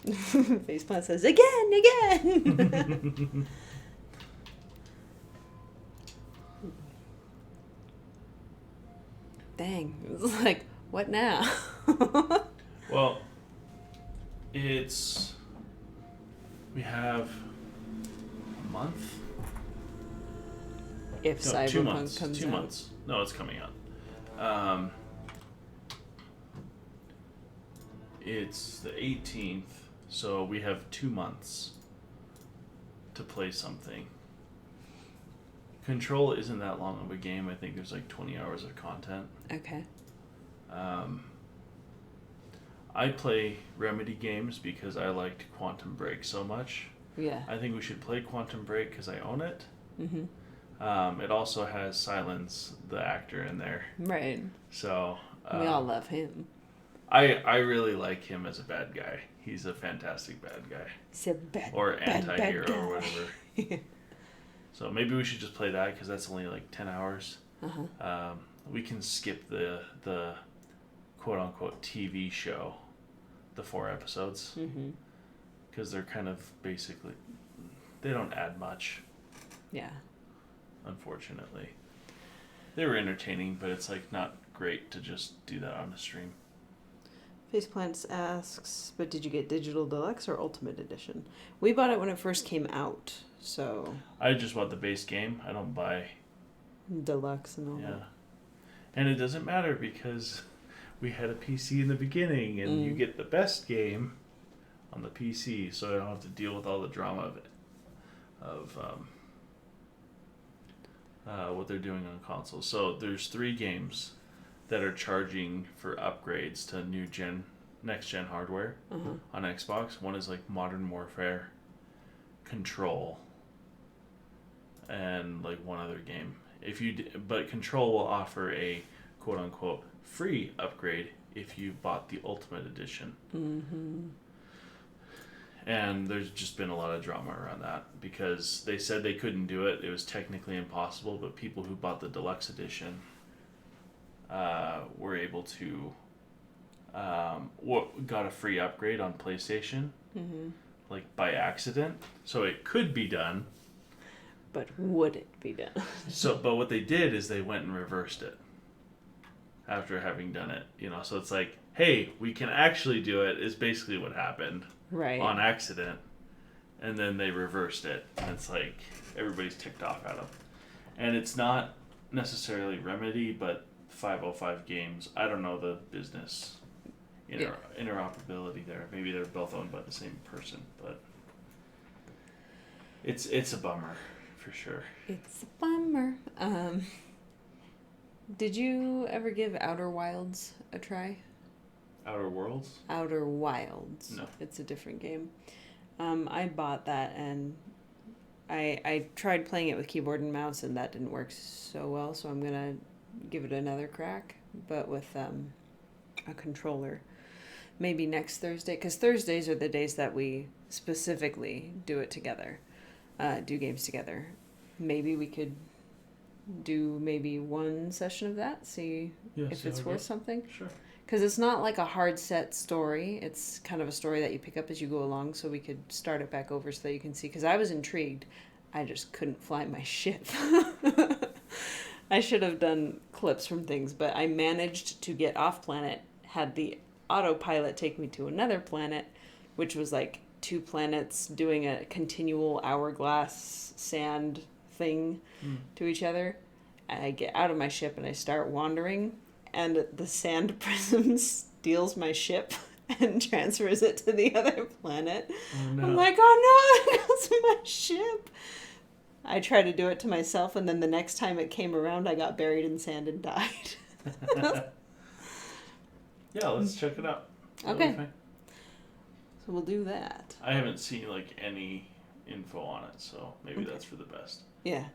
Faceplant says, again! Dang. It's like, what now? Well, we have a month? If no, Cyberpunk 2 months. comes 2 out. months. No, it's coming out. It's the 18th, so we have 2 months to play something. Control isn't that long of a game. I think there's like 20 hours of content. Okay. I play Remedy games because I liked Quantum Break so much. Yeah. I think we should play Quantum Break because I own it. Mm-hmm. It also has Silence, the actor, in there. Right. So We all love him. I really like him as a bad guy. He's a fantastic bad guy. He's a bad, or bad anti-hero guy. or whatever. So maybe we should just play that because that's only like 10 hours. Uh-huh. We can skip the quote-unquote TV show, the 4 episodes, because they're kind of basically, they don't add much. Yeah. Unfortunately. They were entertaining, but it's like not great to just do that on the stream. Faceplants asks, but did you get Digital Deluxe or Ultimate Edition? We bought it when it first came out, so... I just bought the base game. I don't buy... Deluxe and all that. Yeah. And it doesn't matter because we had a PC in the beginning and you get the best game on the PC, so I don't have to deal with all the drama of it. What they're doing on consoles. So there's 3 games that are charging for upgrades to next gen hardware on Xbox. One is like Modern Warfare, Control, and like one other game. But Control will offer a quote unquote free upgrade if you bought the Ultimate Edition. And there's just been a lot of drama around that because they said they couldn't do it. It was technically impossible, but people who bought the Deluxe Edition were able to got a free upgrade on PlayStation, like by accident. So it could be done. But would it be done? But what they did is they went and reversed it after having done it. So it's like, hey, we can actually do it. Is basically what happened. Right. On accident, and then they reversed it, and it's like everybody's ticked off at them. And it's not necessarily Remedy, but 505 Games. I don't know the business interoperability there. Maybe they're both owned by the same person, but It's a bummer, for sure. It's a bummer. Did you ever give Outer Wilds a try? Outer Worlds? Outer Wilds. No. It's a different game. I bought that and I tried playing it with keyboard and mouse and that didn't work so well, so I'm gonna give it another crack, but with a controller. Maybe next Thursday, because Thursdays are the days that we specifically do it together, do games together. Maybe we could do maybe one session of that, see if it's worth something. Sure. Because it's not like a hard set story. It's kind of a story that you pick up as you go along, so we could start it back over so that you can see. Because I was intrigued. I just couldn't fly my ship. I should have done clips from things, but I managed to get off planet, had the autopilot take me to another planet, which was like 2 planets doing a continual hourglass sand thing to each other. I get out of my ship and I start wandering, and the sand prism steals my ship and transfers it to the other planet. Oh, no. I'm like, oh no, that's my ship. I tried to do it to myself, and then the next time it came around, I got buried in sand and died. Yeah, let's check it out. Okay. So we'll do that. I haven't seen like any info on it, so maybe Okay. that's for the best. Yeah.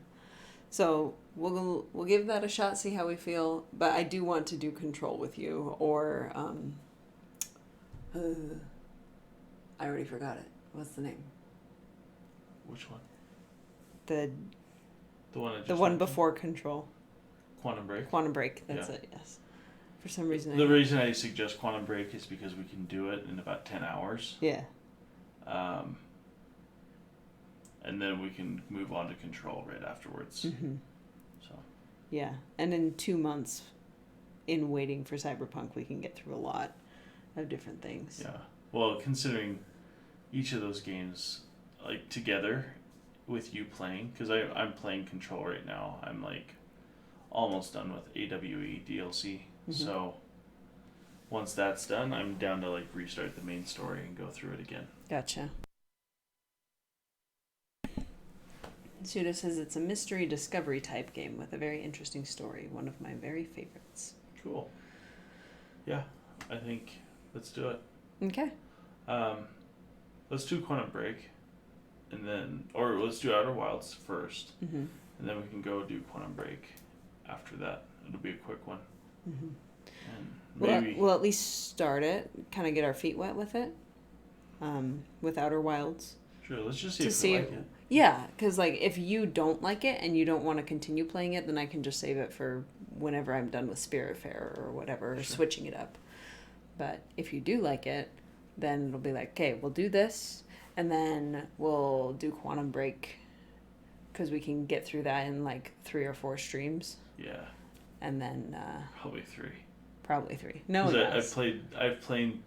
So we'll give that a shot, see how we feel. But I do want to do Control with you, or I already forgot it. What's the name? Which one? The one I just the one mentioned? before Control. Quantum Break. Quantum Break. That's Yeah. it. Yes. For some reason. The reason I suggest Quantum Break is because we can do it in about 10 hours. Yeah. And then we can move on to Control right afterwards. Mm-hmm. So. Yeah, and in 2 months, in waiting for Cyberpunk, we can get through a lot of different things. Yeah. Well, considering each of those games, like, together with you playing, because I'm playing Control right now. I'm, like, almost done with AWE DLC. Mhm. So once that's done, I'm down to, like, restart the main story and go through it again. Gotcha. Suda says it's a mystery discovery type game with a very interesting story. One of my very favorites. Cool. Yeah, I think let's do it. Okay. Let's do Quantum Break, and then, or let's do Outer Wilds first, Mm-hmm. and then we can go do Quantum Break after that. It'll be a quick one. Mm-hmm. And maybe We'll at least start it, kind of get our feet wet with it, with Outer Wilds. Sure, let's just see if we like it. Yeah, because like if you don't like it and you don't want to continue playing it, then I can just save it for whenever I'm done with Spiritfarer or whatever, or switching it up. But if you do like it, then it'll be like, okay, we'll do this, and then we'll do Quantum Break, because we can get through that in like 3 or 4 streams. Yeah. And then Probably 3. Probably 3. No, 'Cause less. I've played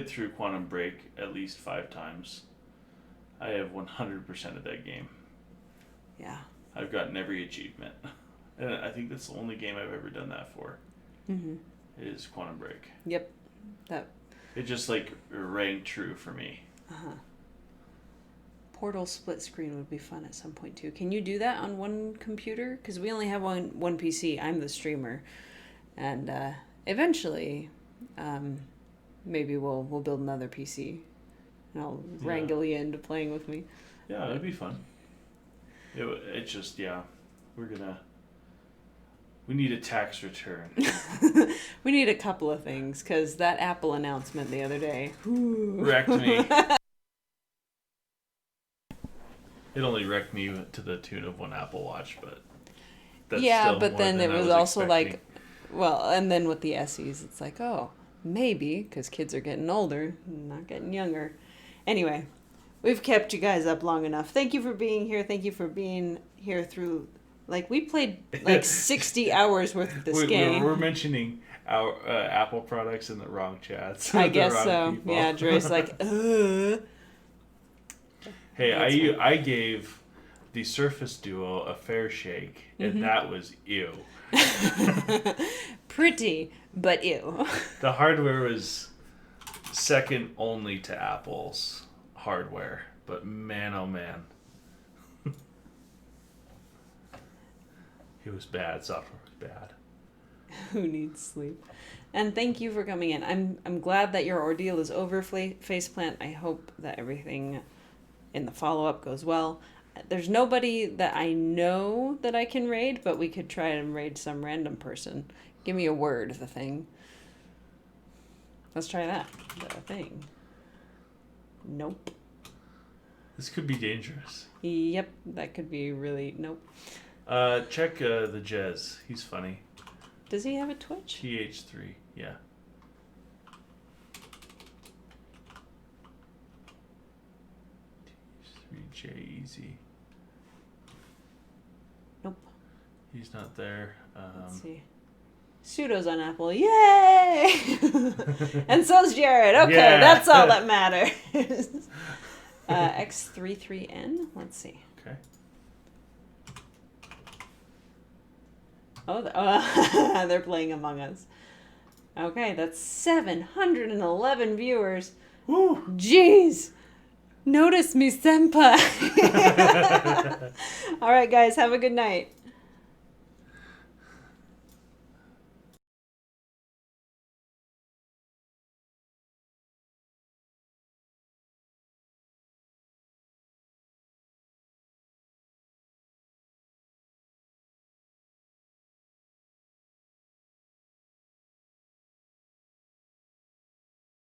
through Quantum Break at least 5 times. I have 100% of that game. Yeah. I've gotten every achievement, and I think that's the only game I've ever done that for. Mm-hmm. Is Quantum Break. Yep. That. It just like rang true for me. Uh-huh. Portal split screen would be fun at some point too. Can you do that on one computer? Because we only have one PC. I'm the streamer, and eventually, maybe we'll build another PC, and I'll wrangle you into playing with me. Yeah, it'd be fun. It's just we need a tax return. We need a couple of things, because that Apple announcement the other day wrecked me. It only wrecked me to the tune of one Apple Watch, but that's still but more then than it I was also expecting. like, well, and then with the SEs, it's like, oh, maybe, because kids are getting older, not getting younger. Anyway, we've kept you guys up long enough. Thank you for being here. Thank you for being here through, like, we played like 60 hours worth of this game. We're mentioning our Apple products in the wrong chats. I The guess wrong so. people. Yeah, Dre's like, Hey, That's fine. I gave the Surface Duo a fair shake, and Mhm. that was ew. Pretty, but ew. The hardware was second only to Apple's hardware, but man, oh man, It was bad. Software was bad. Who needs sleep? And thank you for coming in. I'm glad that your ordeal is over, Faceplant. I hope that everything in the follow-up goes well. There's nobody that I know that I can raid, but we could try and raid some random person. Give me a word, the thing. Let's try that. The thing. Nope. This could be dangerous. Yep, that could be really... Nope. Check the Jez. He's funny. Does he have a Twitch? TH3, yeah. TH3J Easy. Nope. He's not there. Let's see. Pseudo's on Apple. Yay! And so's Jared. Okay, Yeah. That's all that matters. X33N. Let's see. Okay. Oh, they're playing Among Us. Okay, that's 711 viewers. Woo! Jeez! Notice me, senpai. All right, guys, have a good night.